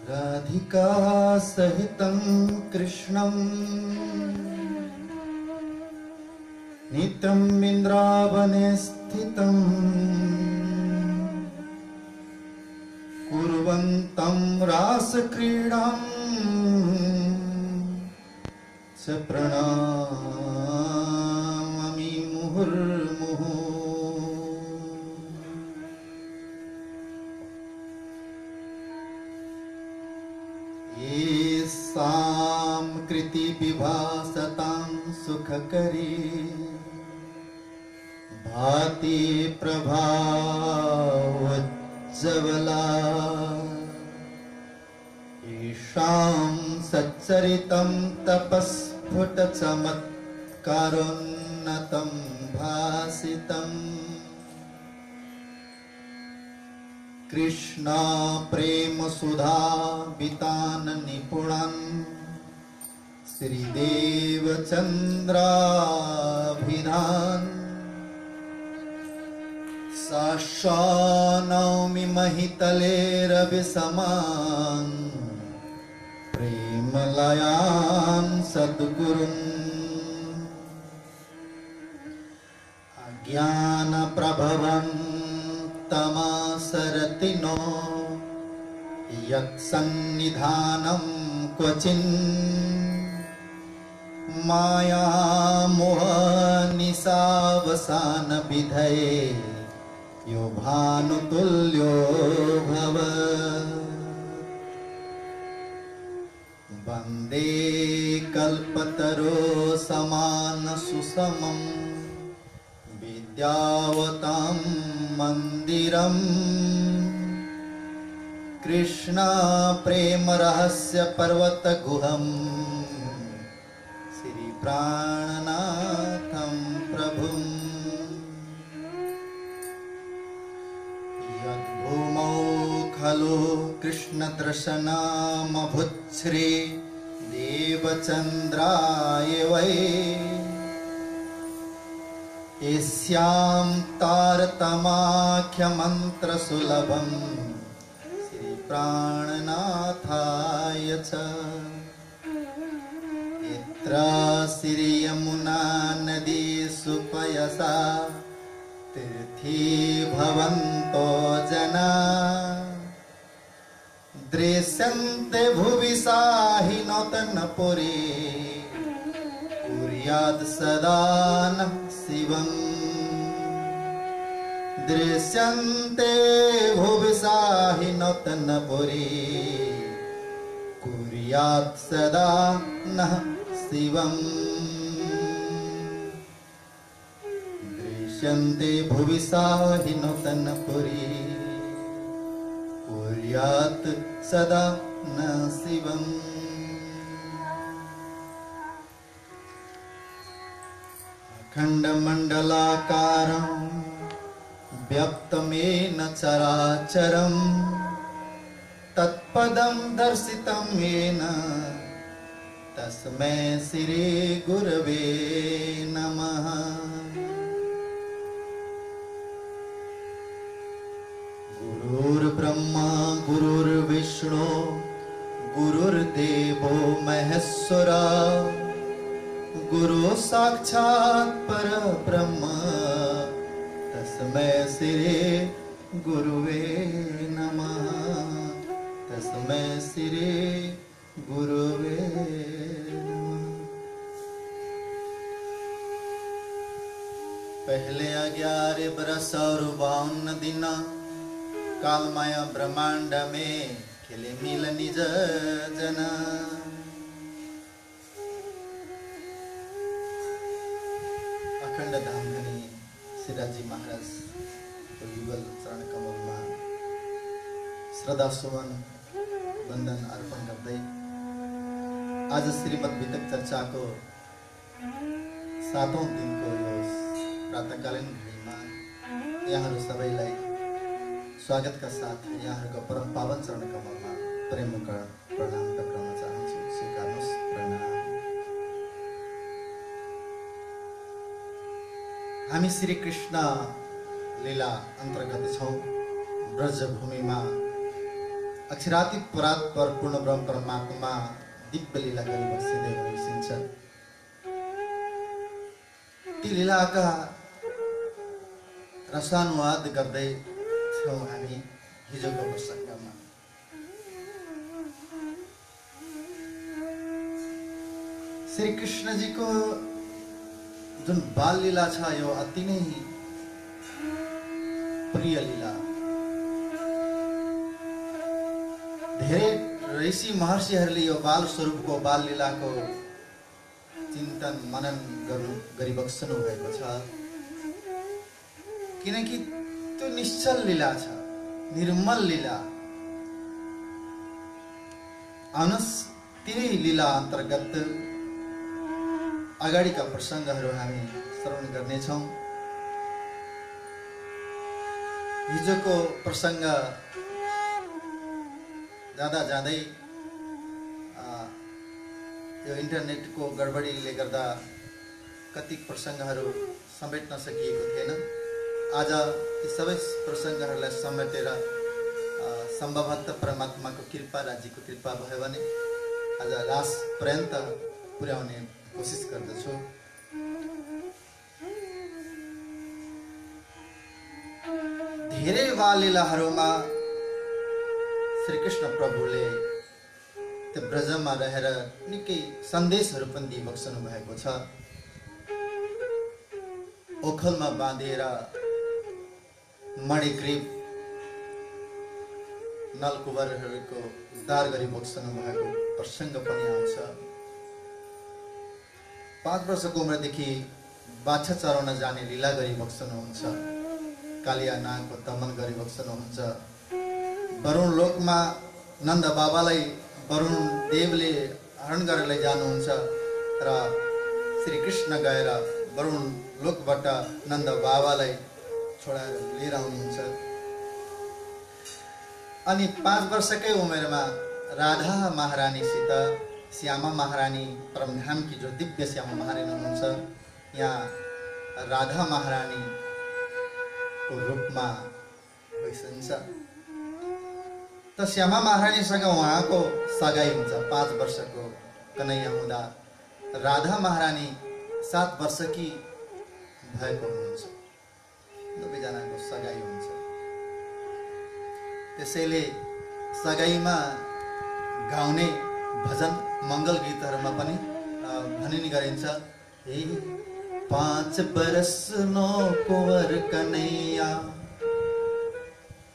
राधिका सहितं कृष्णं नित्यं इन्द्रावने स्थितं कुर्वन्तं रासक्रीडां च प्रणमामि मुहुर्मुहुः। येषां कृति विभासतां सुखकरी भाति प्रभावोज्ज्वला येषां सच्चरितं तपस्फुटचमत्कारोन्नतं भासितम् कृष्ण प्रेम सुधा वितान निपुणन् श्रीदेव चंद्राभिधान साक्षान्नौमि महितले रविसमान् प्रेमलयान् सद्गुरुन् अज्ञान प्रभवन् तमासरतिनो यत्सन्निधानं क्वचिन् माया मोह निसावसान विधये यो भानुतुल्यो भव। वन्दे कल्पतरो समान सुसमम् विद्यावतां मंदिरम् कृष्ण प्रेम रहस्य पर्वत गुहम् श्री प्राणनाथं प्रभुम् यद्भूमौ खलु कृष्ण दर्शनामभुच्छ्री देवचन्द्राय वै येस्यां तारतमाख्यमन्त्रसुलभं श्रीप्राणनाथाय च यत्र श्रीयमुना नदी सुपयसा तीर्थी भवन्तो जना दृश्यन्ते भुवि साहि नूतनपुरी कुर्यात् सदा नः शिवम् दृश्यन्ते भुवि साहि नूतनपुरी कुर्यात् सदा नः शिवम् दृश्यन्ते भुवि साहि नूतनपुरी कुर्यात् सदा नः शिवम्। अखण्डमण्डलाकारं व्यक्तमेन चराचरं तत्पदं दर्शितं येन तस्मै श्री गुरवे नमः। गुरुर्ब्रह्मा गुरुर्विष्णु गुरुर्देवो महेश्वरा गुरु साक्षात् परब्रह्म तस्मै श्री गुरुवे नमः तस्मै श्री गुरुवे नमः। पहले 11 बरस और 52 दिन कालमय ब्रह्मांड में खेले मिल निज जन अखंड धामधनी सिराजी महाराज युगल चरण कमल में श्रद्धा सुमन वंदन अर्पण करते आज श्रीमद् वितक चर्चा को 7औं दिन को यो प्रातःकालीन घड़ी में यहाँ सबैलाई स्वागत का साथ यहाँ को परम पावन चरण कमल में प्रेम का प्रणाम टक्राउन चाहन्छु। स्वीकार्नुहोस् प्रणाम। हामी श्री कृष्ण लीला अंतर्गत छौं। ब्रजभूमि में अक्षरातीत परात्पर पूर्ण ब्रह्म परमात्मा दिव्य लीला गरिबक्सिँदै भइसिन्छ। ती लीलाका रसानुवाद गर्दै थियौँ हामी हिजोको प्रसङ्गमा। श्री कृष्णजीको जुन बाल लीला छ यो अति नै प्रिय लीला। धेरै ऋषि महर्षिहरूले यो बाल स्वरूपको बाल लीलाको चिन्तन मनन गरिबक्सनु भएको छ, किनकि त्यो निश्चल लीला छ, निर्मल लीला। आउनुहोस् तिनै लीला अन्तर्गत अगाडिका प्रसङ्गहरू हामी श्रवण गर्नेछौँ। हिजोको प्रसङ्ग जाँदा जाँदै यो इन्टरनेटको गडबडीले गर्दा कति प्रसङ्गहरू समेट्न सकिएको थिएन। आज यी सबै प्रसङ्गहरूलाई समेटेर सम्भवतः परमात्माको कृपा, राज्यको कृपा भयो भने आज लास्ट पर्यन्त पुर्याउने कोसिस गर्दछु। धेरै बाल लीलाहरूमा श्रीकृष्ण प्रभुले त्यो ब्रजमा रहेर निकै सन्देशहरू पनि दिइबक्सनु भएको छ। ओखलमा बाँधेर मणिग्रीव नलकुबरहरूको उद्धार गरिबक्सनु भएको प्रसङ्ग पनि आउँछ। 5 वर्षको उमेरदेखि बाछा चराउन जाने लीला गरिबक्सनुहुन्छ। कालिया नागको दमन गरिबक्सनुहुन्छ। वरुण लोकमा नन्द बाबालाई वरुण देवले हरण गरेर लैजानुहुन्छ र श्री कृष्ण गएर वरुण लोकबाट नन्द बाबालाई छोडाएर लिएर आउनुहुन्छ। अनि 5 वर्षकै उमेरमा राधा महारानीसित श्यामा महारानी परमधामकी जो दिव्य श्यामा महारानी हुनुहुन्छ, यहाँ राधा महारानीको रूपमा भइसन्छ। त श्यामा महारानीसँग उहाँको सगाई हुन्छ। 5 वर्षको कन्हैया हुँदा राधा महारानी 7 वर्षकी भएको हुनुहुन्छ। दुवैजनाको सगाई हुन्छ। त्यसैले सगाईमा गाउने भजन मङ्गल गीतहरूमा पनि भनिने गरिन्छ, हे 5 बरस नो कुंवर कन्हैया,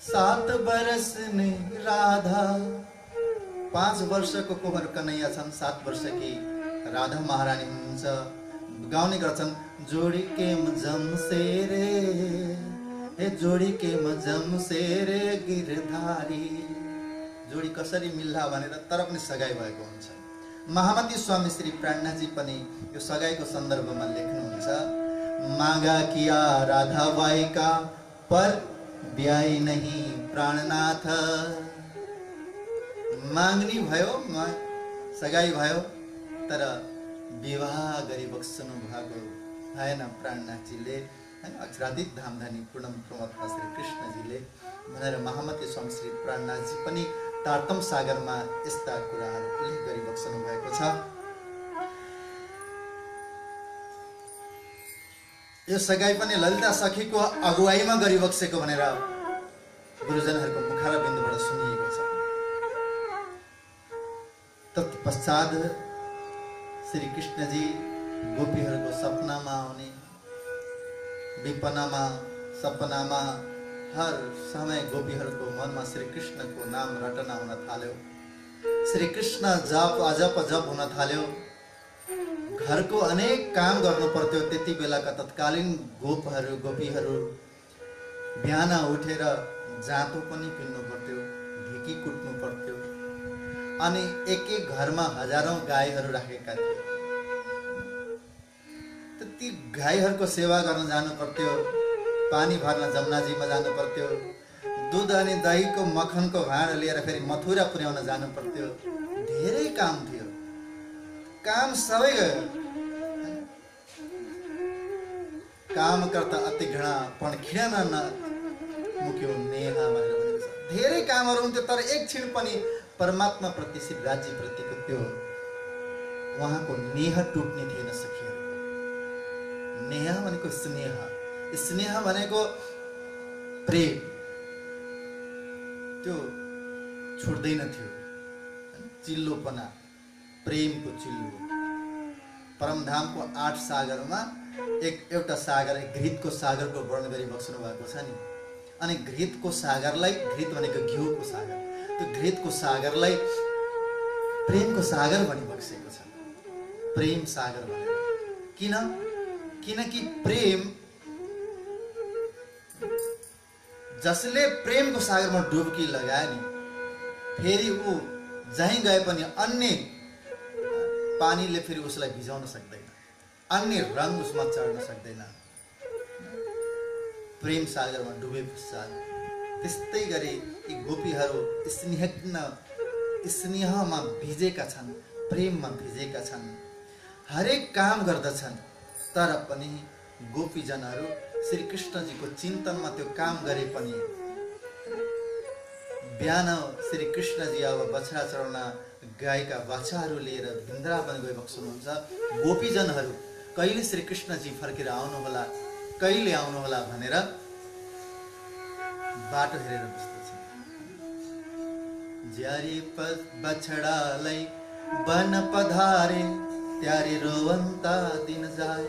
7 बरस ने राधा। 5 वर्षको कुंवर कन्हैया छन्, 7 वर्षकी राधा महारानी हुनुहुन्छ। गाउने गर्छन्, जोडी के मजम से रे, हे जोडी के मजम से रे गिरधारी। जोडी कसरी मिल्ला भनेर तर पनि सगाई भएको हुन्छ। महामती स्वामी श्री प्राणनाथजी पनि यो सगाईको सन्दर्भमा लेख्नुहुन्छ, मागा किया राधा बाई का पर ब्याई नहीं प्राणनाथ। माग्नी भयो, सगाई भयो, तर विवाह गरिबक्सनु भएको भएन प्राणनाथजीले। अक्षराधिक धामधनी पूर्ण परमात्मा श्री कृष्णजीले भनेर महामती स्वामी श्री प्राणनाथजी पनि तारतम सागरमा यस्ता कुराहरू उल्लेख गरिबक्सनु भएको छ। यो सगाई पनि ललिता सखीको अगुवाईमा गरिबक्सेको भनेर गुरुजनहरूको मुखार बिन्दुबाट सुनिएको छ। तत्पश्चात श्री कृष्णजी गोपीहरूको सपनामा आउने, विपनामा सपनामा हर समय गोपीहरूको मनमा श्री कृष्णको नाम रटना हुन थाल्यो। श्री कृष्ण जप अजप जप हुन थाल्यो। घरको अनेक काम गर्नु पर्थ्यो। त्यति बेलाका तत्कालीन गोपीहरू बिहान उठेर जाँतो पनि पिन्नु पर्थ्यो, ढिकी कुट्नु पर्थ्यो। अनि एक घरमा हजारौं गाईहरू राखेका थिए। ती गाईहरूको सेवा गर्न जानु पर्थ्यो, पानी भर्न जमुनाजीमा जानु पर्थ्यो, दुध अनि दहीको मक्खनको भाँड लिएर फेरि मथुरा पुर्याउन जानु पर्थ्यो। धेरै काम थियो। काम सबै गयो। काम करता अति घृणा पण खिडन न मुक्यो नेहा भनेर भनेको छ। धेरै कामहरू हुन्थ्यो, तर एक क्षण पनि परमात्मा प्रति श्री राज्य प्रतिको त्यो उहाँको नेह टुट्ने थिएन सखीहरू। नेह भनेको स्नेह, स्नेह भनेको प्रेम, त्यो छुट्दैन थियो। चिल्लोपना, प्रेमको चिल्लो। परमधामको 8 सागरमा एउटा सागर, घृतको सागरको वर्णन गरी बक्सनु भएको छ नि। अनि घृतको सागरलाई, घृत भनेको घिउको सागर, त्यो घृतको सागरलाई प्रेमको सागर भनी बक्सेको छ। प्रेम सागर भनेर किनकि प्रेम, जसले प्रेमको सागरमा डुबकी लगाए नि, फेरि ऊ जहीँ गए पनि अन्य पानीले फेरि उसलाई भिजाउन सक्दैन, अन्य रङ उसमा चढ्न सक्दैन। प्रेम सागरमा डुबे पश्चात त्यस्तै गरी यी गोपीहरू स्नेहमा भिजेका छन्, प्रेममा भिजेका छन्, हरेक काम गर्दछन्। तर पनि गोपीजनहरू श्री कृष्णजीको चिन्तनमा त्यो काम गरे पनि बिहान श्री कृष्णजी अब बछडा चढाउन गाएका बाछाहरू लिएर वृन्दावन गइबक्नुहुन्छ। गोपीजनहरू कहिले श्री कृष्णजी फर्केर आउनुहोला, कहिले आउनुहोला भनेर बाटो हेरेर बस्दछन्। ज्यारे बछडालाई वन पधारे, त्यारे रोवन्ता दिन जाए।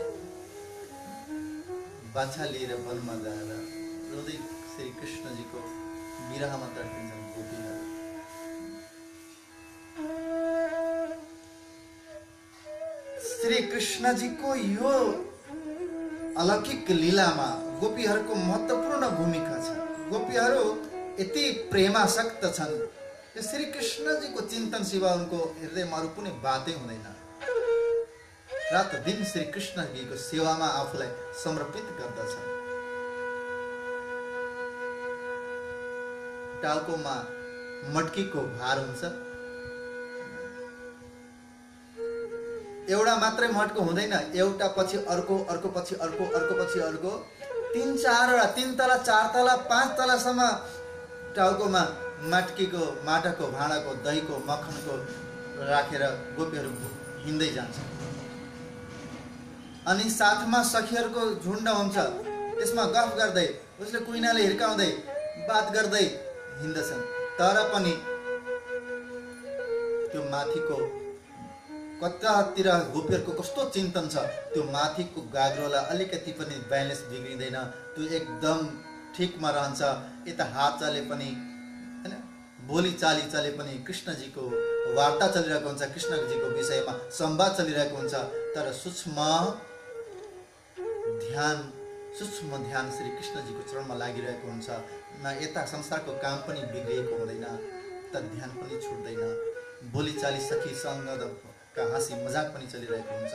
बाछा लिएर वनमा जाएर रोँदै श्री कृष्णजीको विरहमा तर्किन्छन् गोपीहरू। श्री कृष्णजीको यो अलौकिक लीलामा गोपीहरूको महत्त्वपूर्ण भूमिका छ। गोपीहरू यति प्रेमासक्त छन्, श्री कृष्णजीको चिन्तन सिवा उनको हृदयमा अरू कुनै बातै हुँदैन। रात दिन श्री कृष्णजीको सेवामा आफूलाई समर्पित गर्दछन्। टाउकोमा मटकीको भार हुन्छ, एउटा मात्रै मटको हुँदैन, एउटा पछि अर्को, अर्को पछि अर्को, अर्को पछि अर्को, 3-4वटा, 3 तला 4 तला 5 तलासम्म टाउकोमा मटकीको, माटाको भाँडाको, दहीको, मक्खनको राखेर गोपीहरू हिँड्दै जान्छन्। अनि साथमा सखीहरूको झुन्ड हुन्छ, त्यसमा गफ गर्दै, उसले कुइनाले हिर्काउँदै बात गर्दै हिँड्दछन्। तर पनि त्यो माथिको कतातिर गोपीहरूको कस्तो चिन्तन छ, त्यो माथिको गाग्रोलाई अलिकति पनि ब्यालेन्स बिग्रिँदैन, त्यो एकदम ठिकमा रहन्छ। यता हात चले पनि हैन, बोली चाली चले पनि कृष्णजीको वार्ता चलिरहेको हुन्छ, कृष्णजीको विषयमा संवाद चलिरहेको हुन्छ। तर सूक्ष्म ध्यान श्री कृष्णजीको चरणमा लागिरहेको हुन्छ। न यता संसारको काम पनि बिग्रिएको हुँदैन, त ध्यान पनि छुट्दैन, बोलीचाली सखीसँग हाँसी मजाक पनि चलिरहेको हुन्छ।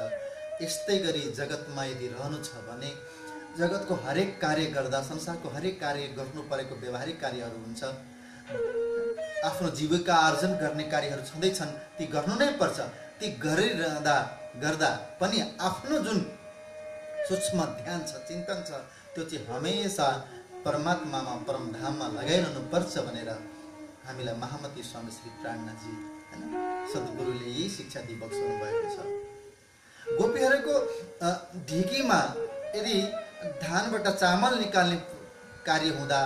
यस्तै गरी जगतमा यदि रहनु छ भने जगतको हरेक कार्य गर्दा, संसारको हरेक कार्य गर्नु परेको व्यवहारिक कार्यहरू हुन्छ, आफ्नो जीविका आर्जन गर्ने कार्यहरू छँदैछन्, ती गर्नु नै पर्छ। ती गर्दा पनि आफ्नो जुन सूक्ष्म ध्यान छ, चिन्तन छ, त्यो चाहिँ हमेशा परमात्मामा, परमधाममा लगाइरहनु पर्छ भनेर हामीलाई महामती स्वामी श्री प्राणनाथजी हैन सद्गुरुले यही शिक्षा दिइबक्सनु भएको छ। गोपीहरूको ढिकीमा यदि धानबाट चामल निकाल्ने कार्य हुँदा,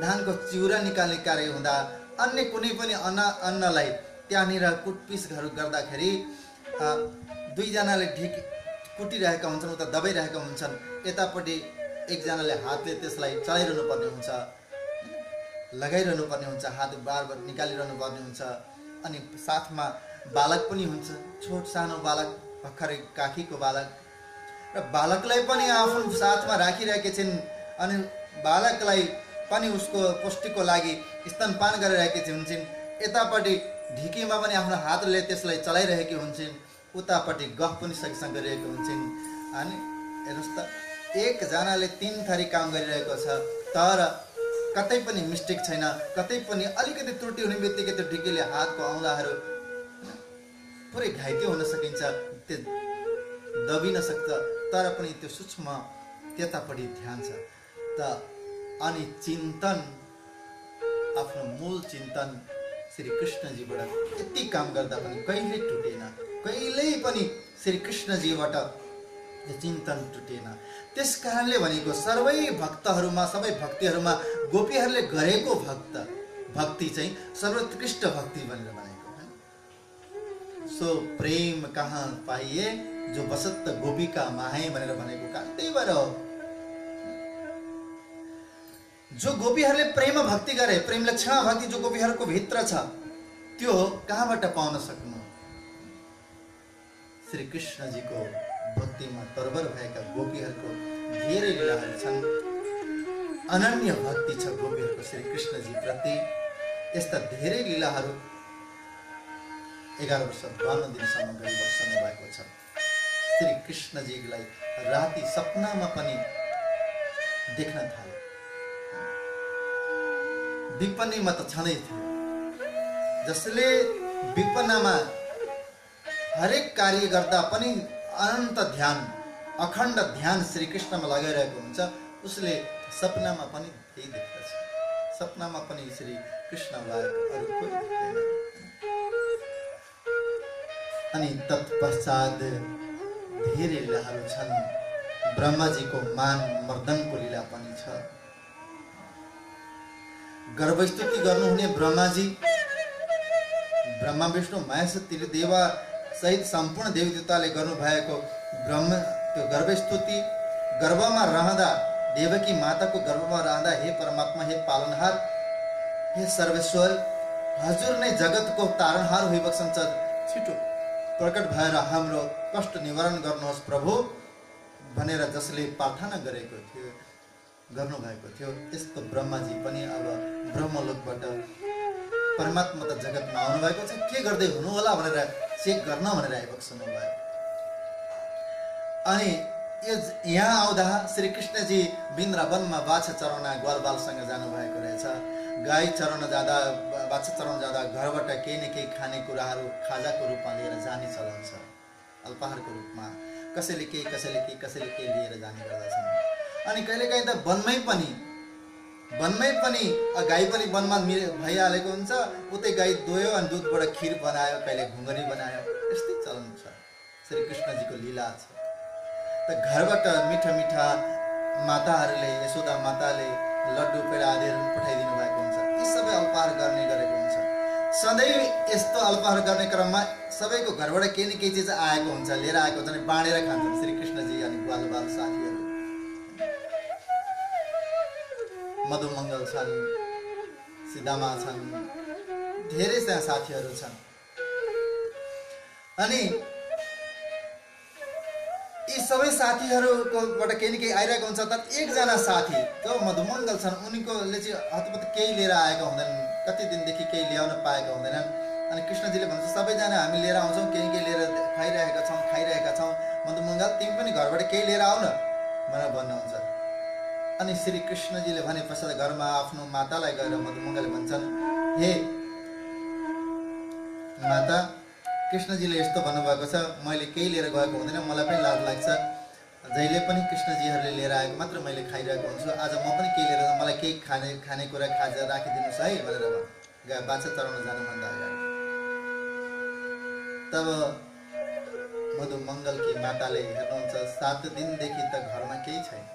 धानको चिउरा निकाल्ने कार्य हुँदा, अन्य कुनै पनि अन्नलाई त्यहाँनिर कुटपिसहरू गर्दाखेरि 2 जनाले ढिकी कुटिरहेका हुन्छन्, उता दबाइरहेका हुन्छन्, यतापट्टि एकजनाले हातले त्यसलाई चलाइरहनु पर्ने हुन्छ, लगाइरहनु पर्ने हुन्छ, हात बार निकालिरहनु पर्ने हुन्छ। अनि साथमा बालक पनि हुन्छ, छोट सानो बालक, भर्खरै काखीको बालक, र बालकलाई पनि आफ्नो साथमा राखिरहेका छिन्। अनि बालकलाई पनि उसको पुष्टिको लागि स्तनपान गरिरहेकी हुन्छन्। यतापट्टि ढिकीमा पनि आफ्नो हातले त्यसलाई चलाइरहेकी हुन्छन्, उतापट्टि गफ पनि सँगसँग गरिरहेको हुन्छन्। अनि हेर्नुहोस् त, एकजनाले 3 थरी काम गरिरहेको छ, तर कतै पनि मिस्टेक छैन, कतै पनि अलिकति त्रुटि हुने बित्तिकै त्यो ढिकीले हातको औँलाहरू पुरै घाइते हुन सकिन्छ, त्यो दबिन सक्छ। तर पनि त्यो सूक्ष्म त्यतापट्टि ध्यान छ। त अनि चिन्तन आफ्नो मूल चिन्तन श्री कृष्णजीबाट यति काम गर्दा पनि कहिले टुटेन, कहिल्यै पनि श्री कृष्णजीबाट यो चिन्तन टुटेन। त्यस कारणले भनेको सबै भक्तहरूमा, सबै भक्तिहरूमा गोपीहरूले गरेको भक्ति चाहिँ सर्वोत्कृष्ट भक्ति भनेर भनेको है। सो प्रेम कहाँ पाइए जो बसत्त गोपिका माहे भनेर भनेको कारण त्यही भएर हो। जो गोपीहरूले प्रेम भक्ति गरे, प्रेम लक्षण भक्ति जो गोपीहरूको भित्र छ, त्यो कहाँबाट पाउन सक्नु? श्री कृष्णजीको भक्तिमा तरबर भएका गोपीहरूको धेरै लीलाहरू छन्। अनन्य भक्ति छ गोपीहरूको श्री कृष्णजी प्रति। यस्ता धेरै लीलाहरू 11 वर्ष 52 दिनसम्म गरी बस्नु भएको छ। श्री कृष्णजीलाई राति सपनामा पनि देख्न थाले। विपन्नीमा त छँदै थियो, जसले विपन्नमा हरेक कार्य गर्दा पनि अनन्त ध्यान, अखण्ड ध्यान श्री कृष्णमा लगाइरहेको हुन्छ, उसले सपनामा पनि त्यही देख्दछ। सपनामा पनि श्री कृष्ण बाहेक अरू कोही देख्दैन। अनि तत्पश्चात धेरै लीलाहरू छन्। ब्रह्माजीको मान मर्दनको लीला पनि छ। गर्भस्तुति गर्नुहुने ब्रह्माजी, ब्रह्मा विष्णु महेश त्रिदेवा सहित सम्पूर्ण देवी देवताले गर्नुभएको त्यो गर्भस्तुति, गर्भमा रहँदा देवकी माताको गर्भमा रहँदा हे परमात्मा, हे पालनहार, हे सर्वेश्वर, हजुर नै जगतको तारणहार भइबक्सन्छ, छिटो प्रकट भएर हाम्रो कष्ट निवारण गर्नुहोस् प्रभु भनेर जसले प्रार्थना गर्नुभएको थियो, यस्तो ब्रह्माजी पनि अब ब्रह्मलोकबाट परमात्मा त जगतमा आउनु भएको छ, के गर्दै हुनु होला भनेर चेक गर्न भनेर आइबक्सनु भयो। अनि यहाँ आउँदा श्री कृष्णजी वृन्दावनमा बाछा चराउन ग्वालबालसँग जानुभएको रहेछ। गाई चराउन जाँदा, बाछा चराउन जाँदा घरबाट केही न केही खानेकुराहरू खाजाको रूपमा लिएर जाने चलन छ। अल्पाहारको रूपमा कसैले केही लिएर जाने गर्दछन्। अनि कहिलेकाहीँ त वनमै पनि गाई पनि वनमा भइहालेको हुन्छ, उतै गाई दोयो अनि दुधबाट खिर बनायो, कहिले घुङ्गरी बनायो, यस्तै चलन छ। श्री कृष्णजीको लीला छ। त घरबाट मिठा मिठा माताहरूले, यशोदा माताले लड्डु पेडा आदिहरू पठाइदिनु भएको हुन्छ। यी सबै अल्पाहार गर्ने गरेको हुन्छ। सधैँ यस्तो अल्पाहार गर्ने क्रममा सबैको घरबाट केही न केही चिज आएको हुन्छ, लिएर आएको हुन्छ, अनि बाँडेर खान्छन् श्री कृष्णजी अनि ग्वालबाल साथीहरू। मधुमङ्गल छन्, सीतामा छन्, धेरै साथीहरू छन्। अनि यी सबै साथीहरूकोबाट केही न केही आइरहेको हुन्छ। तर एकजना साथी जो मधुमङ्गल छन्, उनीकोले चाहिँ हतपत केही लिएर आएका हुँदैनन्, कति दिनदेखि केही ल्याउन पाएका हुँदैनन्। अनि कृष्णजीले भन्छ, सबैजना हामी लिएर आउँछौँ, केही केही लिएर खाइरहेका छौँ, मधुमङ्गल तिमी पनि घरबाट केही लिएर आऊ न भनेर भन्नुहुन्छ। अनि श्री कृष्णजीले भने पश्चात घरमा आफ्नो मातालाई गएर मधुमङ्गलले भन्छन्, हे माता, कृष्णजीले यस्तो भन्नुभएको छ, मैले केही लिएर गएको हुँदैन, मलाई पनि लाज लाग्छ। जहिले पनि कृष्णजीहरूले लिएर आएको मात्र मैले खाइरहेको हुन्छु, आज म पनि केही लिएर, मलाई केही खानेकुरा खाजा राखिदिनुहोस् है भनेर बाछा चराउन जानुभन्दा अगाडि। तब मधुमङ्गलकी माताले हेर्नुहुन्छ, 7 दिनदेखि त घरमा केही छैन,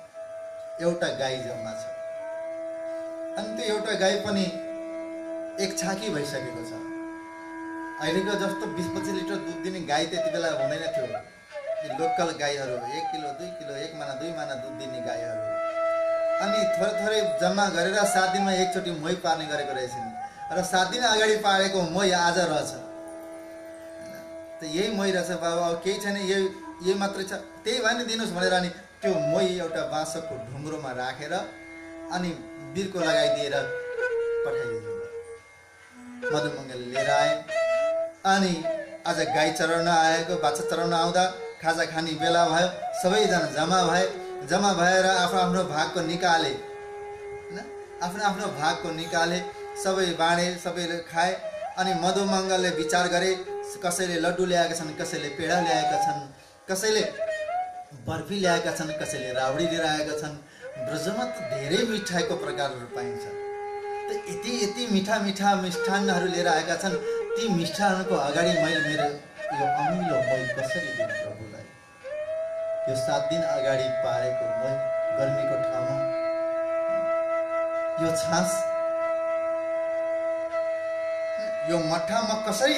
एउटा गाई जम्मा छ। अनि त्यो एउटा गाई पनि एक छाकी भइसकेको छ। अहिलेको जस्तो 20-25 लिटर दुध दिने गाई त्यति बेला हुँदैन थियो। लोकल गाईहरू 1 किलो 2 किलो 1 महिना 2 महिना दुध दिने गाईहरू, अनि थोरै जम्मा गरेर 7 दिनमा एकचोटि मोही पार्ने गरेको रहेछन्। र 7 दिन अगाडि पारेको मोही आज रहेछ। त यही मोही रहेछ बाबा, अब केही छैन, यही मात्रै छ, त्यही भए नि दिनुहोस् भनेर अनि त्यो मोही एउटा बाँसको ढुङ्ग्रोमा राखेर अनि बिर्को लगाइदिएर पठाइदिनु। मधुमङ्गलले लिएर आए। अनि आज गाई चराउन आएको, बाछा चराउन आउँदा खाजा खाने बेला भयो, सबैजना जम्मा भएर आफ्नो भागको निकाले, आफ्नो भागको निकाले, सबै बाँडे, सबैले खाए। अनि मधुमङ्गलले विचार गरे, कसैले लड्डु ल्याएका छन्, कसैले पेडा ल्याएका छन्, कसैले बर्फी ल्याएका छन्, कसैले रावडी लिएर आएका छन्। ब्रजमा त धेरै मिठाईको प्रकारहरू पाइन्छ। यति यति मीठा मीठा मिष्ठान्नहरू लिएर आएका छन्। ती मिष्ठान्नको अगाडि मैले मेरो यो अमिलो मही कसरी दिउँ प्रभुलाई? यो 7 दिन अगाडि पारेको मही गर्मीको ठाउँमा यो छास यो मठा म कसरी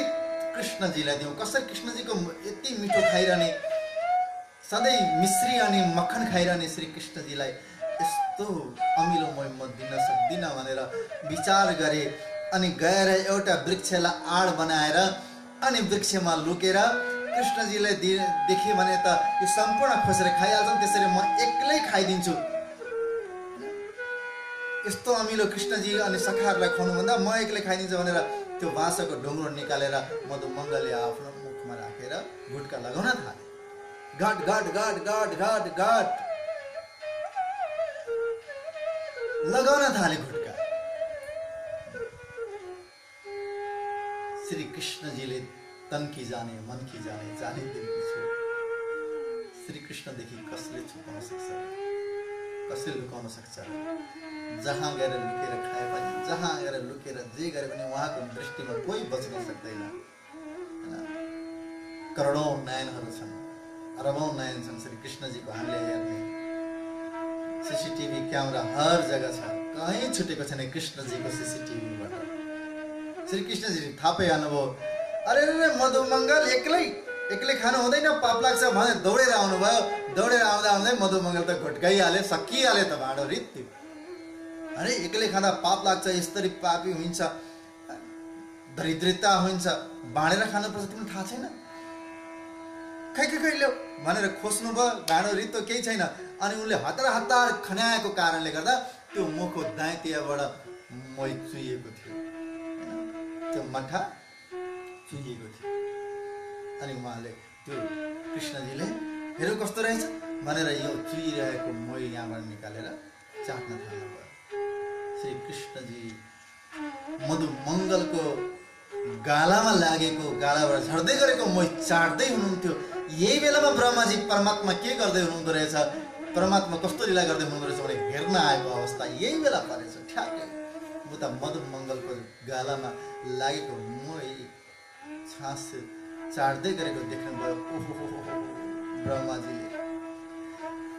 कृष्णजीलाई दिउँ? कसरी कृष्णजीको यति मिठो खाइरहने, सधैँ मिश्री अनि मक्खन खाइरहने श्री कृष्णजीलाई यस्तो अमिलो मही म दिन सक्दिनँ भनेर विचार गरे। अनि गएर एउटा वृक्षलाई आड बनाएर अनि वृक्षमा लुकेर कृष्णजीलाई देखेँ भने त यो सम्पूर्ण खोसेर खाइहाल्छन्, त्यसरी म एक्लै खाइदिन्छु। यस्तो अमिलो कृष्णजी अनि सखाहरूलाई खुवाउनुभन्दा म एक्लै खाइदिन्छु भनेर त्यो बाँसको ढुङ्ग्रो निकालेर मधुमङ्गलले आफ्नो मुखमा राखेर गुटका लगाउन थाले। घट घट घट घट घट घट लगाउन थाले गुटका। श्री कृष्णजीले तन्की जाने मनकी जाने जाने दिनको छु। श्री कृष्णदेखि कसले छुपाउन सक्छ, कसले लुकाउन सक्छ? जहाँ गएर लुकेर खाए पनि, जहाँ गएर लुकेर जे गरे पनि उहाँको दृष्टिमा कोही बच्न सक्दैन। करोडौं नयनहरू छन्, अरबौं नयन छन् श्री कृष्णजीको हामीले हेर्ने। सीसीटीभी क्यामेरा हर जग्गा छ, कहीँ छुटेको छैन कृष्णजीको सीसीटीभीबाट। श्री कृष्णजी थापै हाल्नुभयो, अरे रे मधुमङ्गल एक्लै खानु हुँदैन, पाप लाग्छ भनेर दौडेर आउनुभयो। दौडेर आउँदा आउँदै मधुमङ्गल त घोटकाइहाले, सकिहाले त भाँडो रित्यो। अरे एक्लै खाँदा पाप लाग्छ, यसरी पापी हुन्छ, दरिद्रता हुन्छ, बाँडेर खानुपर्छ, तिमीलाई थाहा छैन? खै ल्याऊ भनेर खोज्नु भयो, भाँडो रित्तो केही छैन। अनि उनले हतार हतार खन्याएको कारणले गर्दा त्यो मुखको दाइँतियाबाट मही चुहिएको थियो, त्यो मठा चुहिएको थियो। अनि उहाँले त्यो कृष्णजीले हेर कस्तो रहेछ भनेर यो चुहिरहेको मही यहाँबाट निकालेर चाट्न थाल्नुभयो। श्री कृष्णजी मधुमङ्गलको गालामा लागेको, गालाबाट झर्दै गरेको मही चाट्दै हुनुहुन्थ्यो। यही बेलामा ब्रह्माजी परमात्मा के गर्दै हुनुहुँदो रहेछ, परमात्मा कस्तो लीला गर्दै हुनुहुँदो रहेछ भने हेर्न आएको अवस्था यही बेला परेछ। ठ्याक्कै उता मधुमङ्गलको गालामा लागेको मही छास चाट्दै गरेको देख्नुभयो। ओहो ब्रह्माजीले,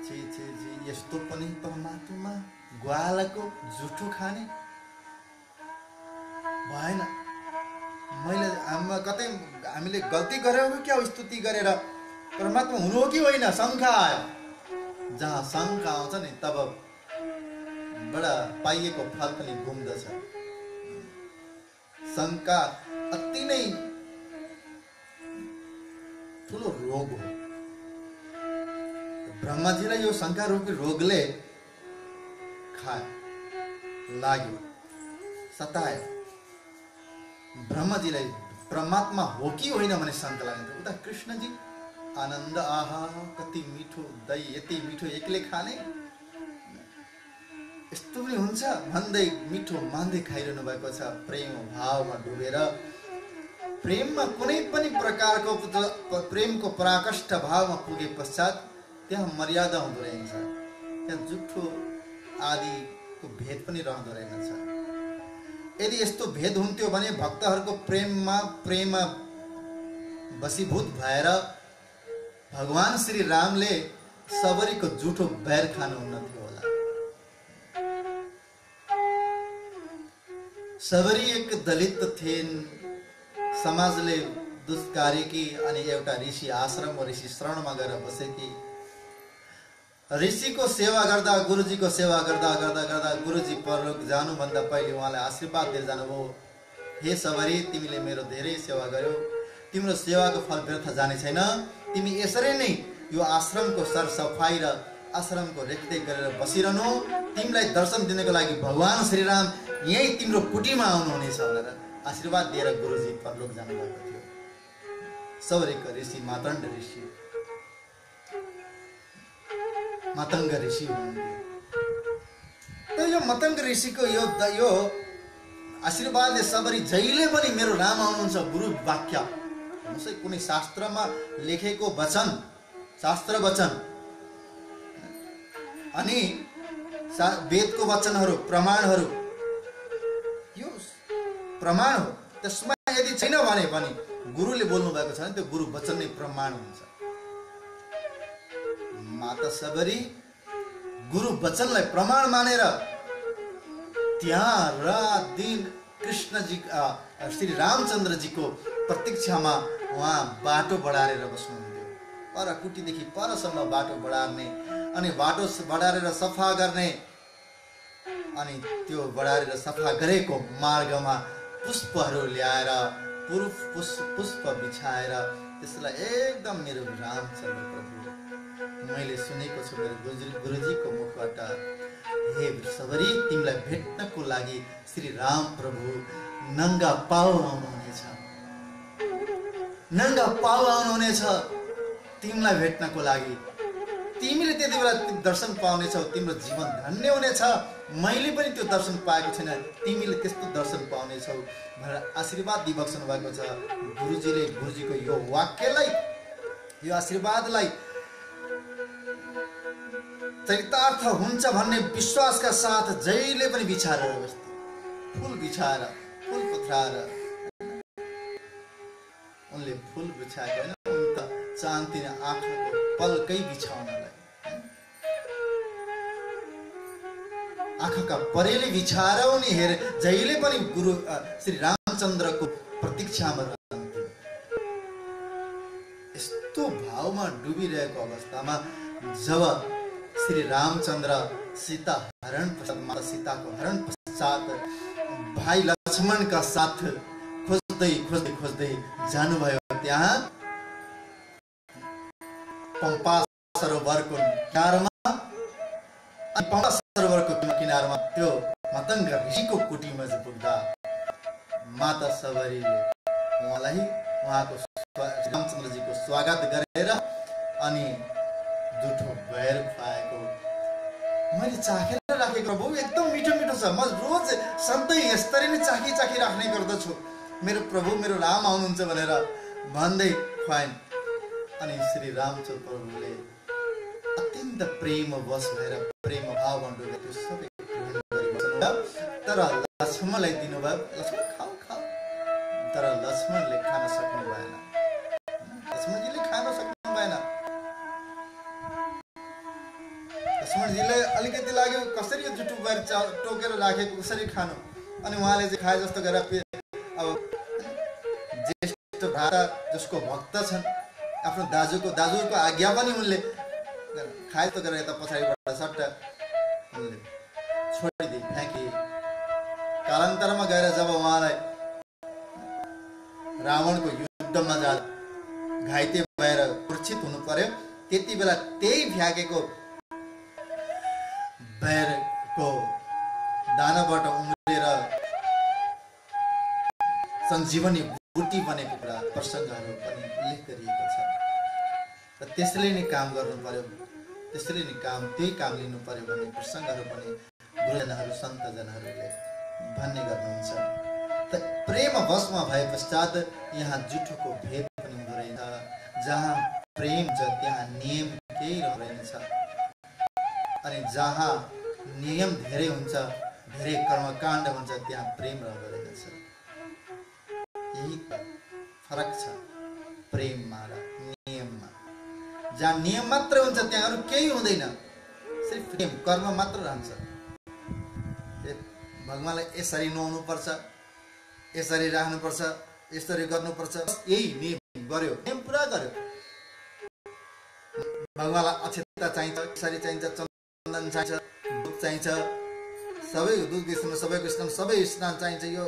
छि यस्तो पनि परमात्मा ग्वालाको जुठो खाने भएन। मैले कतै हामीले गल्ती गऱ्यौँ क्या स्तुति गरेर? परमात्मा हुनु हो कि होइन? शङ्का आयो। जहाँ शङ्का आउँछ नि तब बडा पाइएको फल पनि घुम्दछ। शङ्का अति नै ठुलो रोग हो। ब्रह्माजीलाई यो शङ्का रूपी रोगले खायो, लाग्यो, सतायो। ब्रह्माजीलाई परमात्मा हो कि होइन भने शङ्का लाग्यो। उता कृष्णजी आनन्द, आहा कति मिठो दही, यति मिठो एक्लै खाने, यस्तो पनि हुन्छ भन्दै मिठो मान्दै खाइरहनु भएको छ। प्रेम भावमा डुबेर, प्रेममा कुनै पनि प्रकारको प्रेमको पराकाष्ठ भावमा पुगे पश्चात त्यहाँ मर्यादा हुँदो रहेछ, त्यहाँ जुठो आदिको भेद पनि रहँदो रहेछ। यदि यस्तो भेद हुन्थ्यो भने भक्तहरूको प्रेममा वशीभूत भएर भगवान श्री रामले सबरीको जुठो बैर खानुहुन्न थियो होला। सबरी एक दलित थिइन्, समाजले दुष्कार्यकी अनि एउटा ऋषि आश्रम वा ऋषि शरणमा गएर बसेकी। ऋषिको सेवा गर्दा, गुरुजीको सेवा गर्दा गर्दा गर्दा गुरुजी परलोक जानुभन्दा पहिले उहाँलाई आशीर्वाद दिएर जानुभयो, हे सबरी तिमीले मेरो धेरै सेवा गर्यौ, तिम्रो सेवाको फल व्यर्थ जाने छैन। तिमी यसरी नै यो आश्रमको सरसफाई र आश्रमको रेखदेख गरेर बसिरहनु। तिमीलाई दर्शन दिनको लागि भगवान श्रीराम यही तिम्रो कुटीमा आउनुहुनेछ भनेर आशीर्वाद दिएर गुरुजी परलोक जानुभएको थियो। सबरीको ऋषि मातंग ऋषि हुनुहुन्थ्यो। यो मतंग ऋषिको यो आशीर्वादले सबरी जहिले पनि मेरो राम आउनुहुन्छ गुरु वाक्य कुनै शास्त्रमा लेखेको वचन, शास्त्र वचन अनि वेदको वचनहरू, प्रमाणहरू प्रमाण हो। त्यसमा यदि छैन भने पनि गुरुले बोल्नु भएको छ भने त्यो गुरु वचन नै प्रमाण हुन्छ। माता सबरी गुरु वचनलाई प्रमाण मानेर त्यहाँ रात दिन कृष्णजी श्री रामचन्द्रजीको प्रतीक्षामा उहाँ बाटो बढारेर बस्नुहुन्थ्यो। पर कुटीदेखि परसम्म बाटो बढार्ने अनि बाटो बढारेर सफा गर्ने अनि त्यो बढारेर सफा गरेको मार्गमा पुष्पहरू ल्याएर पुष्प बिछाएर त्यसलाई एकदम मेरो रामचन्द्र प्रभु मैले सुनेको छु मेरो गुरुजीको मुखबाट, हे सबरी तिमीलाई भेट्नको लागि श्री राम प्रभु नङ्गा पाउ आउनुहुनेछ, नङ्गा पाउ आउनुहुनेछ तिमीलाई भेट्नको लागि। तिमीले त्यति बेला दर्शन पाउनेछौ, तिम्रो जीवन धन्य हुनेछ। मैले पनि त्यो दर्शन पाएको छैन, तिमीले त्यस्तो दर्शन पाउनेछौ भनेर आशीर्वाद दिइबक्सनु भएको छ। गुरुजीले गुरुजीको यो वाक्यलाई, यो आशीर्वादलाई चरितार्थ हुन्छ भन्ने विश्वासका साथ जहिले पनि बिछाएर बस्थे, फुल बिछाएर, फुल पथराएर। उनले फुल बिछाएको होइन, उनी त चाहन्थिन आँखाको पलकै बिछाउनलाई, आँखाका परेले बिछाएर उनी हेरे जहिले पनि गुरु श्री रामचन्द्रको प्रतीक्षामा रहन्थे। यस्तो भावमा डुबिरहेको अवस्थामा जब श्री रामचन्द्र सीता हरण पश्चात, माता सीताको हरण पश्चात भाइ लक्ष्मणका साथ खोज्दै खोज्दै खोज्दै जानुभयो त्यहाँ पम्पा सरोवरको किनारमा। पम्पा सरोवरको किनारमा त्यो मतंग ऋषिको कुटीमा पुग्दा माता सबरीले उहाँलाई उहाँको रामचन्द्रजीको स्वागत गरेर अनि जुठो बेर खुवाएको मैले चाखेर राखेको प्रभु, एकदम मिठो मिठो छ, म रोज सधैँ यसरी नै चाखी चाखी राख्ने गर्दछु, मेरो प्रभु मेरो राम आउनुहुन्छ भनेर भन्दै खुवाइन्। अनि श्री रामचन्द्र प्रभुले अत्यन्त प्रेमवश भएर प्रेम भावमा डुबेर त्यो सबै तर लक्ष्मणलाई दिनुभयो। लक्ष्मण खाऊ खाऊ, तर लक्ष्मणले खान सक्नु भएन, लक्ष्मणजीले खान सक्नु भएन। लक्ष्मणजीलाई अलिकति लाग्यो कसरी यो जुठो बार टोकेर राखेको कसरी खानु, अनि उहाँले चाहिँ खाए जस्तो गरेर अब ज्येष्ठ भ्राता जसको भक्त छन्, आफ्नो दाजुको आज्ञा पनि उनले खाए त गरेर यता पछाडिबाट सट्ट उनले छोडिदिए, फ्याँके। कालान्तरमा गएर जब उहाँलाई रावणको युद्धमा घाइते भएर मूर्छित हुनु पर्यो, त्यति बेला त्यही फ्याँकेको बेरको दानाबाट उम्रेर सञ्जीवनी बुटी बनेको कुरा प्रसङ्गहरू पनि उल्लेख गरिएको छ। र त्यसले नै काम गर्नु पर्यो, त्यसले नै त्यही काम लिनु पर्यो भन्ने प्रसङ्गहरू पनि गुरुजनहरू सन्तजनहरूले भन्ने गर्नुहुन्छ। त प्रेम वशमा भए पश्चात यहाँ जुठोको भेद पनि हुँदो रहेछ। जहाँ प्रेम छ त्यहाँ नियम केही रहँदैनछ, अनि जहाँ नियम धेरै हुन्छ, धेरै कर्मकाण्ड हुन्छ, त्यहाँ प्रेम रहँदो रहेछ। यही फरक छ प्रेममा र नियममा। जहाँ नियम मात्र हुन्छ त्यहाँ अरू केही हुँदैन, सिर्फ प्रेम कर्म मात्र रहन्छ। भगवानलाई यसरी नुहाउनु पर्छ, यसरी राख्नुपर्छ, यसरी गर्नुपर्छ, यही नियम गर्यो, नियम पुरा गर्यो। भगवानलाई अक्षता चाहिन्छ, यसरी चाहिन्छ, चन्दन चाहिन्छ, दुध चाहिन्छ, सबै दुध स्नान, सबैको स्नान, सबै स्नान चाहिन्छ, यो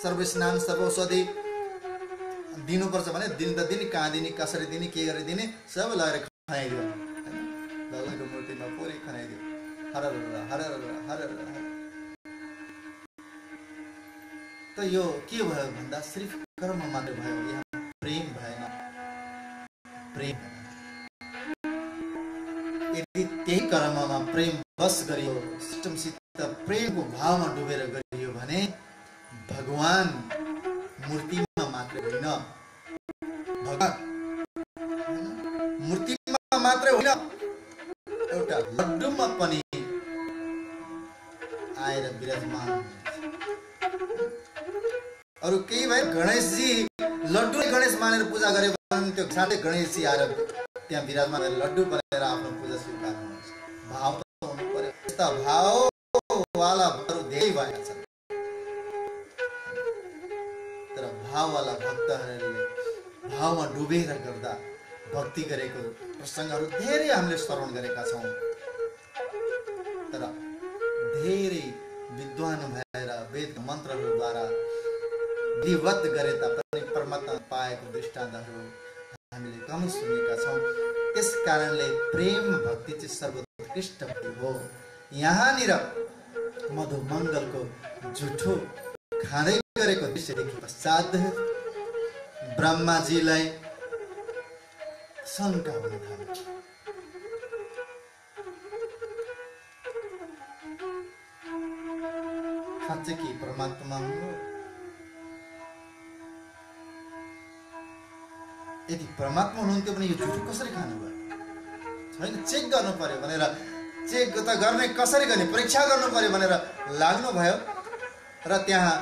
सर्वस्नान सर्वौषधि दिनुपर्छ भने दिन त दिने, कहाँ दिने, कसरी दिने, के गरेर दिने, सबै लगाएर खनाइदियो। भगवानको मूर्तिमा पुरै खनाइदियो, हर हर हर। त यो के भयो भन्दा सिर्फ कर्म मात्र भयो, यहाँ प्रेम भएन। प्रेम यदि त्यही कर्ममा प्रेम बस गरियो, सिस्टमसित प्रेमको भावमा डुबेर गरियो भने भगवान मूर्तिमा मात्र होइन, भगवान मूर्तिमा मात्र होइन, एउटा लड्डुमा पनि आएर विराजमान। अरू केही भए गणेशजी लड्डु गणेश मानेर पूजा गरे भने त्यो साथै गणेशजी आएर त्यहाँ विराजमान गरेर लड्डु बनाएर आफ्नो पूजा स्वीकार्नुहुन्छ। भाव त हुनु पर्यो। यस्ता भाववाला भक्तहरू धेरै भएका छन्, तर भाववाला भक्तहरूले भावमा डुबेर गर्दा भक्ति गरेको प्रसङ्गहरू धेरै हामीले श्रवण गरेका छौँ। तर धेरै विद्वान भएर वेद मन्त्रहरूद्वारा विधिवत गरे तापनि परमात्मा पाएको दृष्टान्तहरू हामीले कम सुनेका छौँ। त्यस कारणले प्रेम भक्ति चाहिँ सर्वोत्कृष्ट भक्ति हो। यहाँनिर मधुमङ्गलको जुठो खाँदै गरेको दृश्य देखे पश्चात ब्रह्माजीलाई शङ्का हुन थाल्यो। साँच्चै कि परमात्मा हुनु? यदि परमात्मा हुनुहुन्थ्यो भने यो जुठो कसरी खानुभयो? छैन, चेक गर्नु पर्यो भनेर, चेक त गर्ने कसरी गर्ने, परीक्षा गर्नु पर्यो भनेर लाग्नुभयो र त्यहाँ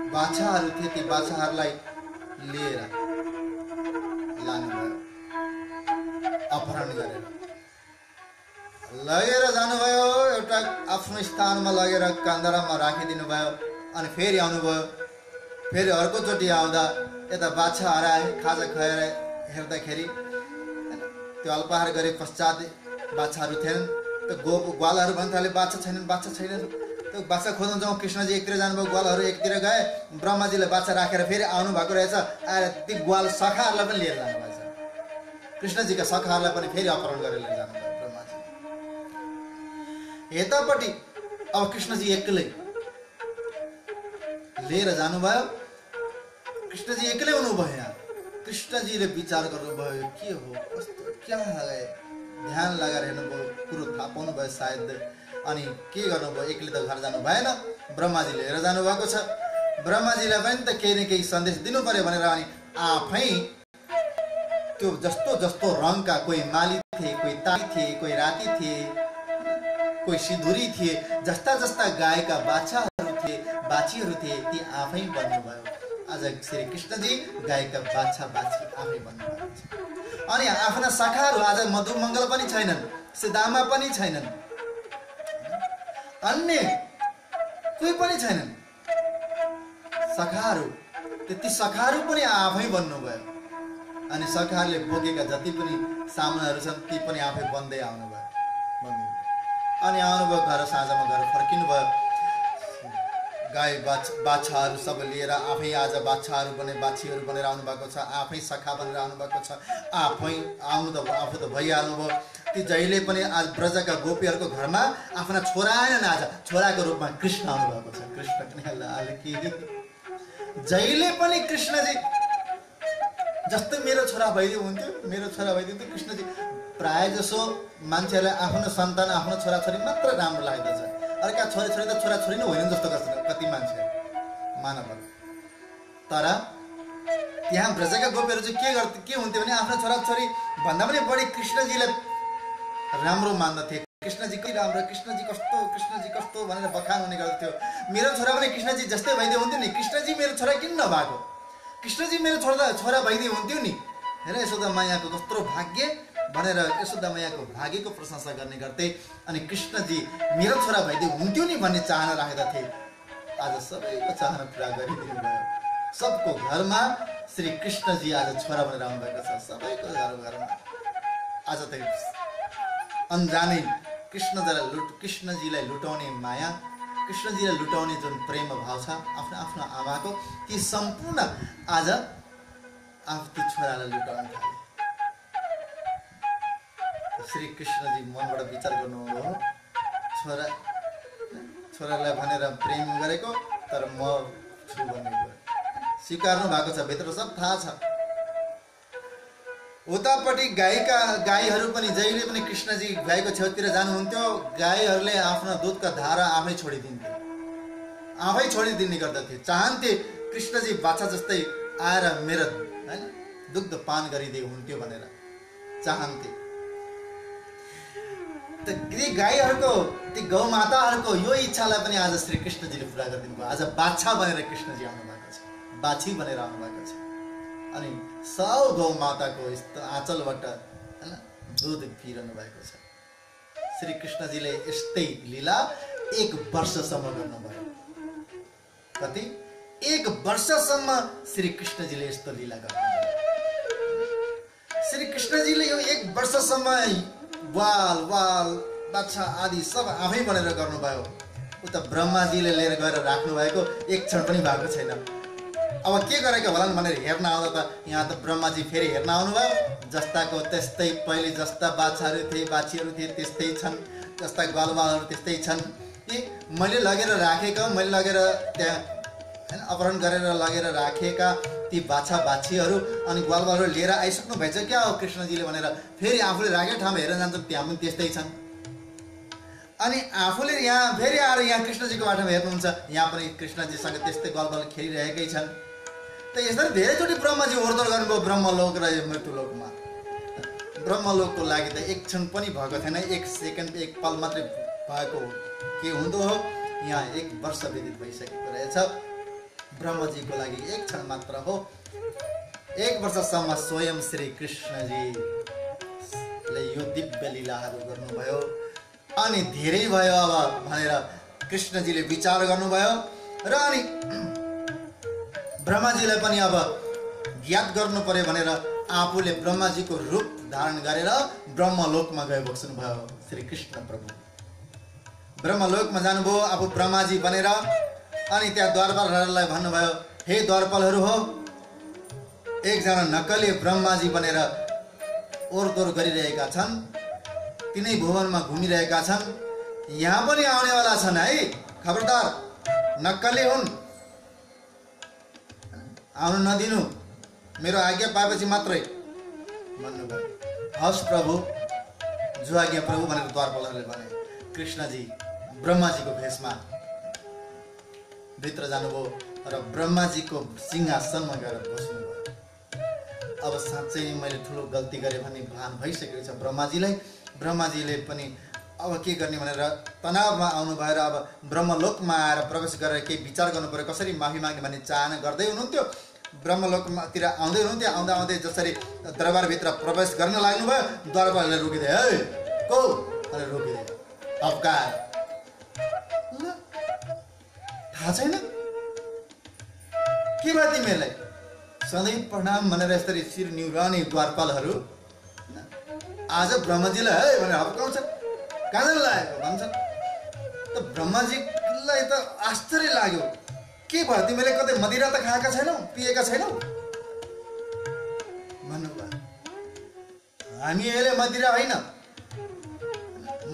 बाछाहरू थिए, ती बाछाहरूलाई लिएर लानुभयो, अपहरण गरेर लगेर जानुभयो। एउटा आफ्नो स्थानमा लगेर कान्दरामा राखिदिनु भयो। अनि फेरि आउनुभयो। फेरि अर्कोचोटि आउँदा यता बाछा हराए, खाजा खुवाएर हेर्दाखेरि त्यो अल्पाहार गरे पश्चात बाछाहरू थिएनन्। त्यो ग्वालहरू भन्न थाले बाछा छैनन्, बाछा छैनन्। त्यो बाछा खोज्न जाउँ, कृष्णजी एकतिर जानुभयो, ग्वालहरू एकतिर गए। ब्रह्माजीले बाछा राखेर फेरि आउनु भएको रहेछ। आएर ती ग्वाल सखाहरूलाई पनि लिएर जानुभएछ। कृष्णजीका सखाहरूलाई पनि फेरि अपहरण गरेर लिएर जानुभयो ब्रह्माजी। यतापट्टि अब कृष्णजी एक्लै लिएर जानुभयो। कृष्णजी एक्लै हुनुभयो। यहाँ कृष्णजीले विचार गर्नुभयो, के हो, कस्तो, क्या लगाए, ध्यान लगाएर हेर्नुभयो, कुरो थाहा पाउनुभयो सायद। अनि के गर्नुभयो, एक्लै त घर जानु भएन, ब्रह्माजी लिएर जानुभएको छ। ब्रह्माजीलाई पनि त केही न केही सन्देश दिनु पर्यो भनेर अनि आफै त्यो जस्तो जस्तो रङका, कोही माली थिए, कोही ताई थिए, कोही राती थिए, कोही सिधुरी थिए, जस्ता जस्ता गायका बाछाहरू थिए, बाछीहरू थिए, ती आफै बन्नुभयो। आज श्री कृष्णजी गायका बाछा बाछी आफै बन्नुभएको छ। अनि आफ्ना शाखाहरू आज मधुमङ्गल पनि छैनन्, सुदामा पनि छैनन्, अन्य कोही पनि छैनन्। शाखाहरू, ती शाखाहरू पनि आफै बन्नुभयो। अनि शाखाहरूले बोकेका जति पनि सामानहरू छन् ती पनि आफै बन्दै आउनुभयो। अनि आउनुभयो घर, साँझमा घर फर्किनु भयो। गाई बाछाहरू सब लिएर आफै आज बाछाहरू बने, बाछीहरू बनेर आउनु भएको छ। आफै सखा बनेर आउनु भएको छ। आफै आफू त भइहाल्नुभयो। ती जहिले पनि आज ब्रजका गोपीहरूको घरमा आफ्ना छोरा आएनन्, आज छोराको रूपमा कृष्ण आउनुभएको छ। कृष्ण जहिले पनि कृष्णजी जस्तै मेरो छोरा भइदियो हुन्थ्यो, मेरो छोरा भइदियो। कृष्णजी प्राय जसो मान्छेहरूलाई आफ्नो सन्तान, आफ्नो छोराछोरी मात्र राम्रो लाग्दछ। अर्का छोराछोरी त छोराछोरी नै होइन जस्तो गर्छ कति मान्छे मानवहरू। तर त्यहाँ ब्रजका गोपीहरू चाहिँ के हुन्थ्यो भने आफ्नो छोराछोरी भन्दा पनि बढी कृष्णजीलाई राम्रो मान्दथे। कृष्णजी कति राम्रो, कृष्णजी कस्तो भनेर बखान हुने गर्दथ्यो। मेरो छोरा पनि कृष्णजी जस्तै भइदियो हुन्थ्यो नि। कृष्णजी मेरो छोरा किन नभएको, कृष्णजी मेरो छोरा भइदियो हुन्थ्यो नि। हेर यशोदा मैयाको कत्रो भाग्य भनेर यशोदा मैयाको भाग्यको प्रशंसा गर्ने गर्थे। अनि कृष्णजी मेरो छोरा भइदियो हुन्थ्यो नि भन्ने चाहना राखेका थिए। आज सबैको चाहना पुरा गरिदिनु भयो। सबको घरमा श्री कृष्णजी आज छोरा बनेर आउनुभएको छ। सबैको घरमा आज त अन्जानै कृष्णजीलाई लुटाउने माया, कृष्णजीलाई लुटाउने जुन प्रेम भाव छ आफ्नो आफ्नो आमाको, ती सम्पूर्ण आज आफ्नो छोरालाई लुटाउन थाले। श्री कृष्णजी मनबाट विचार गर्नुभयो, छोरालाई भनेर प्रेम गरेको, तर म छु भन्ने स्वीकार्नु भएको छ। भित्र सब थाहा छ। उतापट्टि गाईहरू पनि जहिले पनि कृष्णजी गाईको छेउतिर जानुहुन्थ्यो। गाईहरूले आफ्नो दुधका धारा आफै छोडिदिने गर्दथे। चाहन्थे कृष्णजी बाछा जस्तै आएर मेरो दुग्ध पान गरिदिए हुन्थ्यो भनेर चाहन्थे। ती गाईहरूको ती गौमाताहरूको यो इच्छालाई पनि आज श्री कृष्णजीले पुरा गरिदिनु भयो। आज बाछा बनेर कृष्णजी आउनु भएको छ, बाछी बनेर आउनु भएको छ। अनि सब गौमाताको आँचलबाट होइन दुध पिइरहनु भएको छ। श्री कृष्णजीले यस्तै लीला 1 वर्षसम्म गर्नुभयो। कति? 1 वर्षसम्म श्री कृष्णजीले यस्तो लीला गर्नुभयो। श्री कृष्णजीले यो 1 वर्षसम्म बाल बाछा आदि सब आफै बनेर गर्नुभयो। उता ब्रह्माजीले लिएर गएर राख्नु भएको 1 क्षण पनि भएको छैन। अब के गरेको होलान् भनेर हेर्न आउँदा त यहाँ त ब्रह्माजी फेरि हेर्न आउनुभयो। जस्ताको त्यस्तै, पहिले जस्ता बाछाहरू थिए बाछीहरू थिए त्यस्तै छन्, जस्ता ग्वालवालहरू त्यस्तै छन्। कि मैले लगेर राखेका, मैले लगेर त्यहाँ होइन अपहरण गरेर लगेर राखेका ती बाछा बाछीहरू अनि ग्वालवालहरू लिएर आइसक्नु भएछ क्या हो कृष्णजीले भनेर फेरि आफूले राखेको ठाउँमा हेरेर जान्छ, त्यहाँ पनि त्यस्तै छन्। अनि आफूले यहाँ फेरि आएर यहाँ कृष्णजीको बाटोमा हेर्नुहुन्छ, यहाँ पनि कृष्णजीसँग त्यस्तै ग्वालवाल खेलिरहेकै छन्। त यसरी धेरैचोटि ब्रह्माजी ओहोरदोहोर गर्नुभयो ब्रह्मलोक र मृत्युलोकमा। ब्रह्मलोकको लागि त 1 क्षण पनि भएको थिएन, 1 सेकेन्ड 1 पल मात्रै भएको के हुँदो हो। यहाँ 1 वर्ष व्यतीत भइसकेको रहेछ। ब्रह्मजीको लागि 1 क्षण मात्र हो। 1 वर्षसम्म स्वयं श्री कृष्णजीले यो दिव्य लीलाहरू गर्नुभयो। अनि धेरै भयो अब भनेर कृष्णजीले विचार गर्नुभयो र अनि ब्रह्माजीलाई पनि अब ज्ञात गर्नु पर्यो भनेर आफूले ब्रह्माजीको रूप धारण गरेर ब्रह्मलोकमा गए बस्नु भयो श्री कृष्ण प्रभु। ब्रह्मलोकमा जानुभयो आफू ब्रह्माजी बनेर। अनि त्यहाँ द्वारपालहरूलाई भन्नुभयो, हे द्वारपालहरू हो, एकजना नक्कली ब्रह्माजी बनेर ओहोरदोहोर गरिरहेका छन्, तिनै भुवनमा घुमिरहेका छन्, यहाँ पनि आउनेवाला छन् है, खबरदार नक्कली हुन्, आउनु नदिनु, मेरो आज्ञा पाएपछि मात्रै भन्नुभयो। हस् प्रभु, जो आज्ञा प्रभु भनेर द्वारपालहरूले भने। कृष्णजी ब्रह्माजीको भेषमा भित्र जानुभयो र ब्रह्माजीको सिंहासनमा गएर बस्नुभयो। अब साँच्चै नै मैले ठुलो गल्ती गरेँ भन्ने भान भइसकेको छ ब्रह्माजीलाई। ब्रह्माजीले पनि अब के गर्ने भनेर तनावमा आउनु भएर अब ब्रह्मलोकमा आएर प्रवेश गरेर केही विचार गर्नु पर्यो, कसरी माफी माग्ने भन्ने चाहना गर्दै हुनुहुन्थ्यो। ब्रह्मलोकतिर आउँदै हुनुहुन्थ्यो। आउँदा आउँदै जसरी दरबारभित्र प्रवेश गर्न लाग्नुभयो, दरबारले रोकिदिए, है को भनेर रोकिदिए, अवकार थाहा छैन के भयो तिमीहरूलाई? सधैँ प्रणाम भनेर यसरी शिर निहुराउने द्वारपालहरू आज ब्रह्माजीलाई है भनेर हप्काउँछन्, कहाँ लागेको भन्छन्। त ब्रह्माजीलाई त आश्चर्य लाग्यो, के भयो तिमीले कतै मदिरा त खाएका छैनौ, पिएका छैनौ भन्नुभयो। हामी अहिले मदिरा होइन,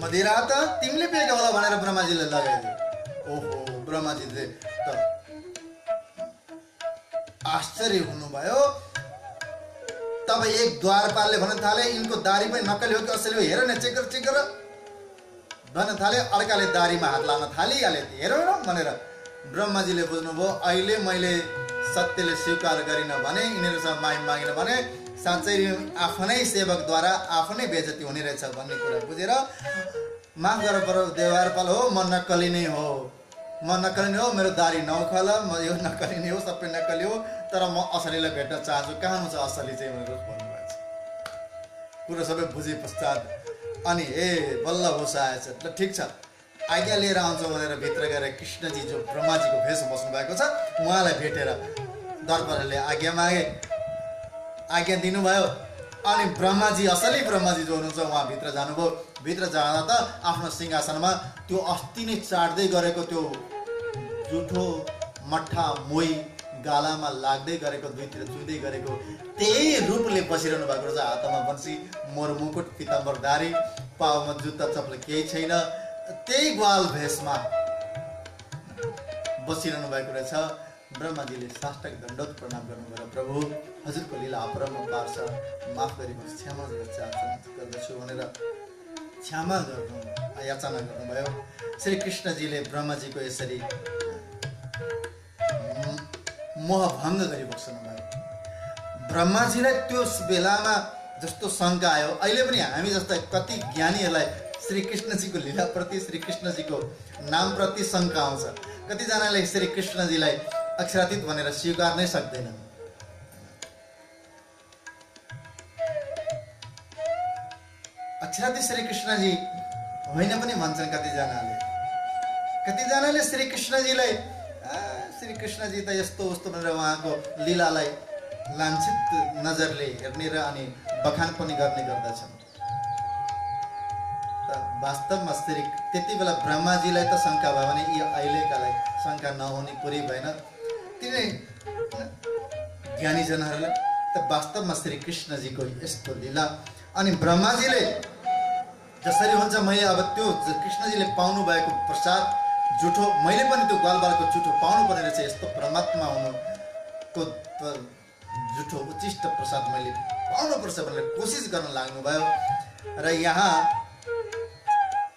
मदिरा त तिमीले पिएका होला भनेर ब्रह्माजीले लगाइदियो। ओहो, ब्रह्माजीले त आश्चर्य हुनुभयो। तब एक द्वारपालले भन्न थाले, यिनको दारी पनि नक्कली हो कि असली हो, हेर न, चेक गर भन्न थाले। अर्काले दारीमा हात लाउन थालिहाले, हेर न भनेर। ब्रह्माजीले बुझ्नुभयो, अहिले मैले सत्यले स्वीकार गरिन भने, यिनीहरूसँग माफी मागिन भने साँच्चै आफ्नै सेवकद्वारा आफ्नै बेइज्जती हुने रहेछ भन्ने कुरा बुझेर, माफ गर द्वारपाल हो, म नक्कली नै हो, म नक्कली नै हो, मेरो दारी नउखाल, म यो नक्कली नै हो, सबै नक्कली हो, तर म असलीलाई भेट्न चाहन्छु, कहाँ छ असली चाहिँ भनेर भन्नुभएको छ। कुरो सबै बुझे पश्चात अनि बल्ल होस आएछ। ल ठिक छ, आज्ञा लिएर आउँछु भनेर भित्र गएर कृष्णजी जो ब्रह्माजीको भेषमा बस्नु भएको छ उहाँलाई भेटेर दरबारले आज्ञा मागे, आज्ञा दिनुभयो। अनि ब्रह्माजी, असली ब्रह्माजी जो हुनुहुन्छ उहाँ भित्र जानुभयो। भित्र जाँदा त आफ्नो सिंहासनमा त्यो अस्ति नै चाट्दै गरेको त्यो जुठो मट्ठा मोही गालामा लाग्दै गरेको, दुईतिर चुइदै गरेको त्यही रूपले बसिरहनु भएको रहेछ। हातमा बन्सी, मोर मुकुट, पिताम्बर दारी, पाउमा जुत्ता चप्पल केही छैन, त्यही ग्वाल भेषमा बसिरहनु भएको रहेछ। ब्रह्माजीले साष्टाङ्ग दण्डवत प्रणाम गर्नुभयो, प्रभु हजुरको लीला अपरम्पार छ, माफ गरिदिनुहोस्, क्षमा गर्दछु भनेर क्षमा गर्नु याचना गर्नुभयो। श्री कृष्णजीले ब्रह्माजीको यसरी मोहभङ्ग गरी बस्नुभयो। ब्रह्माजीलाई त्यो बेलामा जस्तो शङ्का आयो, अहिले पनि हामी जस्ता कति ज्ञानीहरूलाई श्री कृष्णजीको लीलाप्रति, श्री कृष्णजीको नामप्रति शङ्का आउँछ। कतिजनाले श्री कृष्णजीलाई अक्षरातीत भनेर स्वीकार नै सक्दैनन्। अक्षरातीत श्री कृष्णजी होइन पनि भन्छन् कतिजनाले। कतिजनाले श्री कृष्णजीलाई श्री कृष्णजी त यस्तो उस्तो भनेर उहाँको लीलालाई लान्छित नजरले हेर्ने र अनि बखान पनि गर्ने गर्दछन्। वास्तवमा श्री त्यति बेला ब्रह्माजीलाई त शङ्का भयो भने यी अहिलेकालाई शङ्का नहुने कुरै भएन। तिनै ज्ञानीजनहरूलाई त वास्तवमा श्री कृष्णजीको यस्तो लीला। अनि ब्रह्माजीले जसरी हुन्छ मैले अब त्यो कृष्णजीले पाउनु भएको प्रसाद जुठो, मैले पनि त्यो ग्वालबालको जुठो पाउनु पर्ने रहेछ, यस्तो परमात्मा हुनुको जुठो उचिष्ट प्रसाद मैले पाउनुपर्छ भनेर कोसिस गर्न लाग्नुभयो। र यहाँ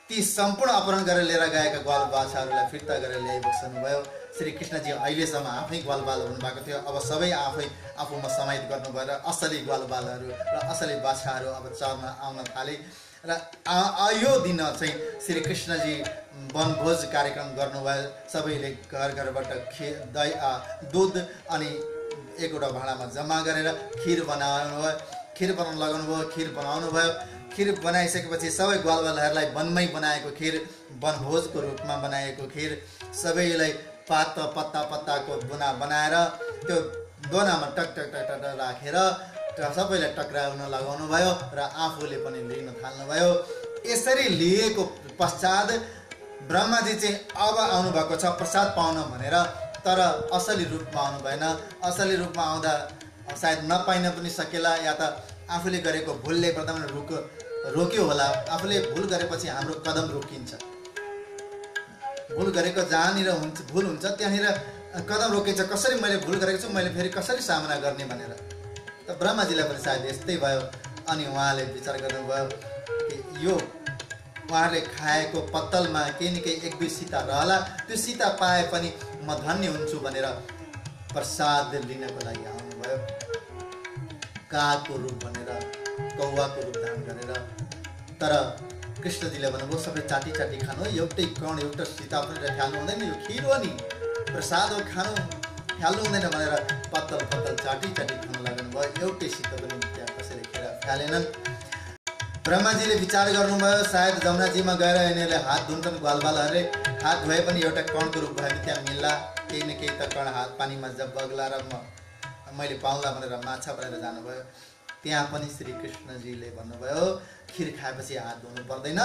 ती सम्पूर्ण अपहरण गरेर लिएर गएका ग्वाल बाछाहरूलाई फिर्ता गरेर ल्याइबक्सनु भयो। श्री कृष्णजी अहिलेसम्म आफै ग्वालबाल हुनुभएको थियो, अब सबै आफूमा समाहित गर्नुभयो र असली ग्वालबालहरू र असली बाछाहरू अब चर्न आउन थाले। र यो दिन चाहिँ श्री कृष्णजी वनभोज कार्यक्रम गर्नुभयो। सबैले घर घरबाट दुध अनि एकवटा भाँडामा जम्मा गरेर खिर बनाउनु भयो। खिर बनाउन लगाउनु भयो, खिर बनाउनु भयो। खिर बनाइसकेपछि सबै ग्वालबालहरूलाई वनमै बनाएको खिर, वनभोजको रूपमा बनाएको खिर सबैलाई पत्ताको दोना बनाएर त्यो दोनामा टक टक टक टक राखेर सबैलाई टक्राउन लगाउनु भयो र आफूले पनि लिन थाल्नुभयो। यसरी लिएको पश्चात ब्रह्माजी चाहिँ अब आउनुभएको छ प्रसाद पाउन भनेर, तर असली रूपमा आउनु भएन। असली रूपमा आउँदा सायद नपाइन पनि सकेला, या त आफूले गरेको भुलले गर्दा रोक्यो होला। आफूले भुल गरेपछि हाम्रो कदम रोकिन्छ। भुल गरेको जहाँनिर भुल हुन्छ त्यहाँनिर कदम रोकिन्छ। कसरी मैले भुल गरेको छु, मैले फेरि कसरी सामना गर्ने भनेर। त ब्रह्माजीलाई पनि सायद यस्तै भयो। अनि उहाँले विचार गर्नुभयो कि यो उहाँले खाएको पत्तलमा केही न केही एक दुई सीता रहला, त्यो सीता पाए पनि म धन्य हुन्छु भनेर प्रसाद लिनको लागि आउनुभयो। कागको रूप भनेर, कौवाको रूप धारण गरेर। तर कृष्णजीले भन्नुभयो सबै चाटी चाटी खानु, एउटै कण एउटा सीता पनि ख्याल्नु हुँदैन, यो खिर हो नि, प्रसाद हो, खानु ख्याल्नु हुँदैन भनेर पत्तल चाटी चाटी खानु लाग्नु भयो। एउटै सीता पनि त्यहाँ कसैले खेर ख्यालेनन्। ब्रह्माजीले विचार गर्नुभयो सायद जमुनाजीमा गएर यिनीहरूले हात धुन्छन्, ग्वालबालहरूले हात धोए पनि एउटा कणको रूप भयो भने त्यहाँ मिल्ला, केही न केही त कण हात पानीमा जब बग्ला र मैले पाउँला भनेर माछा भनेर जानुभयो। त्यहाँ पनि श्री कृष्णजीले भन्नुभयो खिर खाएपछि हात धुनु पर्दैन,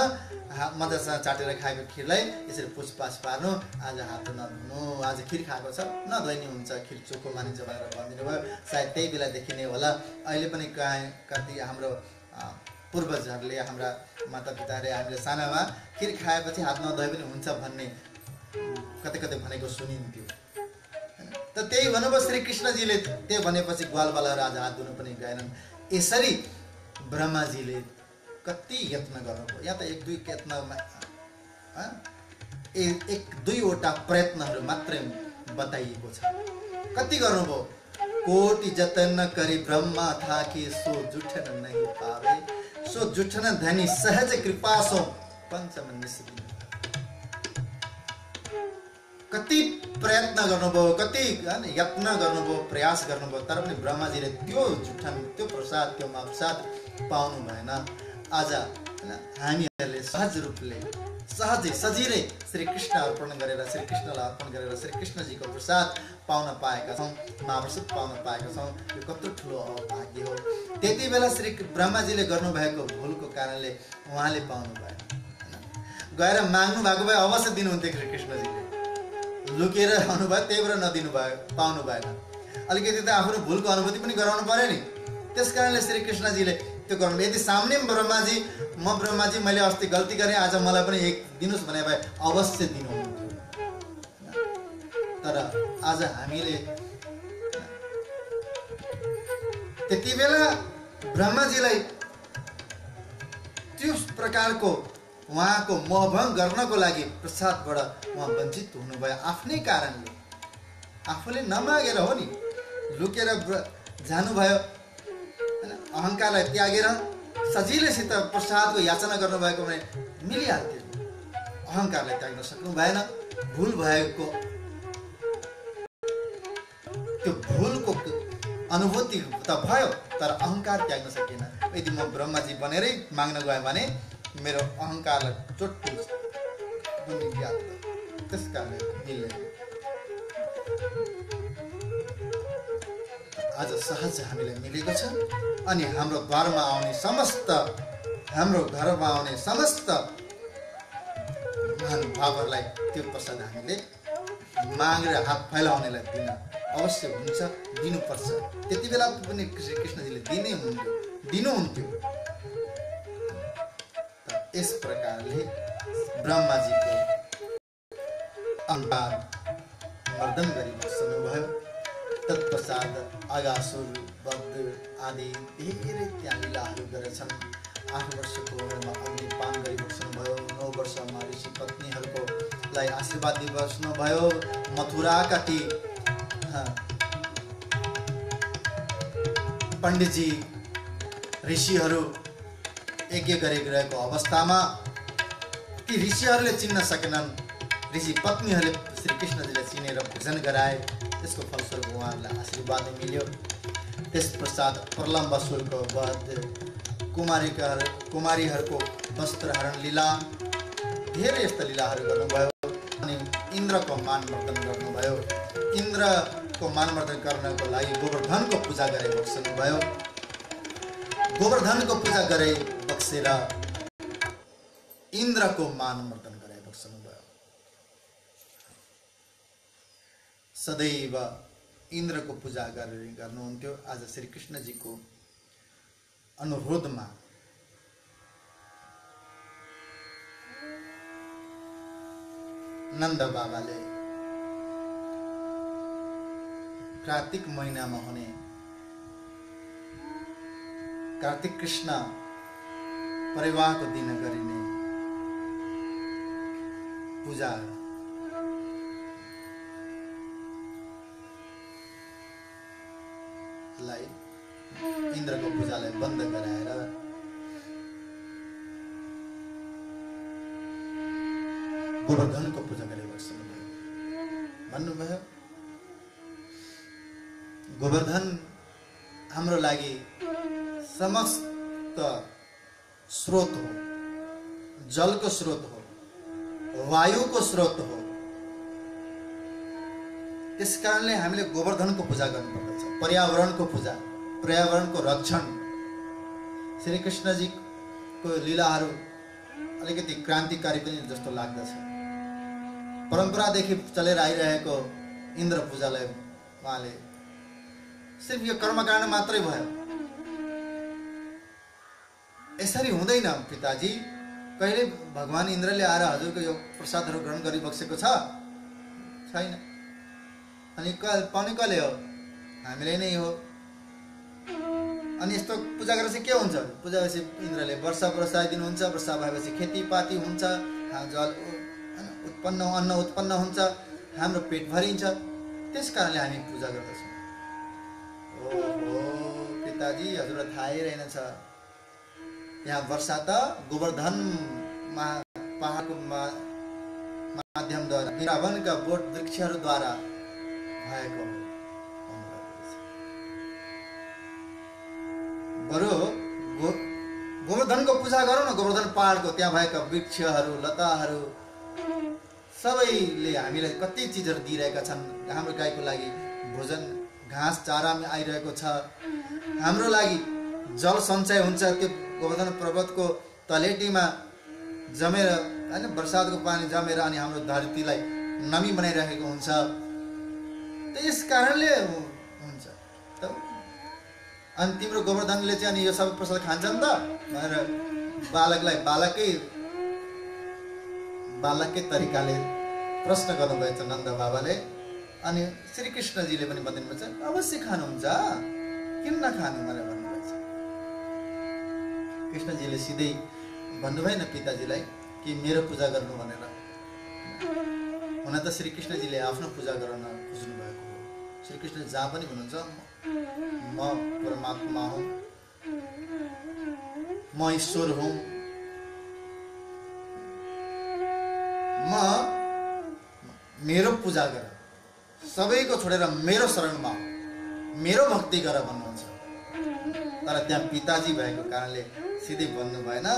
मजासँग चाटेर खाएको खिरलाई यसरी पुछपाछ पार्नु, आज हात नधुनु, आज खिर खाएको छ नधोइ नि हुन्छ, खिर चोखो मानिन्छ भनेर भनिदिनु भयो। सायद त्यही बेलादेखि नै होला अहिले पनि कति हाम्रो पूर्वजहरूले, हाम्रा मातापिताले हामीले सानामा खिर खाएपछि हात नधोए पनि हुन्छ भन्ने कतै कतै भनेको सुनिन्थ्यो। त त्यही भन्नुभयो श्री कृष्णजीले, त्यो भनेपछि ग्वालबालहरू आज हात धुनु पनि गएनन्। यसरी ब्रह्माजीले कति यत्न गर्नुभयो, या त एक दुईवटा प्रयत्नहरू मात्रै बताइएको छ। कति गर्नुभयो, कोटि जतन करी ब्रह्मा था कि सो जुठन नहीं पावे, सो जुठन धनी सहज कृपा सो पंचम निस्सिन। कति प्रयत्न गर्नुभयो, कति यत्न गर्नुभयो, प्रयास गर्नुभयो, तर पनि ब्रह्माजीले त्यो जुठन, त्यो प्रसाद, त्यो महाप्रसाद पाउनु भएन। आज हामीहरूले सहज रूपले सहजै सजिलै श्री कृष्ण अर्पण गरेर, श्री कृष्णलाई अर्पण गरेर श्री कृष्णजीको प्रसाद पाउन पाएका छौँ, महाप्रसाद पाउन पाएका छौँ। यो कत्रो ठुलो भाग्य हो। त्यति बेला श्री ब्रह्माजीले गर्नुभएको भुलको कारणले उहाँले पाउनु भएन। गएर माग्नु भएको भए अवश्य दिनुहुन्थ्यो श्री कृष्णजीले, लुकेर आउनुभयो त्यही भएर नदिनु भयो, पाउनु भएन। अलिकति त आफ्नो भुलको अनुभूति पनि गराउनु पर्यो नि, त्यस कारणले श्री कृष्णजीले त्यो गर्नु। यदि सामने ब्रह्माजी, म ब्रह्माजी मैले अस्ति गल्ती गरेँ, आज मलाई पनि एक दिनुहोस् भने भए अवश्य दिनुहुन्थ्यो। तर आज हामीले त्यति बेला ब्रह्माजीलाई त्यो प्रकारको उहाँको मोहभङ्ग गर्नको लागि प्रसादबाट उहाँ वञ्चित हुनुभयो आफ्नै कारणले। आफूले नमागेर हो नि, लुकेर जानुभयो, अहङ्कारलाई त्यागेर सजिलैसित प्रसादको याचना गर्नुभएको भने मिलिहाल्थ्यो। अहङ्कारलाई त्याग्न सक्नु भएन। भुल भएको त्यो भुलको अनुभूति त भयो, तर अहङ्कार त्याग्न सकेन। यदि म ब्रह्माजी बनेरै माग्न गएँ भने मेरो अहङ्कारलाई चोट पुग्छ, त्यस कारणले मिल्दैन। आज सहज हामीलाई मिलेको छ अनि हाम्रो घरमा आउने समस्त महानुभावहरूलाई त्यो प्रसाद हामीले मागेर हात फैलाउनेलाई दिन अवश्य हुन्छ, दिनुपर्छ। त्यति बेला पनि श्री कृष्णजीले दिनुहुन्थ्यो। यस प्रकारले ब्रह्माजीको अहङ्कार मर्दन गरी बस्नुभयो। तत्पश्चात अगासुर, बद्ध आदि धेरै त्यहाँ लीलाहरू गरेछन्। 8 वर्षको उमेरमा अग्निपान गरी बस्नुभयो। 9 वर्षमा ऋषि पत्नीहरूलाई आशीर्वाद दिई बस्नुभयो। मथुराका ती पण्डितजी ऋषिहरू यज्ञ गरिरहेको अवस्थामा ती ऋषिहरूले चिन्न सकेनन्। ऋषि पत्नीहरूले श्री कृष्णजीलाई चिनेर भोजन गराए। त्यसको फलस्वरूप उहाँहरूलाई आशीर्वाद मिल्यो। त्यस पश्चात प्रलम्बासुरको वध, कुमारीहरूको वस्त्रहरण लीला, धेरै यस्ता लीलाहरू गर्नुभयो। अनि इन्द्रको मानमर्दन गर्नुभयो। इन्द्रको मानमर्दन गर्नको लागि गोवर्धनको पूजा गरे बक्सनुभयो। गोवर्धनको पूजा गरे बक्सेर इन्द्रको मानमर्दन गरे बक्सनुभयो। सदैव इन्द्रको पूजा गर्नुहुन्थ्यो। आज श्री कृष्णजीको अनुरोधमा नन्द बाबाले कार्तिक महिनामा हुने कार्तिक कृष्ण परिवारको दिन गरिने पूजा इन्द्रको पूजालाई बन्द गराएर गोवर्धनको पूजा गरे भन्नुभयो। गोवर्धन हाम्रो लागि समस्त स्रोत हो, जलको स्रोत हो, वायुको स्रोत हो। त्यस कारणले हामीले गोवर्धनको पूजा गर्नुपर्दछ। पर्यावरणको पूजा, पर्यावरणको रक्षण। श्री कृष्णजीको लीलाहरू अलिकति क्रान्तिकारी पनि जस्तो लाग्दछ। परम्परादेखि चलेर आइरहेको इन्द्र पूजालाई उहाँले सिर्फ यो कर्मकाण्ड मात्रै भयो। यसरी हुँदैन पिताजी। कहिले भगवान इन्द्रले आएर हजुरको यो प्रसादहरू ग्रहण गरिबक्सेको छैन। अनि पाउने कसले हो? हामीले नै हो। अनि यस्तो पूजा गरेर चाहिँ के हुन्छ? पूजा गरेपछि इन्द्रले वर्षा बर्साइदिनुहुन्छ। वर्षा भएपछि खेतीपाती हुन्छ, जल उत्पन्न, अन्न उत्पन्न हुन्छ, हाम्रो पेट भरिन्छ। त्यस कारणले हामी पूजा गर्दछौँ। ओहो पिताजी, हजुरलाई थाहै रहेनछ। यहाँ वर्षा त गोवर्धन पहाडको माध्यमद्वारा, वृन्दावनका बोट वृक्षहरूद्वारा भएको हो। बरु गोवर्धनको पूजा गरौँ न। गोवर्धन पहाडको त्यहाँ भएका वृक्षहरू, लताहरू सबैले हामीलाई कति चिजहरू दिइरहेका छन्। हाम्रो गाईको लागि भोजन, घाँस चारामा आइरहेको छ। हाम्रो लागि जल सञ्चय हुन्छ। त्यो गोवर्धन पर्वतको तलेटीमा जमेर होइन, बर्सातको पानी जमेर अनि हाम्रो धरतीलाई नमी बनाइरहेको हुन्छ। त्यस कारणले हुन्छ। अनि तिम्रो गोवर्धनले चाहिँ अनि यो सबै प्रसाद खान्छन् त भनेर बालकै तरिकाले प्रश्न गर्नुभएछ नन्द बाबाले। अनि श्री कृष्णजीले पनि भनिदिनुभएछ, अवश्य खानुहुन्छ, किन नखानु भनेर भन्नुभएछ। कृष्णजीले सिधै भन्नुभएन पिताजीलाई कि मेरो पूजा गर्नु भनेर। हुन त श्री कृष्णजीले आफ्नो पूजा गर्न खोज्नु भएको हो। श्री कृष्ण जहाँ पनि हुनुहुन्छ, म परमात्मा हुँ, म ईश्वर हुँ, म मेरो पूजा गर, सबैको छोडेर मेरो शरणमा मेरो भक्ति गर भन्नुहुन्छ। तर त्यहाँ पिताजी भएको कारणले सिधै भन्नु भएन,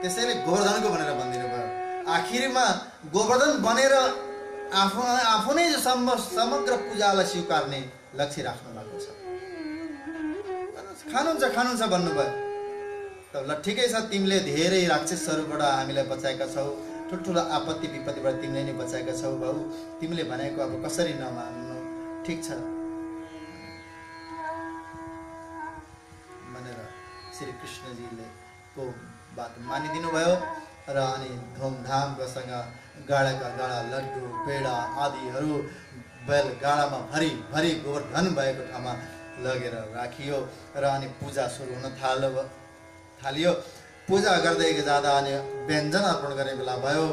त्यसैले गोवर्धनको भनेर भनिदिनु भयो। आखिरमा गोवर्धन बनेर आफू नै समग्र पूजालाई स्वीकार्ने लक्ष्य राख्नु भएको छ। खानुहुन्छ भन्नुभयो। त ल ठिकै छ, तिमीले धेरै राक्षसहरूबाट हामीलाई बचाएका छौ, ठुल्ठुलो आपत्ति विपत्तिबाट तिमीले नै बचाएका छौ बाबु, तिमीले भनेको अब कसरी नमान्नु, ठिक छ भनेर श्री कृष्णजीले को बात मानिदिनु भयो। र अनि धुमधामसँग गाडाका गाडा लड्डु पेडा आदिहरू बैलगाडामा भरि भरि गोवर्धन भएको ठाउँमा लगेर राखियो। र अनि पूजा सुरु हुन थालियो। पूजा गर्दै जाँदा अनि व्यञ्जन अर्पण गर्ने बेला भयो।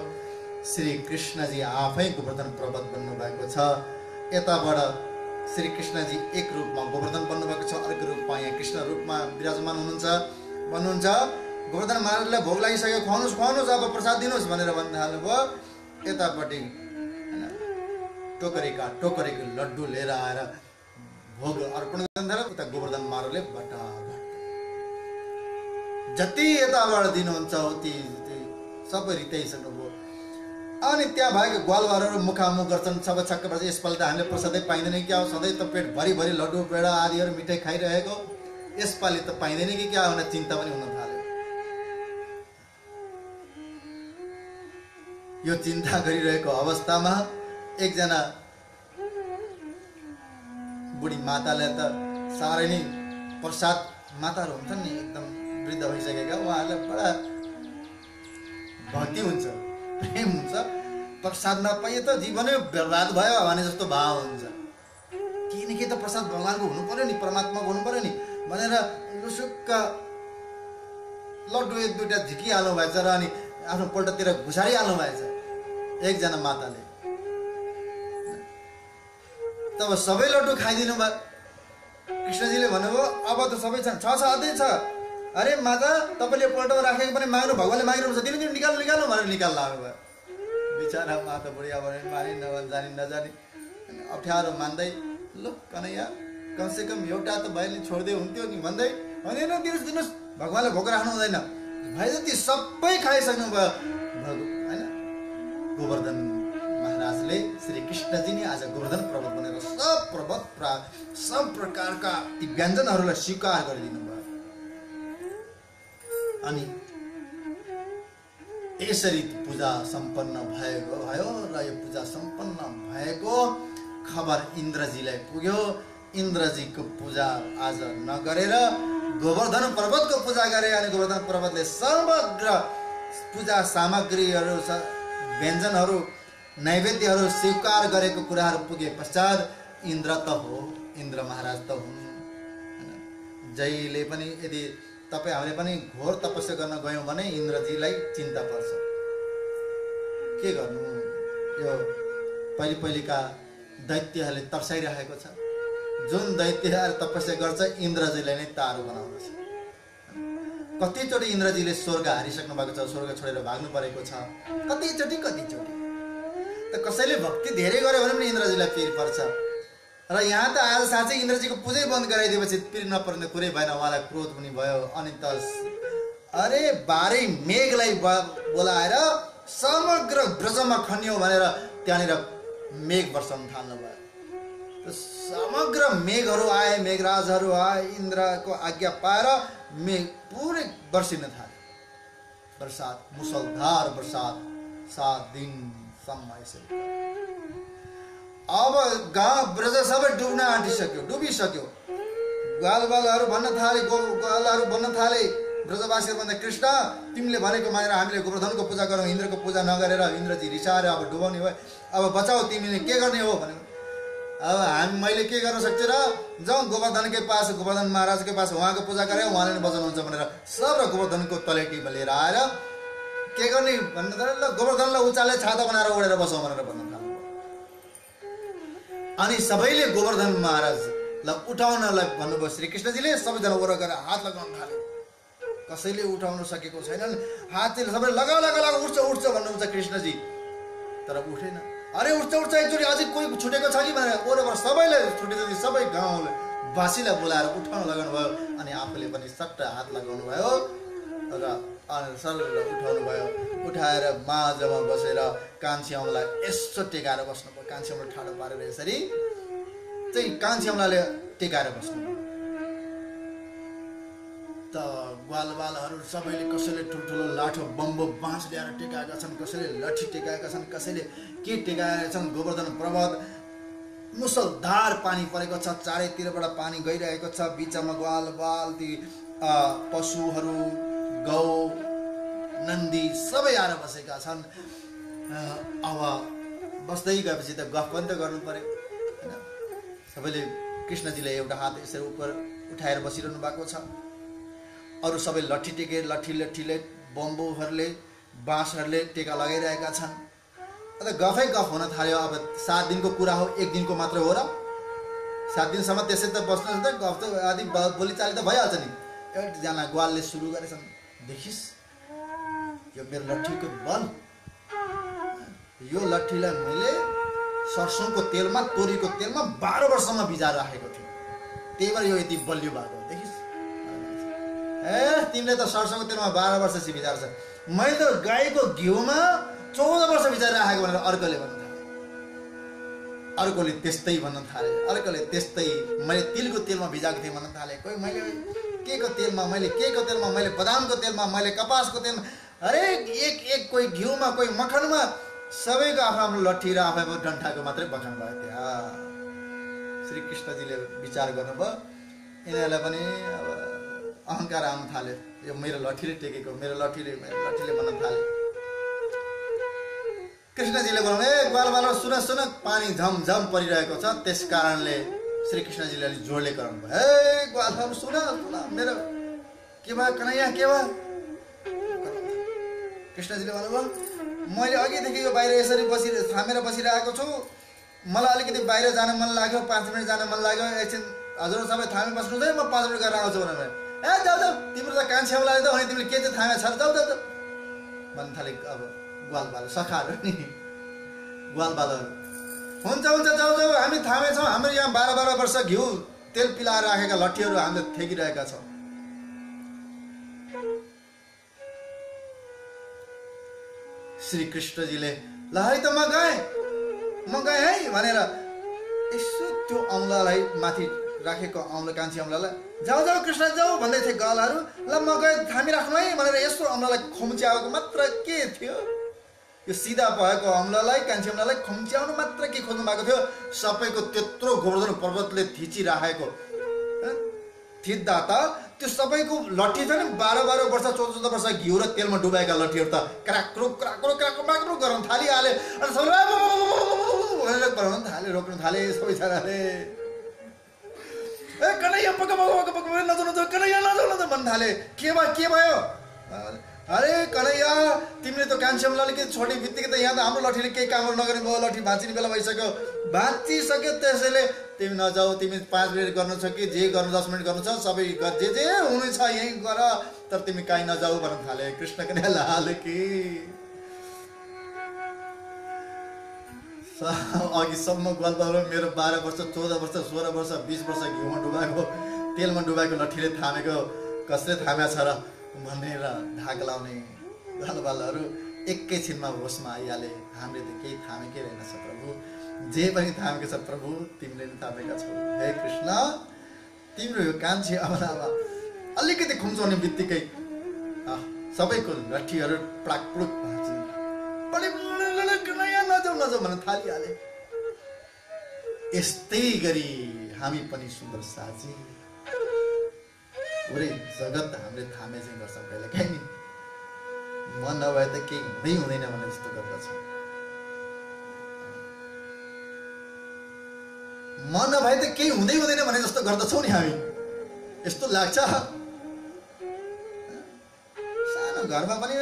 श्री कृष्णजी आफै गोवर्धन पर्वत बन्नुभएको छ। यताबाट श्री कृष्णजी एक रूपमा गोवर्धन बन्नुभएको छ, अर्को रूपमा यहाँ कृष्ण रूपमा विराजमान हुनुहुन्छ। भन्नुहुन्छ गोवर्धन महाराजलाई भोग लागिसक्यो, खुवाउनुहोस् अब प्रसाद दिनुहोस् भनेर भन्नु थाल्नुभयो। यतापट्टि टोकरीको लड्डु लिएर आएर भोग अर्पण गर्न थाल्यो। उता गोवर्धन महाराजले भटाभट जति यताबाट दिनुहुन्छ उति सबै रित्याइसक्नुभयो। अनि त्यहाँ भएको ग्वालवारहरू मुखामुख गर्छन्, सबै छक्क पर्छ, यसपालि त हामीले प्रसादै पाइँदैन क्या हो, सधैँ त पेट भरि लड्डु पेडा आदिहरू मिठाई खाइरहेको, यसपालि त पाइँदैन कि क्या भनेर चिन्ता पनि हुन थाल्यो। यो चिन्ता गरिरहेको अवस्थामा एकजना बुढी माताले त साह्रै नै प्रसाद, माताहरू हुन्छन् नि एकदम वृद्ध भइसकेका, उहाँहरूलाई बडा भक्ति हुन्छ, प्रेम हुन्छ। प्रसाद नपाइए त जीवनै बर्बाद भयो भने जस्तो भाव हुन्छ। केही न केही त प्रसाद भगवानको हुनु पर्यो नि, परमात्माको हुनु पर्यो नि भनेर लुसुक्क लड्डु एक दुईवटा झिकिहाल्नु भएछ र अनि आफ्नो पल्टतिर घुसारिहाल्नु भएछ एकजना माताले। तब सबै लड्डु खाइदिनु भयो। कृष्णजीले भन्नुभयो अब त सबै छ अझै छ। अरे माता, तपाईँले पल्टमा राखेको पनि माग्नु, भगवान्ले मागिरहन्छ, दिनु निकाल्नु भनेर निकाल्नु भयो। बिचरा माता बुढी अब मानि नजानी अप्ठ्यारो मान्दै, ल कन्हैया कमसेकम एउटा त भएले छोड्दै हुन्थ्यो नि भन्दै, होइन दिनुहोस् भगवान्लाई भोग राख्नु हुँदैन भाइ, जति सबै खाइसक्नु भयो। होइन गोवर्धन महाराजले श्री कृष्णजी नै आज गोवर्धन पर्वत बनेर सब प्रकारका ती व्यञ्जनहरूलाई स्वीकार गरिदिनु भयो। अनि यसरी पूजा सम्पन्न भयो र यो पूजा सम्पन्न भएको खबर इन्द्रजीलाई पुग्यो। इन्द्रजीको पूजा आज नगरेर गोवर्धन पर्वतको पूजा गरे। अनि गोवर्धन पर्वतले समग्र पूजा सामग्रीहरू, व्यञ्जनहरू, नैवेद्यहरू स्वीकार गरेको कुराहरू पुगे पश्चात इन्द्र त हो, इन्द्र महाराज त हुन्। जहिले पनि यदि हामीले पनि घोर तपस्या गर्न गयौँ भने इन्द्रजीलाई चिन्ता पर्छ। के गर्नु, यो पहिलेका दैत्यहरूले तर्साइरहेको छ। जुन दैत्यहरू तपस्या गर्छ इन्द्रजीलाई नै तारो बनाउँदछ। कतिचोटि इन्द्रजीले स्वर्ग हारिसक्नु भएको छ, स्वर्ग छोडेर भाग्नु परेको छ कतिचोटि। त कसैले भक्ति धेरै गर्यो भने पनि इन्द्रजीलाई पिर पर्छ। र यहाँ त आज साँच्चै इन्द्रजीको पूजै बन्द गराइदिएपछि पिर नपर्ने कुरै भएन, उहाँलाई क्रोध पनि भयो। अनि त अरे बाह्रै मेघलाई बोलाएर समग्र ब्रजमा खन्यो भनेर त्यहाँनिर मेघ वर्षाउन थाल्नु भयो। समग्र मेघहरू आए, मेघराजहरू आए, इन्द्रको आज्ञा पाएर मेघ पुरै वर्षिन थाले। वर्षात, मुसलधार वर्षात 7 दिनसम्म यसरी। अब गाउँ ब्रज सबै डुबिसक्यो। ग्वालहरू भन्न थाले, ब्रजवासीहरू भन्दा कृष्ण तिमीले भनेको मानेर हामीले गोवर्धनको पूजा गरौँ, इन्द्रको पूजा नगरेर इन्द्रजी रिसाएर अब डुबाउने भयो, अब बचाऊ, तिमीले के गर्ने हो भने। अब मैले के गर्न सक्छु र, जाउँ गोवर्धनकै पास, गोवर्धन महाराजकै पास, उहाँको पूजा गरे, उहाँले नै बचाउनुहुन्छ भनेर सब गोवर्धनको तलेटीमा लिएर आएर के गर्ने भन्नु थाल्यो। ल गोवर्धनलाई उचाले छाता बनाएर उडेर बसौँ भनेर भन्नु थाल्यो। अनि सबैले गोवर्धन महाराजलाई उठाउनलाई भन्नुभयो श्रीकृष्णजीले। सबैजना ओर गरेर हात लगाउन थाल्यो। कसैले उठाउन सकेको छैन। हातले सबैले लगा उठ्छ भन्नुहुन्छ कृष्णजी। तर उठेन। अरे उठ्छ उठ्छ एकचोटि अझै कोही छुटेको छ कि भनेर वरपर सबैले छुटेपछि सबै गाउँले बासीलाई बोलाएर उठाउन लगाउनु भयो। अनि आफूले पनि सट्ट हात लगाउनु भयो र सरल उठाउनु भयो। उठाएर माझमा बसेर कान्छी औँलालाई यसो टेकाएर बस्नुभयो। कान्छी औँला ठाडो पारेर यसरी चाहिँ कान्छी औँलाले टेकाएर बस्नु। त ग्वालबालहरू सबैले कसैले ठुल्ठुलो लाठो बम्बो बाँस ल्याएर टेकाएका छन्, कसैले लठी टेकाएका छन्, कसैले के टेकाएका छन्। गोवर्धन पर्वत मुसलधार पानी परेको छ, चारैतिरबाट पानी गइरहेको छ। बिचमा ग्वालबाल ती पशुहरू गौ नन्दी सबै आएर बसेका छन्। अब बस्दै गएपछि त गफ पनि त गर्नु पर्यो होइन। सबैले कृष्णजीले एउटा हात यसरी उपर उठाएर बसिरहनु भएको छ। अरू सबै लट्ठी टेके लट्ठीले बम्बुहरूले बाँसहरूले टेका लगाइरहेका छन्। अन्त गफै गफ हुन थाल्यो। अब 7 दिनको कुरा हो, 1 दिनको मात्र हो र 7 दिनसम्म त्यसै त बस्नु त गफ त आदि बोलीचाली त भइहाल्छ नि। एकजना ग्वालले सुरु गरेछन्, देखिस् यो मेरो लट्ठीको बल, यो लट्ठीलाई मैले सरसोंको तेलमा तोरीको तेलमा 12 वर्षसम्म भिजाएर राखेको थिएँ, त्यही भएर यो यति बलियो भएको। देखिस् तिमीले त सरसोंको तेलमा 12 वर्ष भिजाएर छ, मैले त गाईको घिउमा 14 वर्ष भिजाएर राखेको भनेर अर्कोले भन्न थाले। अर्कोले त्यस्तै भन्न थाले। अर्कोले त्यस्तै मैले तिलको तेलमा भिजाएको थिएँ भन्न थाले। कोही मैले केको तेलमा, मैले बदामको तेलमा, मैले कपासको तेलमा, हरेक एक कोही घिउमा, कोही मखनमा, सबैको आफ्नो लट्ठी र आफैमा डन्ठाको मात्रै बखान भयो। त्यहाँ श्री कृष्णजीले विचार गर्नुभयो। यिनीहरूलाई पनि अब अहङ्कार आउन थाल्यो। यो मेरो लट्ठीले टेकेको, मेरो लट्ठीले भन्न थाले। कृष्णजीले भन्नु, ए ग्वालबाल सुन सुन, पानी झमझम परिरहेको छ, त्यस कारणले श्री कृष्णजीले अलिक जोडले कराउनु भयो। ए ग्वालबाल सुन सुन, मेरो के भयो कन्हैया, के भयो? कृष्णजीले भन्नुभयो, मैले अघिदेखि यो बाहिर यसरी थामेर बसिरहेको छु, मलाई अलिकति बाहिर जान मन लाग्यो, 5 मिनट जान मन लाग्यो, एकछिन हजुरहरू सबै थामे बस्नुहुन्छ है, म 5 मिनट गरेर आउँछु भनेर। ए जाऊ जाऊ, तिम्रो त कान्छी औँलाले त भने तिमीले के चाहिँ थामे छ, जाऊ जाऊ भन्न थाले। अब ग्वालबाल सखाहरू नि ग्वालबालहरू, हुन्छ हुन्छ जाऊ जाऊ, हामी थामे छौँ, हाम्रो यहाँ 12 वर्ष घिउ तेल पिलाएर राखेका लट्ठीहरू हामीले ठेकिरहेका छौँ। श्री कृष्णजीले ल है त म गएँ है भनेर यसो त्यो औँलालाई माथि राखेको कान्छी औँलालाई जाऊ जाऊ कृष्ण जाऊ भन्दै थिए गालहरू। ल म गएँ, थामिराख्नु है भनेर यसो औँलालाई खुम्च्याएको मात्र के थियो, यो सिधा भएको औँलालाई, कान्छी औँलालाई खुम्च्याउनु मात्र के खोज्नु भएको थियो। सबैको त्यत्रो गोवर्धन पर्वतले थिचिराखेको थिच्दा त त्यो सबैको लट्ठी छ नि, 12 वर्ष 14 वर्ष घिउ र तेलमा डुबाएका लट्ठीहरू त क्राक्रो क्राक्रो क्राक्रो क्राक्रो गर्न थालिहाले। अनि सबैले भनेर बनाउन थाले, रोक्न थाले सबैजनाले। ए कन्हैया पक नजाउ कन्हैया नजाउ भन्न थाले। के भयो? अरे कन्हैया, तिमीले त कान्छी औँलाले के छोडी बित्तिकै त यहाँ त हाम्रो लट्ठीले केही कामहरू नगर्ने भयो, लट्ठी भाँचिने बेला भइसक्यो, भाँचिसक्यो। त्यसैले तिमी नजाऊ, तिमी 5 मिनट गर्नु छ कि जे गर्नु 10 मिनट गर्नु छ, सबै जे हुनु छ यहीँ गर, तर तिमी कहीँ नजाऊ भन्न थाले। कृष्ण कन्हैयाले कि अघिसम्म ग्वालबाल मेरो 12 वर्ष 14 वर्ष 16 वर्ष 20 वर्ष घिउमा डुबाएको तेलमा डुबाएको लट्ठीले थामेको कसले थाम्या छ र भनेर धाक लाउने ग्वालबालहरू एकैछिनमा होसमा आइहाले। हामीले त केही थामेकै रहेनछ प्रभु, जे पनि थामेको छ प्रभु तिमीले नै थामेका छौ। हे कृष्ण, तिम्रो यो कान्छी औँलामा अलिकति खुम्चाउने बित्तिकै सबैको लट्ठीहरू प्राकप्रुक भाँचिन्। नजाऊ भन्न थालिहाले। यस्तै गरी हामी पनि सुन्दर साथी, पुरै जगत हामीले थामे चाहिँ गर्छ कहिले काहीँ। मन नभए त केही हुँदैन भने जस्तो गर्दछ। मन नभए त केही हुँदैन भने जस्तो गर्दछौँ नि हामी, यस्तो लाग्छ। सानो घरमा पनि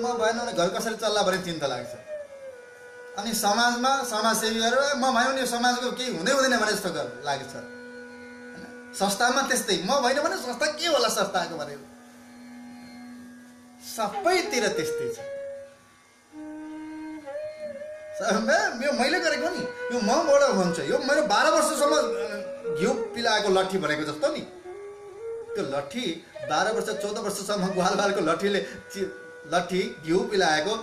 म भएन भने घर कसरी चल्ला भने चिन्ता लाग्छ। अनि समाजमा समाजसेवीहरू म भएन भने समाजको केही हुँदैन भने जस्तो लाग्छ। संस्थामा त्यस्तै, म भएन भने संस्था के होला संस्थाको भनेर, सबैतिर त्यस्तै छ। यो मैले गरेको नि, यो मबाट भन्छ, यो मेरो 12 वर्षसम्म घिउ पिलाएको लट्ठी भनेको जस्तो नि। त्यो लट्ठी 12 वर्ष 14 वर्षसम्म ग्वालबालको लट्ठी घिउ पिलाएको,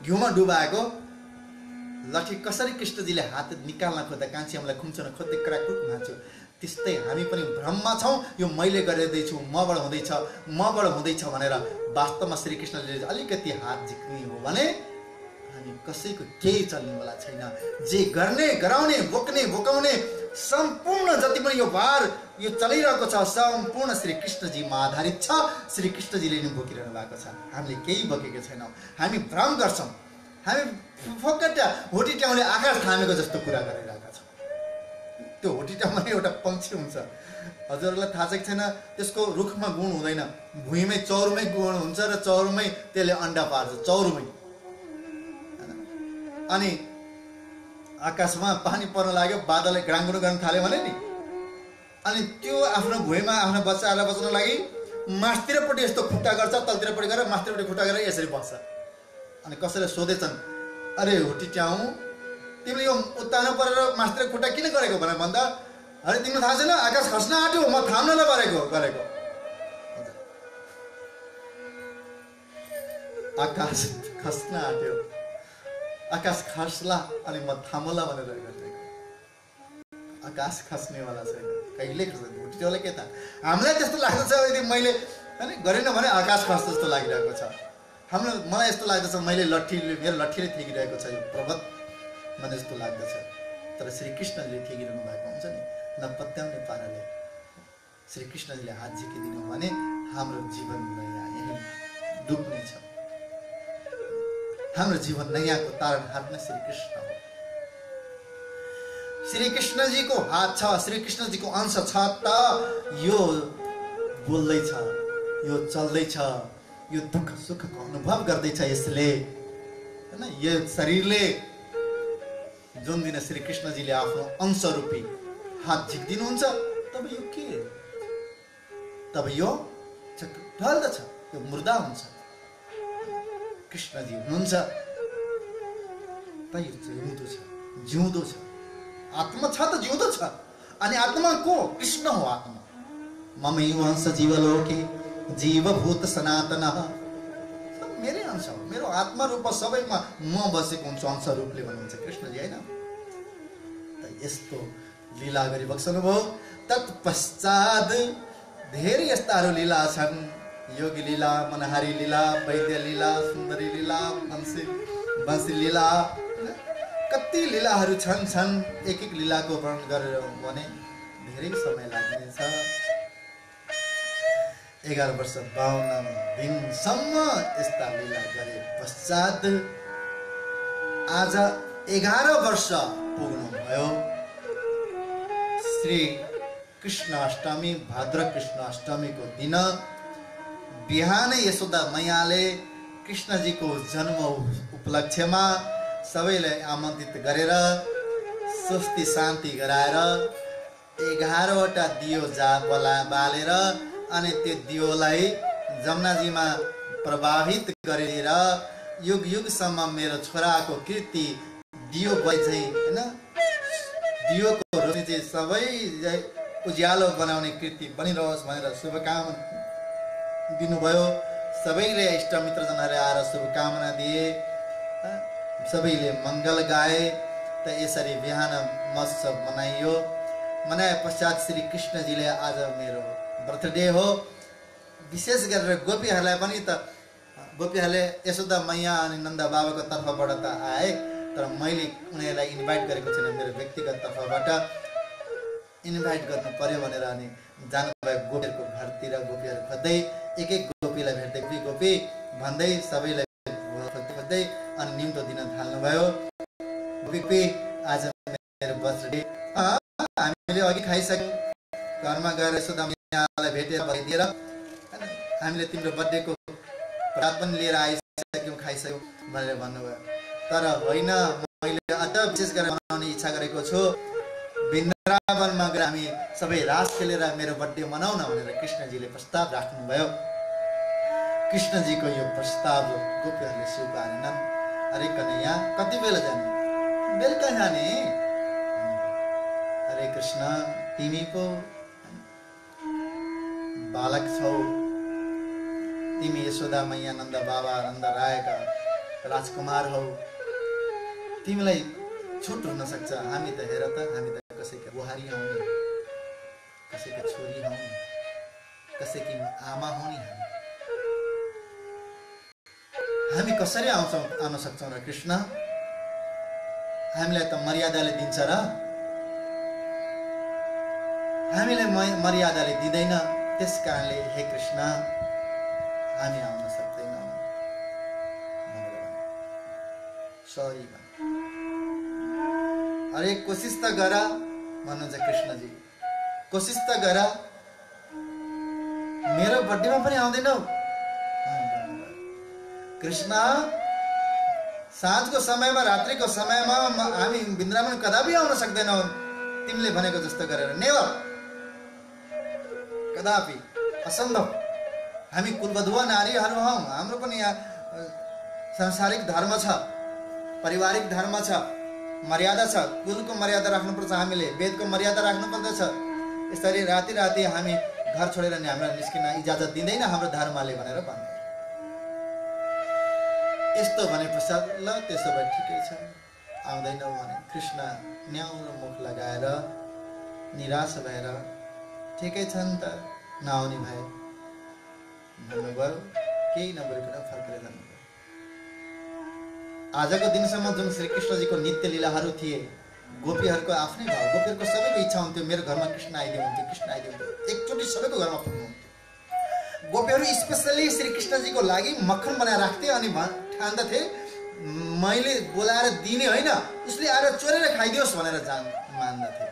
घिउमा डुबाएको लट्ठी कसरी कृष्णजीले हात निकाल्न खोज्दा कान्छी आमालाई खुम्चन खोज्दै क्राकुक भाँच्यो, त्यस्तै हामी पनि भ्रममा छौँ। यो मैले गरिँदैछु, मबाट हुँदैछ भनेर वास्तवमा श्रीकृष्णले अलिकति हात झिक्ने हो भने हामी कसैको केही चल्नेवाला छैन। जे गर्ने, गराउने, बोकाउने सम्पूर्ण जति पनि यो भार यो चलिरहेको छ सम्पूर्ण श्रीकृष्णजीमा आधारित छ। श्रीकृष्णजीले नै बोकिरहनु भएको छ, हामीले केही बोकेको छैनौँ। हामी भ्रम गर्छौँ, हामी फकट होटिट्याउले आकाश थामेको जस्तो कुरा गरिरहेका छौँ। त्यो होटिट्याउमा एउटा पक्षी हुन्छ, हजुरहरूलाई थाहा छ कि छैन? त्यसको रुखमा गुण हुँदैन, भुइँमै चौरमै गुण हुन्छ र चौरमै त्यसले अन्डा पार्छ, चौरमै। अनि आकाशमा पानी पर्न लाग्यो, बादलले ग्राङगुङ गर्न थाल्यो भने नि, अनि त्यो आफ्नो भुइँमा आफ्नो बच्चाहरूलाई बचाउन लागि मास्तिरपट्टि यस्तो खुट्टा गर्छ, तलतिरपट्टि गरेर मास्तिरपट्टि खुट्टा गरेर यसरी बस्छ। अनि कसैले सोधेछन्, अरे होटिट्याउ तिमीले यो उत्तानो परेर मास्तिर खुट्टा किन गरेको भनेर भन्दा, अरे तिमीलाई थाहा छैन आकाश खस्न आँट्यो, म थाम्न नगरेको। आकाश खस्न आँट्यो, आकाश खस्ला अनि म थामला भनेर गरेको। आकाश खस्नेवाला छैन, कहिले खस्दैन। होटिट्याउलाई के थाहा? हामीलाई त्यस्तो लाग्दछ यदि मैले गरेन भने आकाश खस्छ जस्तो लागिरहेको छ। मलाई यस्तो लाग्दछ मेरो लट्ठीले थेगिरहेको छ यो पर्वत भने जस्तो लाग्दछ। तर श्रीकृष्णले थेगिरहनु भएको हुन्छ नि, नपत्याउने पाराले श्रीकृष्णले हात झिकिदिनु भने हाम्रो जीवन नयाँ यही डुब्नेछ। हाम्रो जीवन नयाँको तारणहार नै श्रीकृष्ण हो। श्रीकृष्णजीको हात छ, श्रीकृष्णजीको अंश छ त यो बोल्दैछ, यो चल्दैछ, यो दुःख सुखको अनुभव गर्दैछ यसले, हैन? यो शरीरले जुन दिन श्रीकृष्णजीले आफ्नो अंश रूपी हात झिक्दिनुहुन्छ तब यो के? तब यो ढल्दछ, यो मुर्दा हुन्छ। कृष्णजी हुनुहुन्छ त यो जिउँदो छ, आत्मा छ त जिउँदो छ। अनि आत्मा को? कृष्ण हो आत्मा। ममैव अंश जीवलोके जीवभूत सनातन, मेरै अंश हो, मेरो आत्मा रूपमा सबैमा म बसेको हुन्छु अंश रूपले भन्नुहुन्छ कृष्णजी, होइन? त यस्तो लीला गरिबक्सनु भयो। तत्पश्चात धेरै यस्ताहरू लीला छन्, योगी लीला, मनहारी लीला, वैद्य लीला, सुन्दरी लीला, वंशी लीला, कति लीलाहरू छन्। एक लीलाको वर्णन गरेर भने धेरै समय लाग्नेछ। 11 वर्ष 52 दिनसम्म यस्ता लीला गरे पश्चात आज 11 वर्ष पुग्नु भयो। श्री कृष्ण अष्टमी, भाद्र कृष्ण अष्टमीको दिन बिहानै यशोदा मैयाले कृष्णजीको जन्म उपलक्ष्यमा सबैलाई आमन्त्रित गरेर स्वस्ति शान्ति गराएर 11वटा दियो बालेर अनि त्यो दियोलाई जमुनाजीमा प्रवाहित गरेर युग युगसम्म मेरो छोराको कीर्ति दियो चाहिँ, हैन? दियोको रोशनी चाहिँ सबै उज्यालो बनाउने कीर्ति बनिरहोस् भनेर शुभकामना दिनुभयो। सबैले इष्टमित्रजनहरूले आएर शुभकामना दिए, सबैले मङ्गल गाए। त यसरी बिहान महोत्सव मनाइयो। मनाए पश्चात श्री कृष्णजीले आज मेरो बर्थडे हो। विशेष गरेर गोपीहरूलाई पनि त गोपीहरूले यशोदा मैया अनि नन्दा बाबाको तर्फबाट त आए, तर मैले उनीहरूलाई इन्भाइट गरेको छैन। मेरो व्यक्तिगत तर्फबाट इन्भाइट गर्नु पर्यो भनेर अनि जानुभयो गोपीहरूको घरतिर। गोपीहरू खोज्दै एक गोपीलाई भेट्दै गोपी भन्दै सबैलाई खोज्दै अनि निम्तो दिन थाल्नुभयो। गोपी आज मेरो बर्थडे, हामीले अघि खाइसक्यौँ, घरमा गएर यशोदा मैयालाई भेटेर भइदिएर हामीले तिम्रो बर्थडेको रात पनि लिएर आइसक्यौँ, खाइसक्यौँ भनेर भन्नुभयो। तर होइन, मैले अझ विशेष गरेर मनाउने इच्छा गरेको छु। वृन्दावनमा गएर हामी सबै रास खेलेर मेरो बर्थडे मनाउन भनेर कृष्णजीले प्रस्ताव राख्नुभयो। कृष्णजीको यो प्रस्ताव गोपीहरूले स्वीकारेनन्। अरे कन्हैया कति बेला जाने? बेलुका जाने। अरे कृष्ण, तिमी पो बालक छौ, तिमी यशोदा मैया नन्द बाबा नन्द रायका राजकुमार हौ, तिमीलाई छुट हुन सक्छ। हामी त हेर त, हामी त कसैका बुहारी हौ नि, कसैका छोरी हौ नि, कसैकी आमा हौ नि। हामी कसरी आउन सक्छौँ र कृष्ण? हामीलाई त मर्यादाले दिन्छ र? हामीलाई मर्यादाले दिँदैन। त्यस कारणले हे कृष्ण, हामी आउन सक्दैनौँ। सरी। अरे कोसिस त गर भन्नुहुन्छ कृष्णजी, कोसिस त गर। मेरो बर्थडेमा पनि आउँदैनौ? कृष्ण, साँझको समयमा, रात्रिको समयमा हामी वृन्दावन कदापि आउन सक्दैनौँ तिमीले भनेको जस्तो गरेर। नेभर, कदापि असम्भव। हामी कुलवधुवा नारीहरू हौँ, हाम्रो पनि यहाँ सांसारिक धर्म छ, पारिवारिक धर्म छ, मर्यादा छ। कुलको मर्यादा राख्नुपर्छ, हामीले वेदको मर्यादा राख्नुपर्दछ। यसरी राति राति हामी घर छोडेर नि हामीलाई निस्किन इजाजत दिँदैन हाम्रो धर्मले भनेर भन्दै। यस्तो भने पश्चात ल त्यसो भए ठिकै छ, आउँदैनौ भने कृष्ण न्याउरो मुख लगाएर निराश भएर ठिकै छ नि त नआउने भए भन्नुभयो। केही नबोलिकन फर्केर जानुभयो। आजको दिनसम्म जुन श्रीकृष्णजीको नित्य लीलाहरू थिए, गोपीहरूको आफ्नै भाव, गोपीहरूको सबैको इच्छा हुन्थ्यो मेरो घरमा कृष्ण आइदिनुहुन्थ्यो, कृष्ण आइदिनुहुन्थ्यो, एकचोटि सबैको घरमा पुग्नुहुन्थ्यो। गोपीहरू स्पेसली श्रीकृष्णजीको लागि मक्खन बनाएर राख्थे अनि ठान्दथे मैले बोलाएर दिने होइन, उसले आएर चोरेर खाइदियोस् भनेर मान्दथे।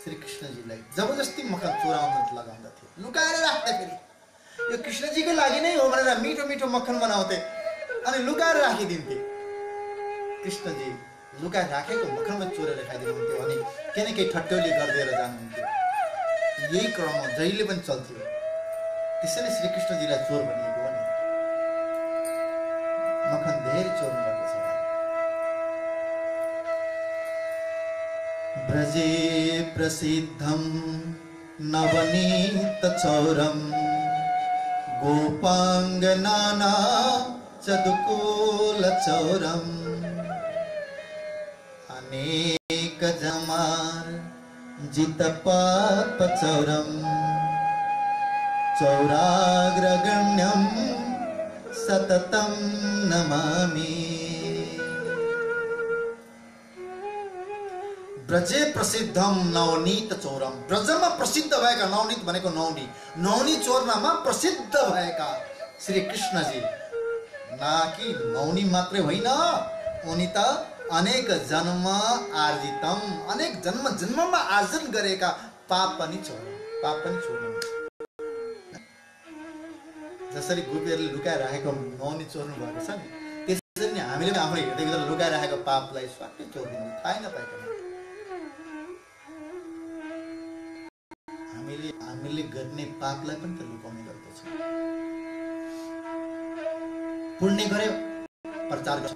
श्रीकृष्णजीलाई जबरजस्ती मक्खन चोराउन लगाउँदथे, लुकाएर राख्थे। फेरि यो कृष्णजीको लागि नै हो भनेर मिठो मिठो मक्खन बनाउँथे अनि लुकाएर राखिदिन्थे। कृष्णजी लुकाएर राखेको मक्खनमा चोरेर खाइदिनुहुन्थ्यो अनि केही न केही ठट्टोली गरिदिएर जानुहुन्थ्यो। यही क्रम जहिले पनि चल्थ्यो। त्यसैले श्रीकृष्णजीलाई चोर भनिएको हो नि। मक्खन धेरै चोर्नु भएको छ। ब्रजे प्रसिद्धं नवनीत चौरम गोपांगनाना चदुकुल चौरम अनेक जमार जित पाप चौरम चौराग्रगण्यं सततं नमामि। ब्रजे प्रसिद्धम नवनीत चौरम, ब्रजमा प्रसिद्ध भएका, नवनीत भनेको नौनी, नौनी चोर्नमा प्रसिद्ध भएका श्री कृष्णजी नाकि नौनी मात्रै होइन, उनी त अनेक जन्म आर्जितम, अनेक जन्म जन्ममा आर्जन गरेका पाप पनि छोड्नु। जसरी गोपीहरूले लुकाएर राखेको नौनी चोर्नु भएको छ नि, त्यसरी नै हामीले पनि आफ्नो हृदयभित्र लुकाएर राखेको पापलाई स्वाट्टै चोर्दिनु थाहै नपाइकन। हामीले गर्ने पापलाई पनि त लुकाउने गर्दछ। पुण्य गर्यो प्रचार गर्छ।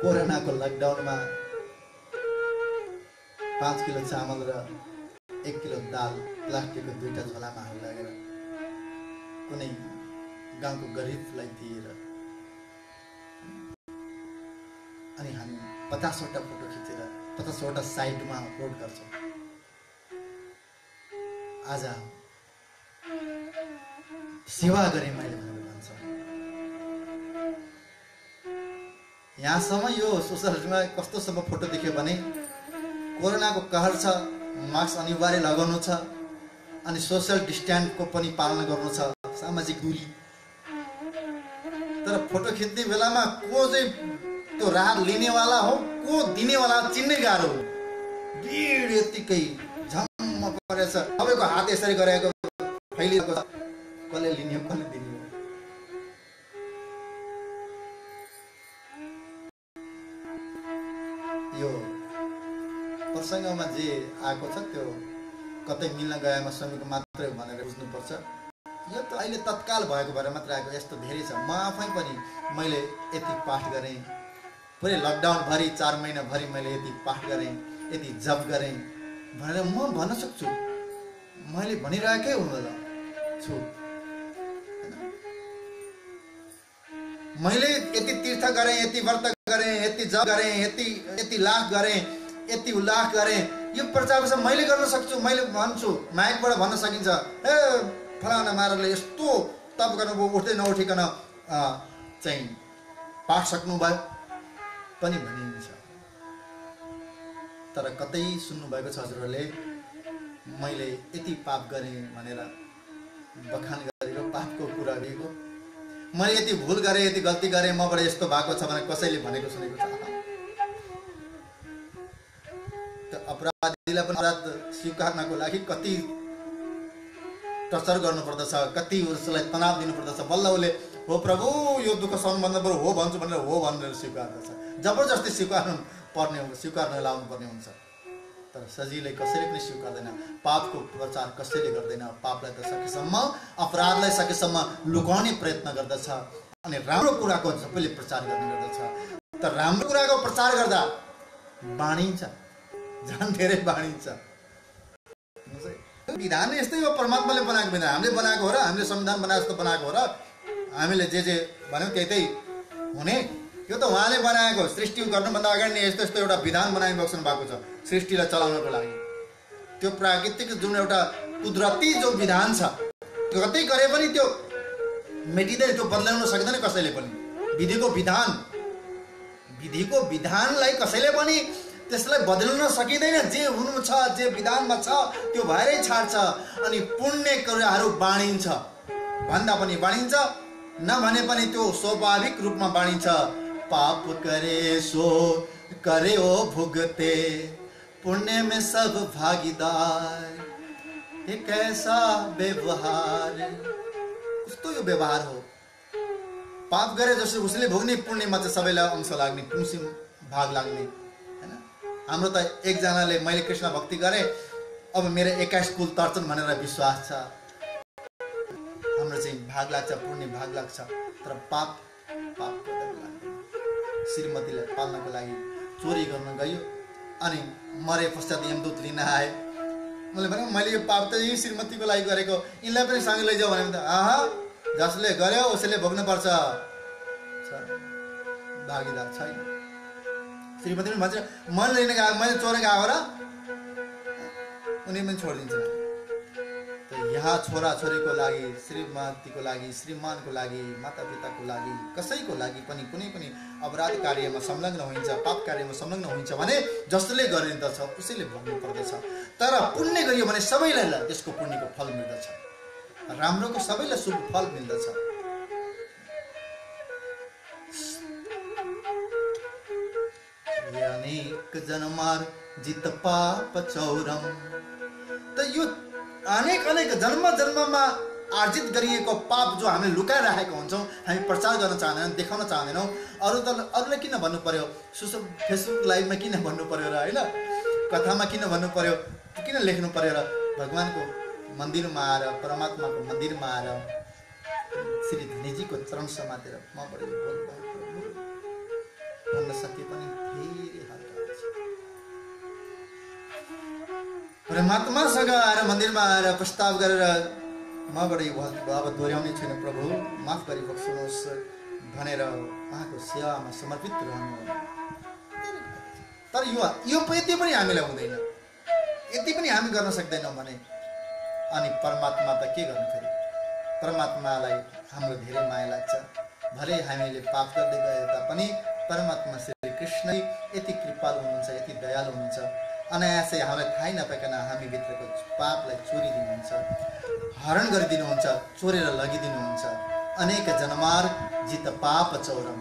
कोरोनाको लकडाउनमा 5 किलो चामल र 1 किलो दाल प्लास्टिकको 2टा झोलामा हालेर कुनै गाउँको गरिबलाई दिएर अनि हामी 50वटा फोटो खिचेर 50वटा साइडमा अपलोड गर्छौँ। आज सेवा गरेँ मैले भनेर भन्छौँ। यहाँसम्म यो सोसल मिडियामा कस्तोसम्म फोटो देख्यो भने कोरोनाको कहर छ, मास्क अनिवार्य लगाउनु छ अनि सोशल डिस्टेन्सको पनि पालना गर्नु छ, सामाजिक दूरी। तर फोटो खिच्ने बेलामा को चाहिँ त्यो राहत लिनेवाला हो, को दिनेवाला चिन्नै गाह्रो हो। भिड यतिकै झम्म परेछ, सबैको हात यसरी गरेको फैलिएको छ, कसले लिने हो कसले दिने हो। यो प्रसङ्गमा जे आएको छ त्यो कतै मिल्न गएमा श्रमिक मात्रै भनेर बुझ्नुपर्छ। यो त अहिले तत्काल भएको भएर मात्र आएको, यस्तो धेरै छ। म आफै पनि मैले यति पाठ गरेँ, पुरै लकडाउनभरि 4 महिनाभरि मैले यति पाठ गरेँ, यति जप गरेँ भनेर म भन्न सक्छु। मैले भनिरहेकै छु। मैले यति तीर्थ गरेँ, यति व्रत गरेँ, यति जप गरेँ, यति लाख गरेँ, यति उल्लास गरेँ, यो प्रचार मैले गर्न सक्छु। मैले भन्छु, माइकबाट भन्न सकिन्छ, ए फलाना महाराजले यस्तो तप गर्नुभयो, उठ्दै नउठिकन चाहिँ पाठ सक्नुभयो पनि भनिन्छ। तर कतै सुन्नुभएको छ हजुरहरूले मैले यति पाप गरेँ भनेर बखान गरेको, पापको कुरा गरेको, मैले यति भुल गरेँ, यति गल्ती गरेँ, मबाट यस्तो भएको छ भनेर कसैले भनेको सुनेको छ? अपराधीलाई पनि अपराध स्वीकार्नको लागि कति टर्चर गर्नुपर्दछ, कति उसलाई तनाव दिनुपर्दछ, बल्ल उसले हो प्रभु यो दुःख सहन भन्दा बरु हो भन्छु भनेर हो भनेर स्वीकार्दछ। जबरजस्ती स्वीकार्न लाउनु पर्ने हुन्छ। तर सजिलै कसैले पनि स्वीकार्दैन। पापको प्रचार कसैले गर्दैन। पापलाई त सकेसम्म, अपराधलाई सकेसम्म लुकाउने प्रयत्न गर्दछ अनि राम्रो कुराको सबैले प्रचार गर्ने गर्दछ। तर राम्रो कुराको प्रचार गर्दा बाँडिन्छ, झन् धेरै बाँडिन्छ। विधान यस्तै हो, परमात्माले बनाएको विधान हामीले बनाएको हो र हामीले संविधान बनाए जस्तो बनाएको हो र हामीले जे भन्यौँ त्यही हुने? यो त उहाँले बनाएको। सृष्टि गर्नुभन्दा अगाडि नै यस्तो यस्तो एउटा विधान बनाइ बस्नु भएको छ सृष्टिलाई चलाउनको लागि। त्यो प्राकृतिक जुन एउटा कुदरती जो विधान छ, त्यो कतै गरे पनि त्यो मेटिँदैन, त्यो बदलाउन सक्दैन कसैले पनि। विधिको विधानलाई कसैले पनि त्यसलाई बदल्न सकिँदैन। जे हुनु छ, जे विधानमा छ त्यो भएरै छाड्छ। अनि पुण्य कुराहरू बाँडिन्छ, भन्दा पनि बाँडिन्छ, नभने पनि त्यो स्वाभाविक रूपमा बाँडिन्छ। पाप करे सो करे ओ भुगते, पुण्य में सब भागीदार, ये कैसा व्यवहार। कस्तो यो व्यवहार हो? पाप गरे जसले उसले भोग्ने, पुण्यमा चाहिँ सबैलाई अंश लाग्ने, पुण्य भाग लाग्ने हैन। हाम्रो त एकजनाले मैले कृष्ण भक्ति गरेँ, अब मेरो 21 कुल तर्छन् भनेर विश्वास छ। हाम्रो चाहिँ भाग लाग्छ, पुण्य भाग लाग्छ। तर पाप लाग्दैन। श्रीमतीलाई पाल्नको लागि चोरी गर्न गयो अनि मरे पश्चात यमदूत लिन आए। मैले भने मैले यो पाप त यही श्रीमतीको लागि गरेको, यिनलाई पनि सँगै लैजाऊ भने त जसले गर्यो उसले भोग्नुपर्छ, भागीदार छैन। श्रीमती पनि भन्छ मैले लिन गएको, मैले चोरेर गएको र उनी पनि छोडिदिन्छ। यहाँ छोरा छोरीको लागि, श्रीमतीको लागि, श्रीमानको लागि, मातापिताको लागि, कसैको लागि पनि कुनै पनि अपराध कार्यमा संलग्न हुन्छ, पाप कार्यमा संलग्न हुन्छ भने जसले गरिन्दछ उसैले भोग्नु पर्दछ। तर पुण्य गरियो भने सबैलाई त्यसको पुण्यको फल मिल्दछ, राम्रोको सबैलाई शुभ फल मिल्दछ। अनेक जन्मार जित पाप चौरम। त यो अनेक जन्ममा आर्जित गरिएको पाप जो हामीले लुकाइराखेको हुन्छौँ, हामी प्रचार गर्न चाहँदैनौँ, देखाउन चाहँदैनौँ। अरूलाई किन भन्नु पर्यो? फेसबुक लाइभमा किन भन्नु पर्यो र होइन? कथामा किन भन्नु पर्यो? किन लेख्नु पर्यो र? भगवानको मन्दिरमा आएर, परमात्माको मन्दिरमा आएर श्री धनीजीको चरण समातेर म बढी भन्न सके पनि धेरै हल्का छ। परमात्मासँग आएर मन्दिरमा आएर प्रस्ताव गरेर मबाट यो अब दोहोऱ्याउने छैन, प्रभु माफ गरी बक्सनुहोस् भनेर उहाँको सेवामा समर्पित रहनु। तर यो यति पनि हामीलाई हुँदैन, यति पनि हामी गर्न सक्दैनौँ भने अनि परमात्मा त के गर्नु? फेरि परमात्मालाई हाम्रो धेरै माया लाग्छ। भले हामीले पाप गर्दै गए तापनि परमात्मा श्री कृष्ण यति कृपालु हुनुहुन्छ, यति दयालु हुनुहुन्छ। अनायासै हामीलाई थाहै नपाइकन हामी भित्रको पापलाई चोरिदिनुहुन्छ, हरण गरिदिनुहुन्छ, चोरेर लगिदिनुहुन्छ। अनेक जन्मार जित पाप चौरम,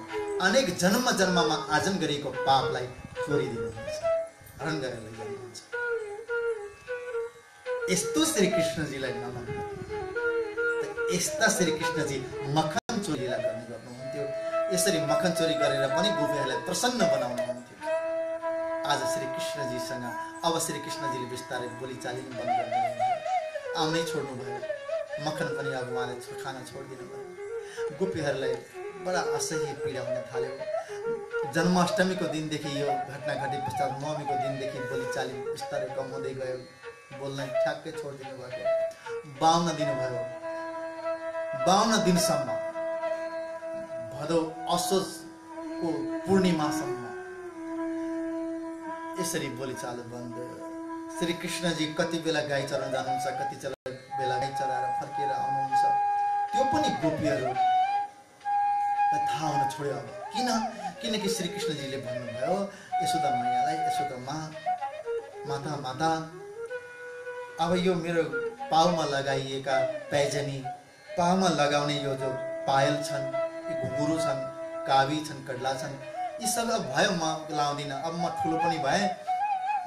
अनेक जन्ममा आर्जन गरिएको पापलाई चोरिदिनुहुन्छ, हरण गरेर लगिदिनुहुन्छ। यस्तो श्री कृष्णजीलाई नमान्नु। यस्ता श्री कृष्णजी मक्खन चोरीलाई गर्नुहुन्थ्यो। यसरी मक्खन चोरी गरेर पनि गोपीहरूलाई प्रसन्न बनाउनुहुन्थ्यो। आज श्री कृष्णजीसँग अब श्री कृष्णजीले बिस्तारै बोलीचाली बन्द गर्नुभयो, आउनै छोड्नु भयो। मक्खन पनि अब उहाँले खान छोडिदिनु भयो। गोपीहरूलाई बडा असह्य पीडा हुन थाल्यो। जन्माष्टमीको दिनदेखि यो घटना घटे पश्चात नवमीको दिनदेखि बोलीचाली बिस्तारै कम हुँदै गयो। बोल्न ठ्याक्कै छोडिदिनु भएको। 52 दिन भयो। 52 दिनसम्म भदौ असोजको पूर्णिमासम्म यसरी बोलीचालो बन्द। श्री कृष्णजी कति बेला गाई चराउन जानुहुन्छ, कति बेला गाई चराएर फर्केर आउनुहुन्छ, त्यो पनि गोपीहरू थाहा हुन छोड्यो। किनकि श्री कृष्णजीले भन्नुभयो यशोदा मैयालाई, यशोदा माता माता, अब यो मेरो पाउमा लगाइएका पैजनी, पाउमा लगाउने यो जो पायल छन्, यो घुँघुरो छन्, काबी छन्, कडला छन्, यी सब अब भयो म लाउँदिनँ, अब म ठुलो पनि भएँ,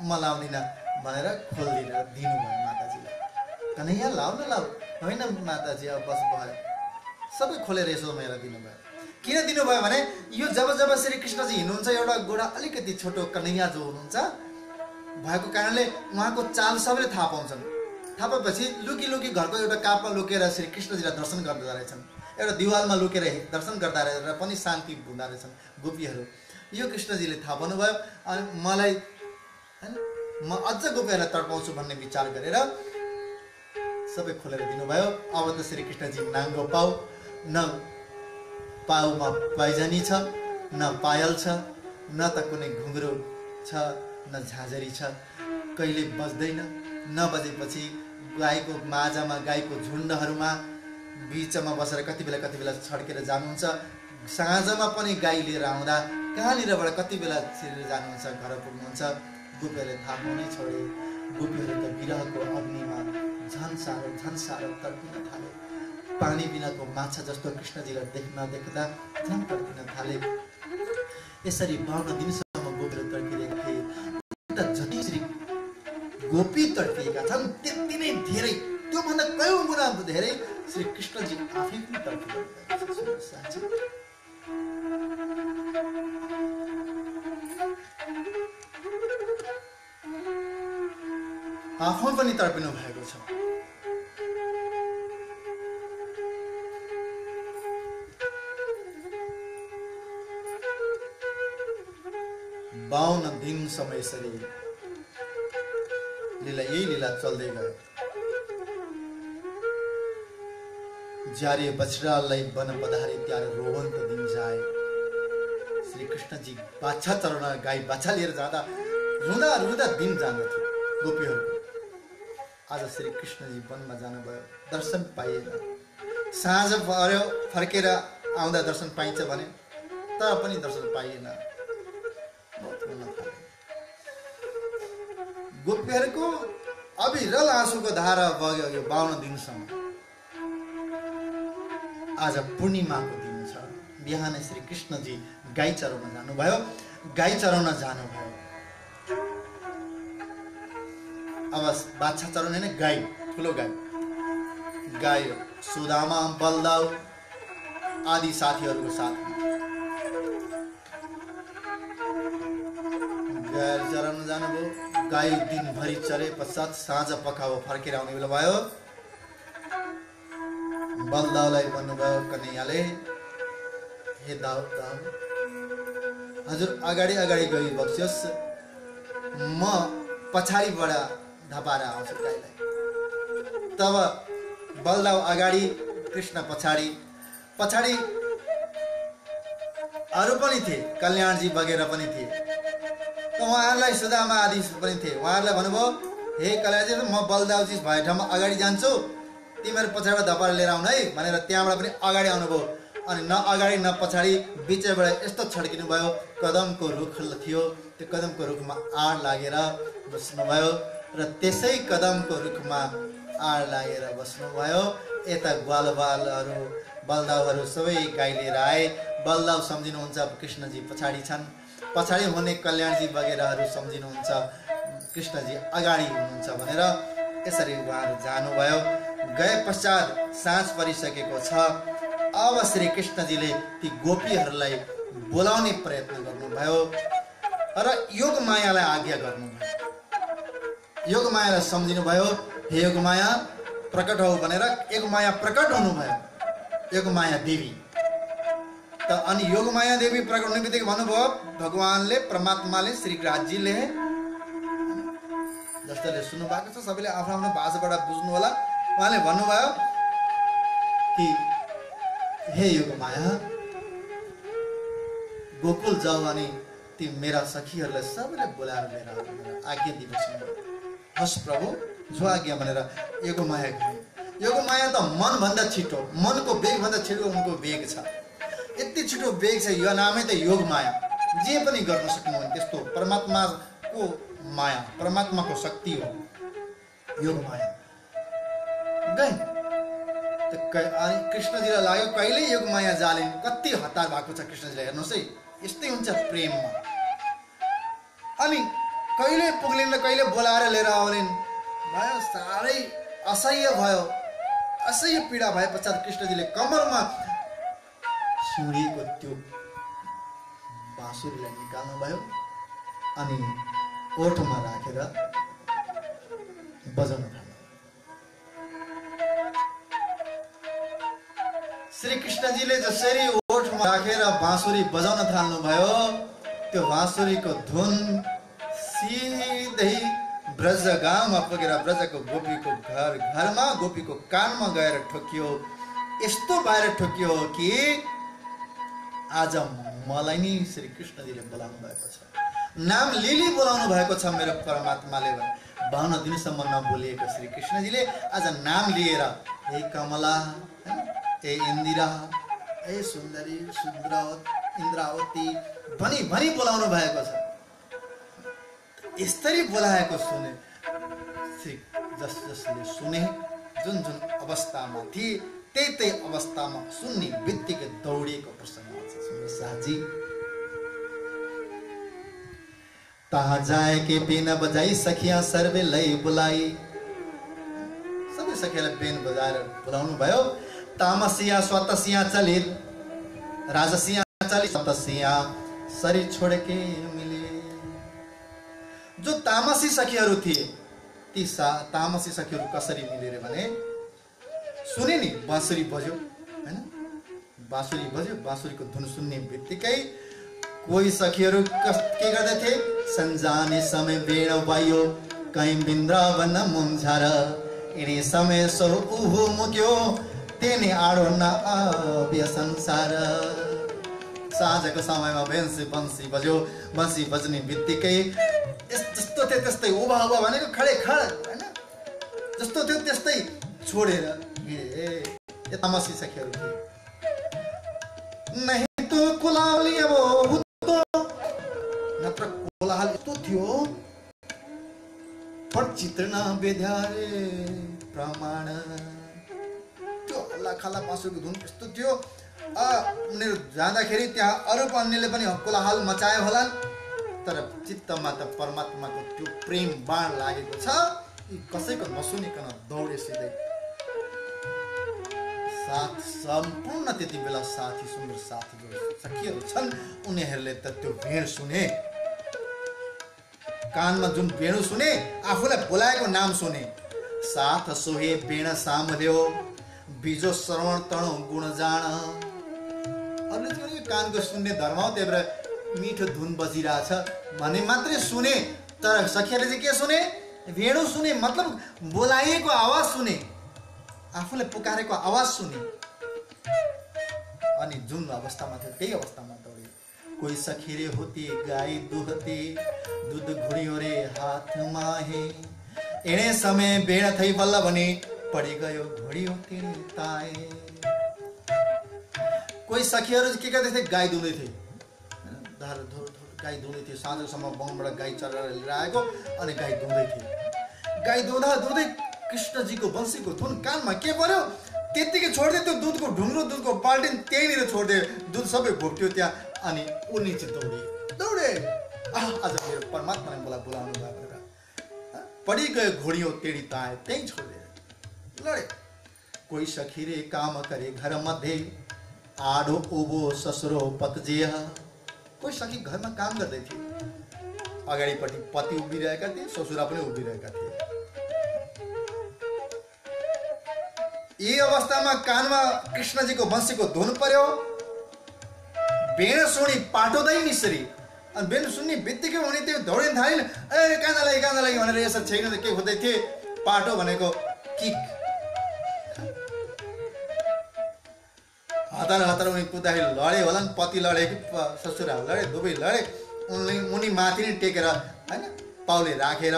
म लाउँदिनँ भनेर खोलिदिएर दिनुभयो माताजीलाई। कन्हैया लाउ न लाउ, होइन माताजी अब बस भयो, सबै खोलेर यसो मैयालाई दिनुभयो। किन दिनुभयो भने यो जब श्री कृष्णजी हिँड्नुहुन्छ, एउटा गोडा अलिकति छोटो कन्हैया जो हुनुहुन्छ भएको कारणले उहाँको चाल सबैले थाहा पाउँछन्। थाहा पाएपछि लुकी घरको एउटा कापमा लुकेर श्री कृष्णजीलाई दर्शन गर्दा रहेछन्, एउटा दिवालमा लुकेर दर्शन गर्दा रहेर पनि शान्ति हुँदा रहेछन् गोपीहरू। यो कृष्णजीले थाहा पाउनुभयो अनि मलाई म अझ गोपीहरूलाई तडपाउँछु भन्ने विचार गरेर सबै खोलेर दिनुभयो। अब त श्री कृष्णजी नाङ्गो पाउ, न पाउमा पैजनी छ, न पायल छ, न त कुनै घुँघुरो छ, न झाँझरी छ, कहिले बज्दैन। नबजेपछि गाईको माझमा, गाईको झुन्डहरूमा बिचमा बसेर कति बेला छड्केर जानुहुन्छ। साँझमा पनि गाई लिएर आउँदा कहाँनिरबाट कति बेला छिरेर जानुहुन्छ, घर पुग्नुहुन्छ। गोपीहरूले थाहा पाउनै छोडे। गोपीहरू त विरहको अग्निमा झन् साह्रो तड्पिन थाले। पानी बिनाको माछा जस्तो कृष्णजीलाई देख्दा झन् तड्पिन थाले। यसरी 52 दिनसम्म गोपीहरू तड्किरहेका थिए। जति श्री गोपी तड्किएका छन् त्यति नै धेरै, त्योभन्दा कयौं गुणा धेरै श्री कृष्णजी आफै पनि तड्किनु साँच्चै। आफै पनि तड्पिनु भएको छ। बाउन्न दिनसम्म यसरी यही लीला चल्दै गयो। ज्यारे बछडालाई वन पधारे ત્યારે रोवन्त दिन जाए। श्री कृष्णजी बाछा चराउन गाई बाछा लिएर जाँदा रुँदा दिन जान्दथ्यो गोपीहरूको। आज श्री कृष्णजी वनमा जानुभयो, दर्शन पाइएन। साँझ पर्यो, फर्केर आउँदा दर्शन पाइन्छ भने तर पनि दर्शन पाइएन। गोपीहरूको अविरल आँसुको धारा बग्यो यो 52 दिनसम्म। आज पूर्णिमाको दिन छ। बिहानै श्री कृष्णजी गाई चराउन जानुभयो। अब बाछा चराउने नै गाई, ठुलो गाई सुदामा, बलदाउ आदि साथीहरूको साथमा गाई चराउन जानुभयो। गाई दिनभरि चरे पश्चात साँझ पखाओ फर्केर आउने बेला भयो। बलदाउलाई भन्नुभयो कन्हैयाले, हे दाउ हजुर अगाडि गई बक्सियोस्, म पछाडिबाट धपाएर आउँछु गाईलाई। तब बलदाउ अगाडि, कृष्ण पछाडि अरू पनि थिए, कल्याणजी वगेरा पनि थिए। उहाँहरूलाई सुदामा आदि पनि थिए। उहाँहरूलाई भन्नुभयो, हे कल्याणजी म बलदाउजी भए ठाउँमा अगाडि जान्छु, तिमीहरू पछाडिबाट धपाएर लिएर आउनु है भनेर त्यहाँबाट पनि अगाडि आउनुभयो। अनि न अगाडि न पछाडि बिचबाट यस्तो छड्किनु भयो। कदमको रुख थियो, त्यो कदमको रुखमा आड लागेर बस्नुभयो र त्यसै कदमको रुखमा आड लागेर बस्नुभयो। यता ग्वालबालहरू, बलदाउहरू सबै गाई लिएर आए। बलदाउ सम्झिनुहुन्छ कृष्णजी पछाडि छन्, पछाडि हुने कल्याणजी वगेराहरू सम्झिनुहुन्छ कृष्णजी अगाडि हुनुहुन्छ भनेर यसरी उहाँहरू जानुभयो। गए पश्चात साँझ परिसकेको छ। अब श्री कृष्णजीले ती गोपीहरूलाई बोलाउने प्रयत्न गर्नुभयो र योगमायालाई आज्ञा गर्नुभयो। योगमायालाई सम्झिनुभयो, हे योगमाया प्रकट हो भनेर योगमाया प्रकट हुनुभयो, योगमाया देवी। त अनि योगमाया देवी प्रकट हुने बित्तिकै भन्नुभयो भगवानले, परमात्माले, श्रीराजजीले, जसले सुन्नु भएको छ सबैले आफ्नो आफ्नो भाषाबाट बुझ्नु होला, उहाँले भन्नुभयो कि हे योगमाया, गोकुल जाऊ अनि ती मेरा सखीहरूलाई सबैले बोलाएर लिएर आज्ञा दिनुहोस्। हस् प्रभु, जो आज्ञा भनेर योगमाया गए। योगमाया त मनभन्दा छिटो, मनको वेगभन्दा छिटो उनको वेग छ। यति छिटो वेग छ, यो नामै त योगमाया। जे पनि गर्न सक्नुहुन्छ त्यस्तो परमात्माको माया, परमात्माको शक्ति हो योगमाया। गए कृष्णजीलाई लाग्यो कहिले योगमाया जालिन्, कति हतार भएको छ कृष्णजीलाई। हेर्नुहोस् है, यस्तै हुन्छ प्रेममा। अनि कहिले पुग्लिन् र कहिले बोलाएर लिएर आउलिन् भयो। साह्रै असह्य भयो, असह्य पीडा भए पश्चात कृष्णजीले कमरमा सिउँडिएको त्यो बाँसुरीलाई निकाल्नु भयो अनि ओठमा राखेर बजाउन थाल्नु। श्री कृष्णजीले जसरी ओठमा राखेर बाँसुरी बजाउन थाल्नु भयो, त्यो बाँसुरीको धुन सिधै ब्रज गाउँमा पुगेर ब्रजको गोपीको घरमा गोपीको कानमा गएर ठोकियो। यस्तो बाहिर ठोकियो कि आज मलाई नि श्री कृष्णजीले बोलाउनु भएको छ, नाम लिली बोलाउनु भएको छ मेरो परमात्माले। 52 दिनसम्म नबोलिएको श्री कृष्णजीले आज नाम लिएर हे कमला, हे इन्दिरा, हे सुन्दरी, इन्द्रावती भनी भनी बोलाउनु भएको छ। यसरी बोलाएको सुने जसले सुने, जुन जुन अवस्थामा थिए त्यही अवस्थामा सुन्ने बित्तिकै दौडिएको प्रसङ्ग छ। साजी तहाँ जाए के बिन बजाई सखिया सर्वे लई बुलाई। सबै सखियालाई बेन बजाएर बोलाउनु भयो। तामसिया स्वतसिया चले, राजसिया चले, स्वतसिया सरी छोड़ के मिले। जो तामसी सखीहरू थिए ती तामसी सखीहरू कसरी मिले रे भने, सुने नि बाँसुरी बज्यो हैन, बाँसुरी बज्यो, बाँसुरीको धुन सुन्ने बित्तिकै कोही सखीहरू के गर्दै थिए, संजाने समय बेण वायो कहीं बिन्द्रावन मुन्झार यिनी समय सो उहु मुक्यो तेनी आडो न आव्य संसार। साँझको समयमा बन्सी बज्यो, बन्सी बज्ने बित्तिकै जस्तो थियो त्यस्तै उभा उभा भनेको खडे खड हैन, जस्तो थियो त्यस्तै छोडेर ए तामसी सखीहरू थिए। नहीं तो कुलावली अब हुतो नत्र कोलाहल यस्तो थियो, पण चित्रण बेध्यारे प्रमाण। त्यो हल्ला खल्ला बाँसुरीको धुन यस्तो थियो, उनीहरू जाँदाखेरि त्यहाँ अरू अन्यले पनि कोलाहल मचायो होला, तर चित्तमा त परमात्माको त्यो प्रेम बाण लागेको छ। कसैको नसुनिकन दौडे सिधै साथ। सम्पूर्ण त्यति बेला साथी, सुन्दर साथी जो सखीहरू छन् उनीहरूले त त्यो भेड सुने, कानमा जुन भेडु सुने, आफूलाई बोलाएको नाम सुने। साथ सोहे बेण सामल्यो बिजो श्रवण तणो गुण जान। अरूले चाहिँ कानको सुन्ने धर्म हो, त्यही भएर मिठो धुन बजिरहेछ भने मात्रै सुने, तर सखीहरूले चाहिँ के सुने, भेडु सुने, मतलब बोलाइएको आवाज सुने, आफूलाई पुकारेको आवाज सुने। अनि जुन अवस्थामा थियो त्यही अवस्थामा दौडे। कोही सखीरे होती गाई दुहती दूध घुडियो रे हातमा हे एणे समय बेण थई बल्ल भने पडी गयो घोडियो तिनी ताए। कोही सखीहरू के गर्दै थिए, गाई दुहुँदै थिए, गाई दुहुँदै थिए। साँझसम्म वनबाट गाई चराएर लिएर आएको अनि गाई दुहुँदै थिए। गाई दुहुँदा दुहुँदै कृष्णजीको बंशीको धुन कानमा के पर्यो, त्यतिकै छोड्दै त्यो दुधको ढुङ्ग्रो, दुधको बाल्टिन त्यहीँनिर छोड्दै दुध सबै घोप्ट्यो त्यहाँ। अनि उनी चाहिँ दौडे आज मेरो परमात्माले मलाई बोलाउनु भयो भनेर पडी गयो घोडियो तेडी ताए, त्यहीँ छोडेर लडे। कोही सखीरे काम करे घर मध्ये आडो ओबो ससुरो पतजेह। कोही सखी घरमा काम गर्दै थिए, अगाडिपट्टि पति उभिरहेका थिए, ससुरा पनि उभिरहेका थिए। यी अवस्थामा कानमा कृष्णजीको बंशीको धुन पर्यो। बेण सुनी पाटोदै निसरी। अनि बेण सुन्ने बित्तिकै उनी त्यो दौडिन थालिन्। ए काँदा लागि भनेर यसरी छैन के खोज्दै थिए। पाटो भनेको किक। हतार उनी कुद्दाखेरि लडे होलान्। पति लडे कि ससुरा लडे, दुवै लडे। उनी माथि नै टेकेर हैन पाउले राखेर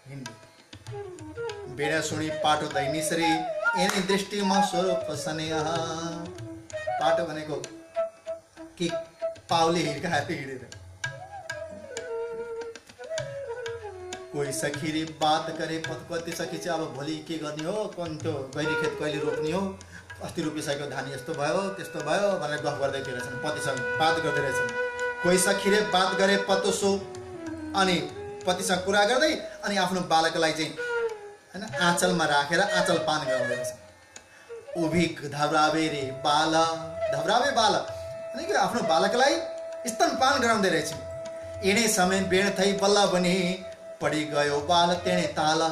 हिँड्े। बेडा सुनी पाटो दैनिसरी एनी दृष्टिमा स्वरूप सनेह। पाटो भनेको कि पाउले हिर्काएर हिँडेर। कोही सखीले बात करे पति सखी चाहिँ अब भोलि के गर्ने हो, कुन त्यो गैरी खेत कहिले रोप्ने हो, अस्ति रोपिसकेको धान यस्तो भयो त्यस्तो भयो भनेर गफ गर्दै रहेछन्। पतिसँग बात गर्दै रहेछन्। कोही सखीले बात गरे पतोसो। अनि पतिसँग कुरा गर्दै अनि आफ्नो बालकलाई चाहिँ हैन आँचलमा राखेर आँचल पान गराउँदै रहेछन्। उभी धब्रावे रे बाल। धब्रावे बाल अनि के आफ्नो बालकलाई स्तनपान गराउँदै रहेछ। एडे समय बेण थई बल्ल बनी पडी गयो बाल तेणे ताल।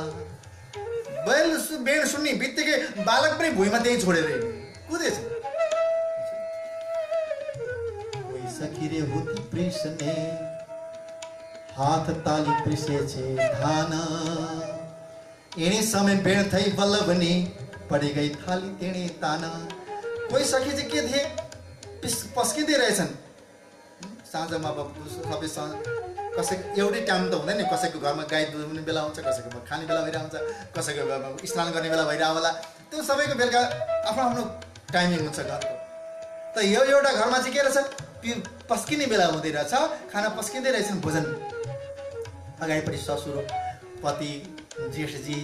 बेण सुन्ने बित्तिकै बालक पनि भुइँमा त्यही छोडेर कुदेछ। कोही सखीरे होती प्रिसने हाथ ताली प्रिसे छे धान। एने समय बेण थई बल्ल बनी पडी गई थाली तेणे तान। कोही सखी चाहिँ के थिए पस्किँदै रहेछन्। साँझमा सबै कसैको एउटै टाइम त हुँदैन। कसैको घरमा गाई दुहुने बेला हुन्छ, कसैको खाने बेला भइरहेको हुन्छ, कसैको घरमा स्नान गर्ने बेला भइरहेको होला। त्यो सबैको बेलुका आफ्नो आफ्नो टाइमिङ हुन्छ घरको। त यो एउटा घरमा चाहिँ के रहेछ पस्किने बेला हुँदै रहेछ। खाना पस्किँदै रहेछन्। भोजन अगाडिपट्टि ससुर, पति, जेठजी,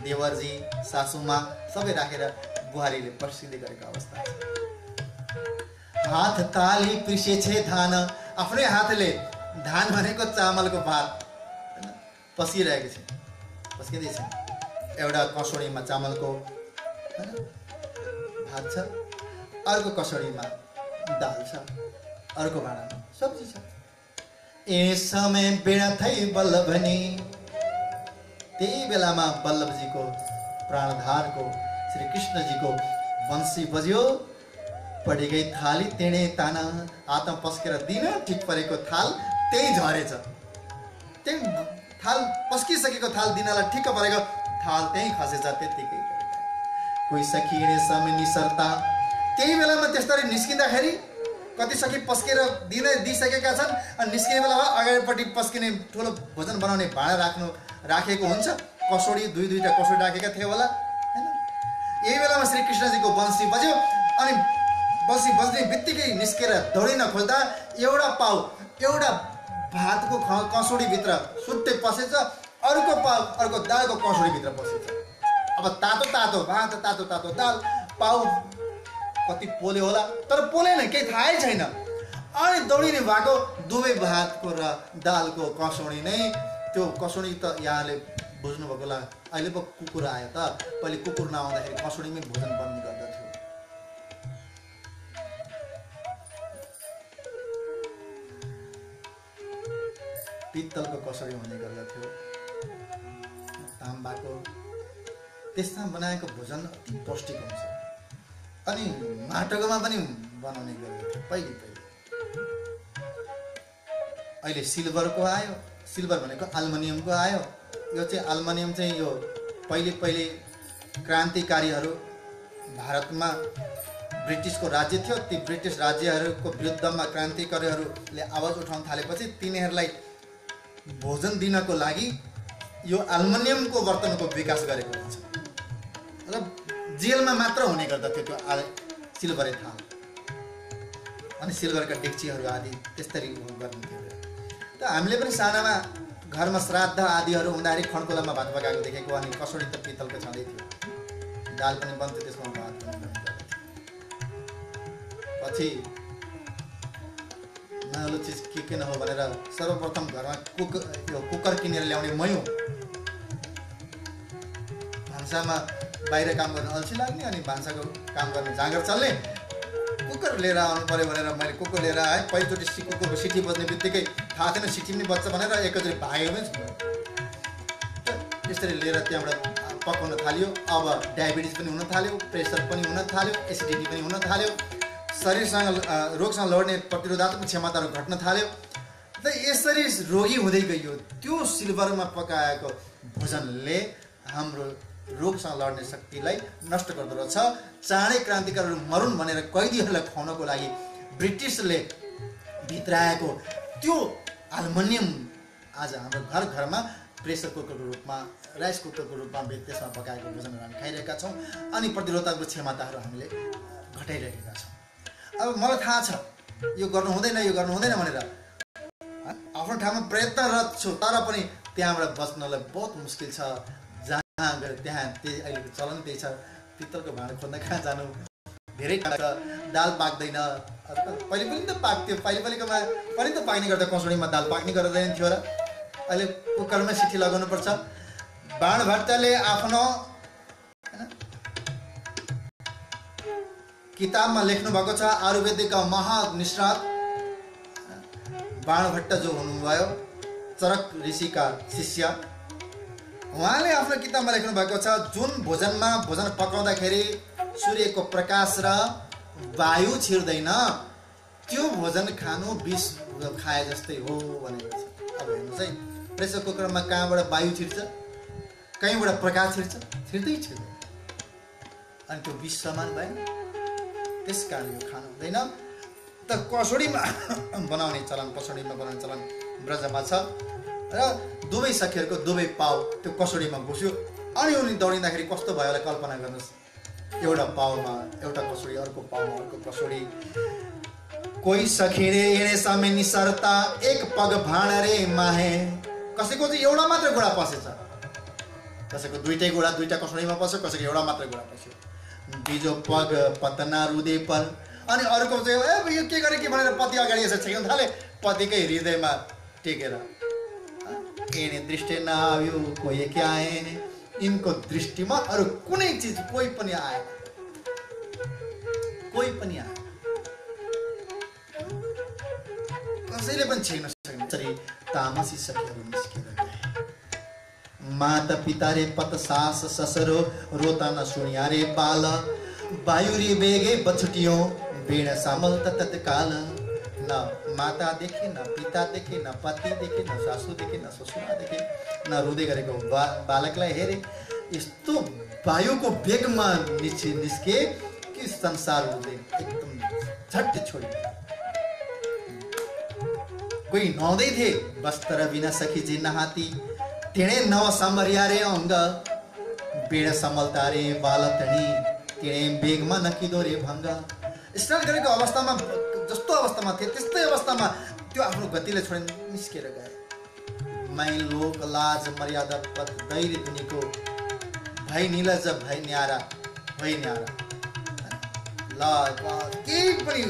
देवरजी, सासुमा सबै राखेर बुहारीले पस्किँदै गरेको अवस्था छ। हात ताली पिसे छे धान। आफ्नै हातले धान भनेको चामलको भात हैन पस्किरहेको छ, पस्किँदै छ। एउटा कसौडीमा चामलको हैन भात छ, अर्को कसौडीमा दाल छ, अर्को भाँडामा सब्जी छ। ए समय बेडा थई बल्लभनी। त्यही बेलामा बल्लभजीको प्राणधारको श्री कृष्णजीको वंशी बज्यो। पडी गई थाली तेणे ताना। हातमा पस्केर दिन ठिक परेको थाल त्यही झरेछ। त्यही थाल पस्किसकेको थाल दिनलाई ठिक्क परेको थाल त्यही खसेछ त्यतिकै। कोही सखी हिँडे समय निसर्ता। त्यही बेलामा त्यसरी निस्किँदाखेरि कति सखी पस्केर दिइसकेका छन्। अनि निस्किने बेलामा अगाडिपट्टि पस्किने ठुलो भोजन बनाउने भाँडा राखेको हुन्छ। कसौडी दुईटा कसौडी राखेका थिए होला हैन। यही बेलामा श्री कृष्णजीको वंशी बज्यो। अनि बसी बज्ने बित्तिकै निस्केर दौडिन खोज्दा एउटा पाउ एउटा भातको कसौडीभित्र सुत्तै पसेछ। अर्को पाउ अर्को दालको कसौडीभित्र पसेछ। अब तातो तातो भात, तातो तातो दाल। पाउ कति पोले होला, तर पोलेन, केही थाहै छैन। अनि दौडिने भएको दुवै भातको र दालको कसौडी नै। त्यो कसौडी त यहाँले बुझ्नुभएको होला। अहिले पो कुकुर आयो त। पहिले कुकुर नआउँदाखेरि कसौडीमै भोजन बन्ने गर्दथ्यो। पित्तलको कसौडी हुने गर्दथ्यो, ताम्बाको। त्यसमा बनाएको भोजन अति पौष्टिक हुन्छ। अनि माटोकोमा पनि बनाउने गर्दथ्यो पहिले। अहिले सिल्भरको आयो। सिल्भर भनेको एल्युमिनियमको आयो। यो चाहिँ एल्युमिनियम चाहिँ यो पहिले क्रान्तिकारीहरू भारतमा ब्रिटिसको राज्य थियो। ती ब्रिटिस राज्यहरूको विरुद्धमा क्रान्तिकारीहरूले आवाज उठाउन थालेपछि तिनीहरूलाई भोजन दिनको लागि यो एल्युमिनियमको बर्तनको विकास गरेको हुन्छ। र जेलमा मात्र हुने गर्दथ्यो त्यो सिल्भरे थाल। अनि सिल्भरका डेक्चीहरू आदि त्यस्तरी गर्नुहुन्थ्यो। त हामीले पनि सानामा घरमा श्राद्ध आदिहरू हुँदाखेरि खड्कोलामा भात पकाएको देखेको। अनि कसौडी त पित्तलको छँदै थियो। दाल पनि बन्थ्यो, त्यसमा भात पनि बन्थ्यो। पछि नयाँ चिज के नहो भनेर सर्वप्रथम घरमा कुकर किनेर ल्याउने मै हुँ। भान्सामा बाहिर काम गर्न अल्छी लाग्ने अनि भान्साको काम गर्ने जाँगर चल्ने। कुकर लिएर आउनु पऱ्यो भनेर मैले कुकर लिएर आएँ। पहिलोचोटि कुकरको सिटी बज्ने बित्तिकै थाहा थिएन सिटी पनि बज्छ भनेर एकैचोटि भागेको पनि छु। त्यसरी लिएर त्यहाँबाट पकाउन थाल्यो। अब डायबिटिज पनि हुन थाल्यो, प्रेसर पनि हुन थाल्यो, एसिडिटी पनि हुन थाल्यो, शरीरसँग रोगसँग लड्ने प्रतिरोधात्मक क्षमताहरू घट्न थाल्यो। त यसरी रोगी हुँदै गइयो। त्यो सिल्भरमा पकाएको भोजनले हाम्रो रोगसँग लड्ने शक्तिलाई नष्ट गर्दो रहेछ। चाँडै क्रान्तिकारीहरू मरुन् भनेर कैदीहरूलाई खुवाउनको लागि ब्रिटिसले भित्राएको त्यो एल्युमिनियम आज हाम्रो घर घरमा प्रेसर कुकरको रूपमा, राइस कुकरको रूपमा त्यसमा पकाएको भोजनहरू हामी खाइरहेका छौँ अनि प्रतिरोधक क्षमताहरू हामीले घटाइरहेका छौँ। अब मलाई थाहा छ यो गर्नु हुँदैन, यो गर्नु हुँदैन भनेर आफ्नो ठाउँमा प्रयत्नरत छु, तर पनि त्यहाँबाट बच्नलाई बहुत मुस्किल छ। जहाँ गएर त्यहाँ त्यही अहिलेको चलन त्यही छ, पित्तलको भाँडा खोज्न कहाँ जानु, धेरै टाढा छ, दाल पाक्दैन। पहिले पनि त पाक्थ्यो, पहिलेकोमा पनि त पाक्ने गर्दा कसौडीमा दाल पाक्ने गर्दैन थियो र अहिले कुकरमा सिटी लगाउनु पर्छ। बाणभट्टले आफ्नो किताबमा लेख्नु भएको छ, आयुर्वेदिकका महानिष्णात बाणभट्ट जो हुनुभयो चरक ऋषिका शिष्य, उहाँले आफ्नो किताबमा लेख्नु भएको छ जुन भोजनमा भोजन पकाउँदाखेरि सूर्यको प्रकाश र वायु छिर्दैन त्यो भोजन खानु विष खाए जस्तै हो भनेको छ। अब हेर्नुहोस् है, प्रेसर कुकरमा कहाँबाट वायु छिर्छ, कहीँबाट प्रकाश छिर्छ, छिर्दैन अनि त्यो विष समान भएन। त्यस कारण यो खानु हुँदैन। त कसौडीमा बनाउने चलन, कसौडीमा बनाउने चलन ब्रजमा छ र दुवै सखीहरूको दुवै पाउ त्यो कसौडीमा घुस्यो अनि उनी दौडिँदाखेरि कस्तो भयो होला कल्पना गर्नुहोस्। एउटा पाउमा एउटा कसौडी, अर्को पाउमा अर्को कसौडी। कोही सखीले हिँडे समय निसर्ता एक पग भाँड रे माहे। कसैको चाहिँ एउटा मात्र घोडा पसेछ, कसैको दुईटै घोडा दुईटा कसौडीमा पस्यो, कसैको एउटा मात्र घोडा पस्यो। बिजो पग पतना रुदे पर। अनि अर्को चाहिँ यो के गरे कि भनेर पति अगाडि यसो छेक्न थाले, पतिकै हृदयमा टेकेर एने दृष्टि नआयो कोही क्या आएन। यिनको दृष्टिमा अरू कुनै चिज कोही पनि आएन, कोही पनि आएन, कसैले पनि छेक्न सक्ने। तामसी सखीहरू निस्केर गए। माता पिता रे पत सास ससुरो रोता न सुनिया रे बाल। वायुरी बेगे बछुटियों बेण सामल तत्काल। न माता देखे, न पिता देखे, न पति देखे, न सासू देखे, न ससुरा देखे, न रुँदै गरेको बालकलाई हेरे। यस्तो वायुको वेगमा निस्के कि संसार एकदम झट्ट छोड्यो। कोही नुहाउँदै थिए, वस्त्र बिना सखी जी नहाती। तिणे नव समरिया रे अंग बेड समलता रे बालतणी। तिणे बेगमा नकिदो रे भङ्ग। स्नान गरेको अवस्थामा जस्तो अवस्थामा थिए त्यस्तै अवस्थामा त्यो आफ्नो गतिले छोडेर निस्केर गए। मै लोक लाज मर्यादा पद दैर्य दुनीको भई निलज भई न्यारा भई न्यारा। ल केही पनि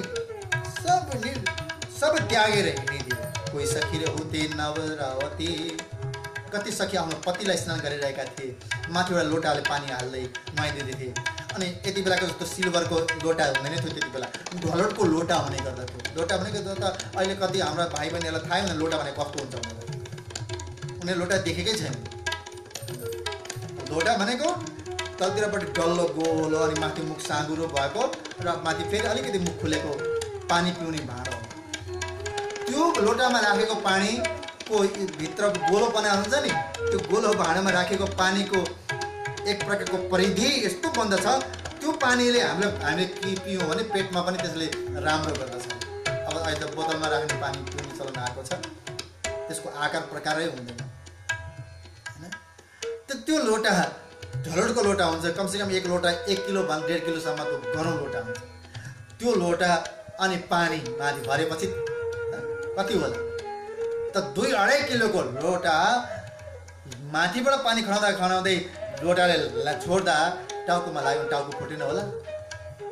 सब त्यागेर हिँडिदियो। कोही सखीले हुते नवरावती। कति सखी आफ्नो पतिलाई स्नान गरिरहेका थिए, माथिबाट लोटाले पानी हाल्दै नुहाइदिँदै थिए। अनि यति बेलाको जस्तो सिल्भरको लोटा हुँदैन थियो, त्यति बेला ढलटको लोटा हुने गर्दथ्यो। लोटा भनेको त अहिले कति हाम्रा भाइ बहिनीहरूलाई थाहै हुँदैन लोटा भने कस्तो हुन्छ भनेर। उनीहरू लोटा देखेकै छैन। लोटा भनेको तलतिरपट्टि डल्लो गोलो अनि माथि मुख साँगुरो भएको र माथि फेरि अलिकति मुख खुलेको पानी पिउने भाँडो हो। त्यो लोटामा राखेको पानीको भित्रको गोलोपना हुन्छ नि, त्यो गोलो भाँडामा राखेको पानीको एक प्रकारको परिधि यस्तो बन्दछ, त्यो पानीले हामीले पियौँ भने पेटमा पनि त्यसले राम्रो गर्दछ। अब अहिले त बोतलमा राख्ने पानी पिउने चलन आएको छ, त्यसको आकार प्रकारै हुँदैन हैन। त्यो लोटा ढलोटको लोटा हुन्छ, कमसेकम एक लोटा 1 किलो 1.5 किलोसम्मको गरौँ लोटा हुन्छ। त्यो लोटा अनि पानी माथि भरेपछि कति होला त 2-2.5 किलोको लोटा माथिबाट पानी खनाउँदै लोटाले छोड्दा टाउकोमा लाग्यो, टाउको फुटेन होला,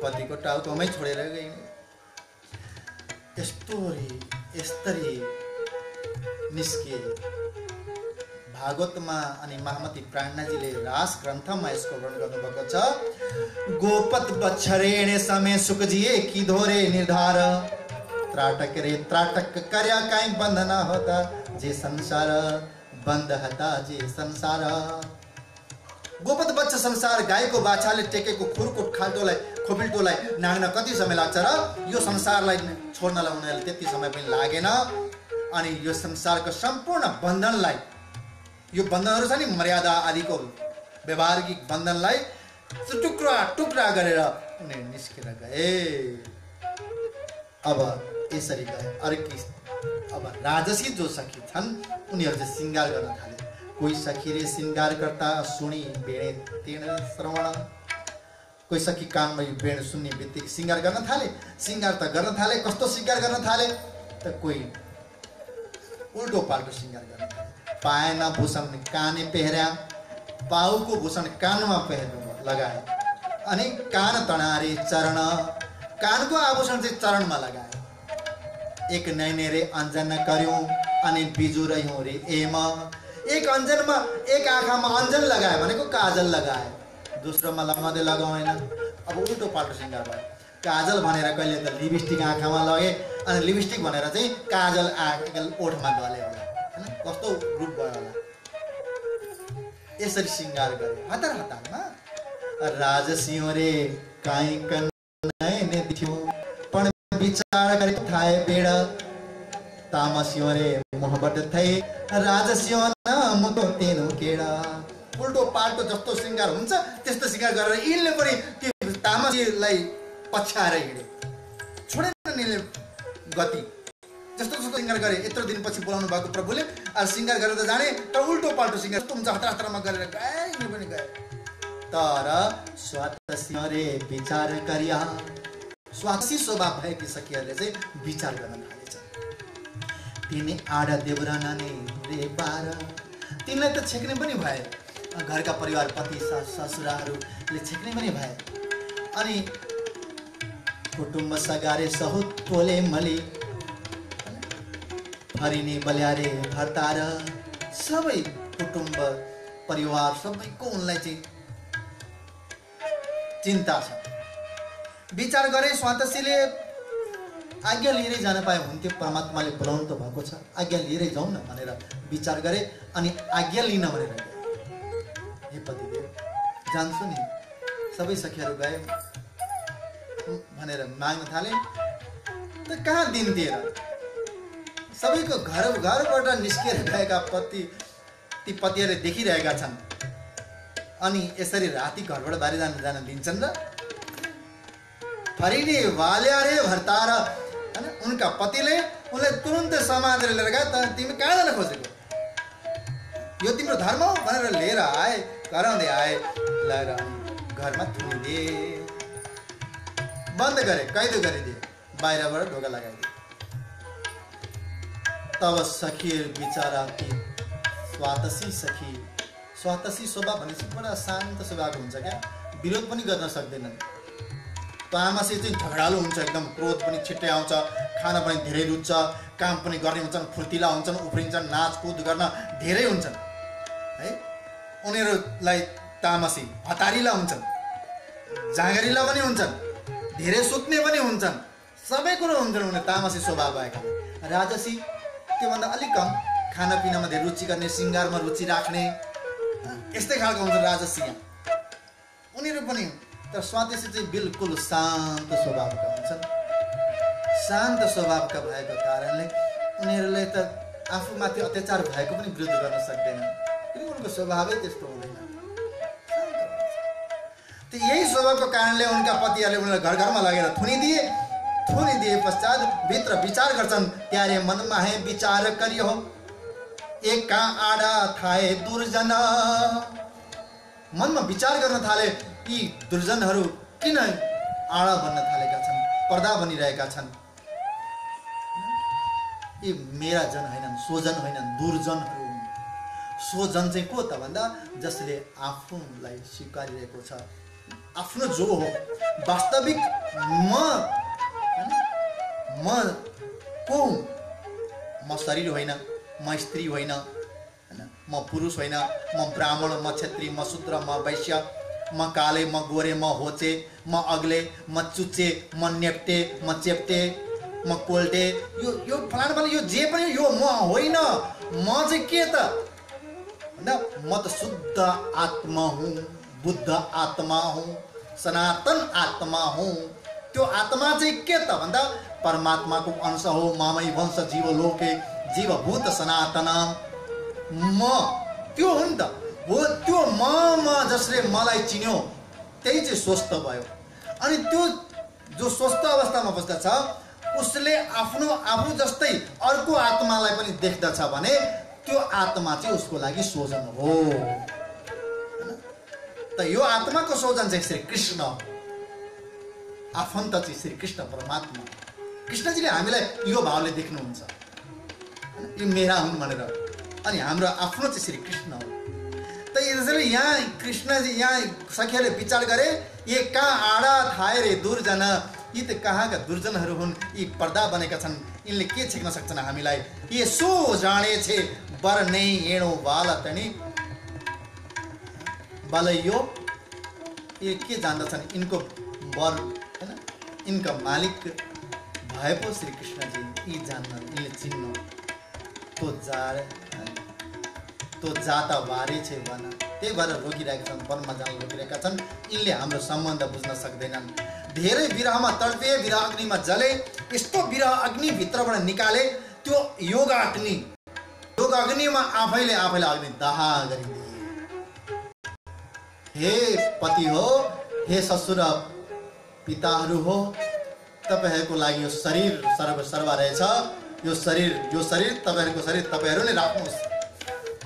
पतिको टाउकोमै छोडेर गए। यस्तरी निस्किए। भागवतमा अनि महामती प्राणनाजीले रास ग्रन्थमा यसको वर्णन गर्नुभएको छ। गोपत बच्छरेणे समय सुखजिए की धोरे निर्धार। त्राटक रे त्राटक कर्या काई बंध न होता जे संसार, बंध हता जे संसार। गोपद बच्चा संसार गाईको बाछाले टेकेको खुरको खाल्टोलाई खोपिल्टोलाई नाग्न कति समय लाग्छ र यो संसारलाई छोड्नलाई उनीहरूले त्यति समय पनि लागेन। अनि यो संसारको सम्पूर्ण बन्धनलाई, यो बन्धनहरू छ नि मर्यादा आदिको व्यवहारिक बन्धनलाई टुक्रा टुक्रा गरेर उनीहरू निस्केर गए। अब यसरी गए। अब राजसी जो सखी छन् उनीहरू चाहिँ श्रृङ्गार गर्न थाले। कोही सखीले श्रृङ्गार गर्दा सुनि बेणे तीर्ण श्रवण, कोही सखी कानमा यो बेण सुन्ने बित्तिकै श्रृङ्गार गर्न थाले। श्रृङ्गार त गर्न थाले, कस्तो श्रृङ्गार गर्न थाले त कोही उल्टो पाल्टो श्रृङ्गार गर्न थाले। पाएन भूषण काने पेहर्या, पाउको भूषण कानमा लगाए। अनि कान तणारे चरण, कानको आभूषण चाहिँ चरणमा लगाए। एक नैने रे अञ्जन कर्यौँ अनि बिजु रह्यौँ रे एम, एक अञ्जनमा एक आँखामा अञ्जन लगाए भनेको काजल लगाए, दोस्रोमा लगाउँदै लगाएन। अब उल्टो पाल्टो श्रृङ्गार भयो। काजल भनेर कहिले त लिपस्टिक आँखामा लगे, अनि लिपस्टिक भनेर चाहिँ काजल ओठमा दले होला, होइन? कस्तो रूप भयो होला। यसरी श्रृङ्गार गरे हतार हतारमा। राजसिंह रे काहीँ कन्ने दिथ्यो पण विचार गरे थाए बेड, तामसिंह रे मोहब्बत थै राजसिंह न मुतो तेनु केडा। उल्टो पाल्टो जस्तो श्रृङ्गार हुन्छ त्यस्तो श्रृङ्गार गरेर यिनले पनि त्यो तामसीलाई पछ्याएर हिँडे, छोडेन यिनले गति। जस्तो जस्तो श्रृङ्गार गरे, यत्रो दिनपछि बोलाउनु भएको प्रभुले आज श्रृङ्गार गरेर त जाने, तर उल्टो पाल्टो श्रृङ्गार जस्तो हुन्छ हतार हतारमा गरेर गए, यिनी पनि गए। तर स्वातसिंह रे विचार गरिया, स्वातसी स्वभाव भएकी सखीहरूले चाहिँ विचार गर्न थालेछ। तिनी आडा देवराना नै रे बार, तिनलाई त छेक्ने पनि भए, घरका परिवार पति ससुराहरूले छेक्ने पनि भए। अनि कुटुम्ब सगारे सहुत टोले मली हरिनी बल्यारे भर्तार, सबै कुटुम्ब परिवार सबैको उनलाई चाहिँ चिन्ता छ। विचार गरे स्वातसीले आज्ञा लिएरै जान पाए हुन्थ्यो, परमात्माले बोलाउनु त भएको छ, आज्ञा लिएरै जाउँ न भनेर विचार गरे। अनि आज्ञा लिन भनेर गए। हे पतिदेव जान्छु नि, सबै सखीहरू गए भनेर माग्न थाले। त कहाँ दिन दिएर सबैको घरबाट निस्केर गएका ती पतिहरूले देखिरहेका छन्। अनि यसरी राति घरबाट बाहिर जान दिन्छन् र? फरिनी वाल्यारे भर्तार, हैन? उनका पतिले उनलाई तुरुन्तै समातेर लिएर गए। त तिमी कहाँ जान खोजेको, यो तिम्रो धर्म हो भनेर लिएर आए, कराउँदै आए, लिएर घरमा थुनिदिए, बन्द गरे, कैद गरिदिए, बाहिरबाट ढोका लगाइदिए। तब सखी बिचारा ती स्वातसी सखी, स्वातसी स्वभाव भनेपछि बडा शान्त स्वभावको हुन्छ क्या, विरोध पनि गर्न सक्दैनन्। तामासी चाहिँ झगडालु हुन्छ, एकदम क्रोध पनि छिट्टै आउँछ, खाना पनि धेरै रुच्छ, काम पनि गर्ने हुन्छन्, फुर्तिला हुन्छन्, उफ्रिन्छन्, नाचकुद गर्न धेरै हुन्छन् है। उनीहरूलाई तामासी हतारिला हुन्छन्, जाँगरिला पनि हुन्छन्, धेरै सुत्ने पनि हुन्छन्, सबै कुरो हुन्छन् उनीहरू तामासी स्वभाव भएका। राजसी त्योभन्दा अलिक कम, खानापिनामा धेरै रुचि गर्ने, श्रृङ्गारमा रुचि राख्ने, यस्तै खालको हुन्छ राजसी उनीहरू पनि। तर स्वातसी चाहिँ बिल्कुल शान्त स्वभावका हुन्छन्। शान्त स्वभावका भएको कारणले उनीहरूले त आफूमाथि अत्याचार भएको पनि विरोध गर्न सक्दैनन्, किनकि उनको स्वभावै त्यस्तो हुँदैन। त यही स्वभावको कारणले उनका पतिहरूले उनीहरूलाई घर घरमा लगेर थुनिदिए पश्चात भित्र विचार गर्छन्। त्यारे मनमा है विचार करियो, एक कहाँ आडा थाए दुर्जन, मनमा विचार गर्न थाले यी दुर्जनहरू किन आडा बन्न थालेका छन्, पर्दा बनिरहेका छन्। यी मेरा जन होइनन्, सोजन होइनन्, दुर्जनहरू। सोजन चाहिँ को त भन्दा जसले आफूलाई स्वीकारिरहेको छ, आफ्नो जो हो वास्तविक म को हुँ, म शरीर होइन, म स्त्री होइन, म पुरुष होइन, म ब्राह्मण, म क्षेत्री, म शूद्र, म वैश्य, म काले, म गोरे, म होचे, म अग्ले, म चुच्चे, म नेप्टे, म चेप्टे, म कोल्टे, यो फलाना यो जे पनि यो म होइन। म चाहिँ के त म त शुद्ध आत्मा हुँ, बुद्ध आत्मा हुँ, सनातन आत्मा हुँ। त्यो आत्मा चाहिँ के त भन्दा परमात्माको अंश हो। मामै वंश जीव लोके जीवभूत सनातन। म त्यो हो नि त, हो त्यो म जसले मलाई चिन्यो त्यही चाहिँ स्वस्थ भयो। अनि त्यो जो स्वस्थ अवस्थामा बस्दछ उसले आफ्नो आफू जस्तै अर्को आत्मालाई पनि देख्दछ भने त्यो आत्मा चाहिँ उसको लागि स्वजन हो। त यो आत्माको स्वजन चाहिँ श्री कृष्ण, आफन्त चाहिँ श्री कृष्ण परमात्मा। कृष्णजीले हामीलाई यो भावले देख्नुहुन्छ, यो मेरा हुन् भनेर। अनि हाम्रो आफ्नो चाहिँ श्री कृष्ण हो। त यसले यहाँ कृष्णजी यहाँ सखियाले विचार गरे, ये कहाँ आडा थाए रे दुर्जन, यी त कहाँका दुर्जनहरू हुन्, यी पर्दा बनेका छन्, यिनले के छेक्न सक्छन् हामीलाई। ये सो जाने छे बर नै एणो बाला तनी बलैयो, ये के जान्दछन् यिनको बर हैन, यिनका मालिक भए पो श्री कृष्णजी यी जान्न, यिनले चिन्न। तो जाता वारे छे वन, त्यही भएर रोकिरहेका छन्, वनमा जान रोकिरहेका छन्। यिनले हाम्रो सम्बन्ध बुझ्न सक्दैनन्। धेरै विरहमा तडपे, विरह अग्निमा जले, यस्तो विरह अग्नि भित्रबाट निकाले त्यो योग अग्नि, योग अग्निमा आफैले अग्नि दाह गरिदिए। हे पति हो, हे ससुर पिताहरू हो, तपाईहरूको लागि यो शरीर सर्वसर्वा रहेछ। यो शरीर तपाईहरूको शरीर तपाईहरू नै राख्नुहोस्,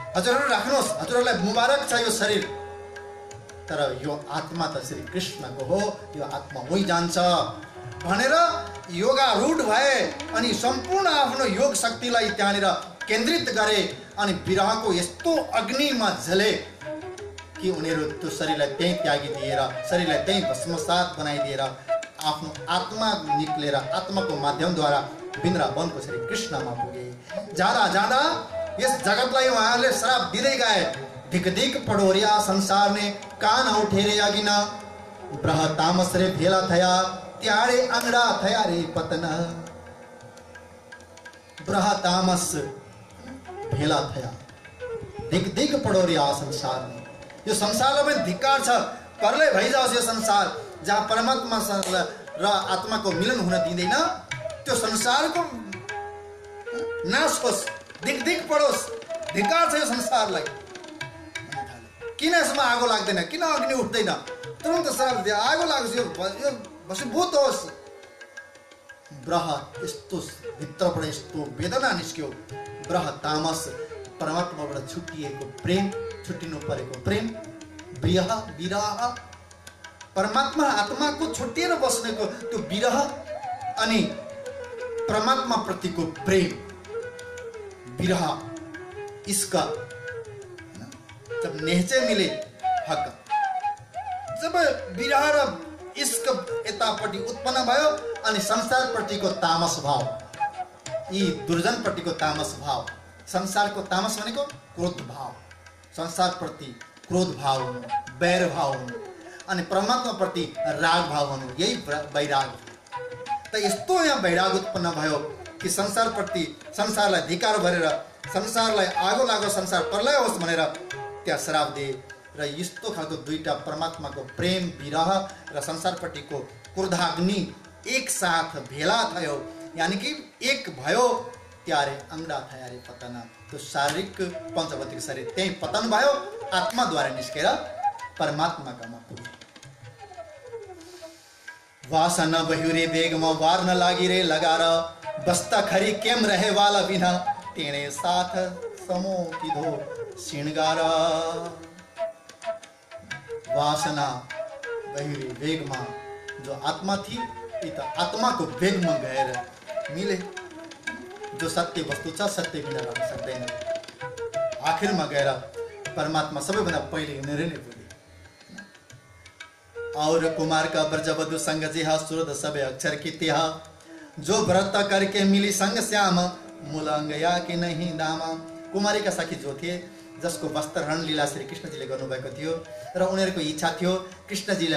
हजुरहरू राख्नुहोस्, हजुरहरूलाई मुबारक छ यो शरीर। तर यो आत्मा त श्री कृष्णको हो, यो आत्मा होइ जान्छ भनेर योगारूढ भए अनि सम्पूर्ण आफ्नो योग शक्तिलाई त्यहाँनिर केन्द्रित गरे। अनि विरहको यस्तो अग्निमा झले कि उनीहरू त्यो शरीरलाई त्यहीँ त्यागिदिएर, शरीरलाई त्यहीँ भस्मसात बनाइदिएर आफ्नो आत्मा निक्लेर आत्माको माध्यमद्वारा वृन्दावनको श्री कृष्णमा पुगे। जाँदा जाँदा यस जगतलाई उहाँहरूले श्राप दिँदै गए। धिक धिक पडोरिया संसार ने कान उठेरे अगिन, ब्रह तामस रे भेला थया त्यारे अंगड़ा थया रे पतन। ब्रह तामस भेला थया, धिक धिक पडोरिया संसार ने, यो संसारलाई पनि धिक्कार छ। परलै भइजाओस् यो संसार, जहाँ परमात्मा र आत्माको मिलन हुन दिँदैन, त्यो संसारको नाश होस्, धिक धिक पडोस्, धिक्कार छ यो संसारलाई। किन यसमा आगो लाग्दैन, किन अग्नि उठ्दैन, तुरन्त श्राप दियो, आगो लागोस्, यो भस्मीभूत होस्। ब्रह यस्तो भित्रबाट यस्तो वेदना निस्क्यो। ब्रह तामस परमात्माबाट छुट्टिएको प्रेम, छुट्टिनु परेको प्रेम, विरह परमात्मा आत्माको छुट्टिएर बस्नेको त्यो विरह अनि परमात्मा प्रतिको प्रेम, विरह, इश्क, जब नेहचे मिले हक, जब विरह र इश्क यतापट्टि उत्पन्न भयो अनि संसारप्रतिको तामस भाव, यी दुर्जनप्रतिको तामस भाव, संसारको तामस भनेको क्रोध भाव, संसारप्रति क्रोध भाव हुनु, वैर भाव हुनु, अनि परमात्माप्रति राग भाव हुनु, यही वैराग। त यस्तो यहाँ वैराग उत्पन्न भयो कि संसारप्रति, संसारलाई धिक्कार गरेर, संसारलाई आगो लागो, संसार प्रलय होस् भनेर त्यहाँ श्राप दिए। र यस्तो खालको दुईटा परमात्माको प्रेम, विरह र संसारपट्टिको क्रोधाग्नि एक साथ भेला थयो, यानी कि एक भयो। त्यारे अंगडा थया रे पतन, त्यो शारीरिक पञ्चभौतिक शरीर त्यही पतन भयो, आत्माद्वारा निस्केर परमात्माकामा पुग्यो। वासना बह्युरे बेगमा वार्न लागि रे लगार, बस्ता खरी केम रहे वाला बिना, तेणे साथ समो किधो श्रृंगार। वासना बह्युरे वेगमा, जो आत्मा थी ये तो आत्मा को वेग में गएर मिले। जो सत्य वस्तु छ सत्य बिना रहन सक्दैन। आखिरमा गएर परमात्मा सबैभन्दा पहिले हिँडेर नै पुगे। और कुमार का ब्रजवधु संग जिहा, सुरद सबे अक्षर की तिहा, जो व्रत करके मिली संग श्याम, मुलंगया के नहीं दामा। कुमारी का सखी जो थिए, जसको वस्त्र रणलीला श्री कृष्णजीले गर्नुभएको थियो र उनीहरूको इच्छा थियो कृष्णजीले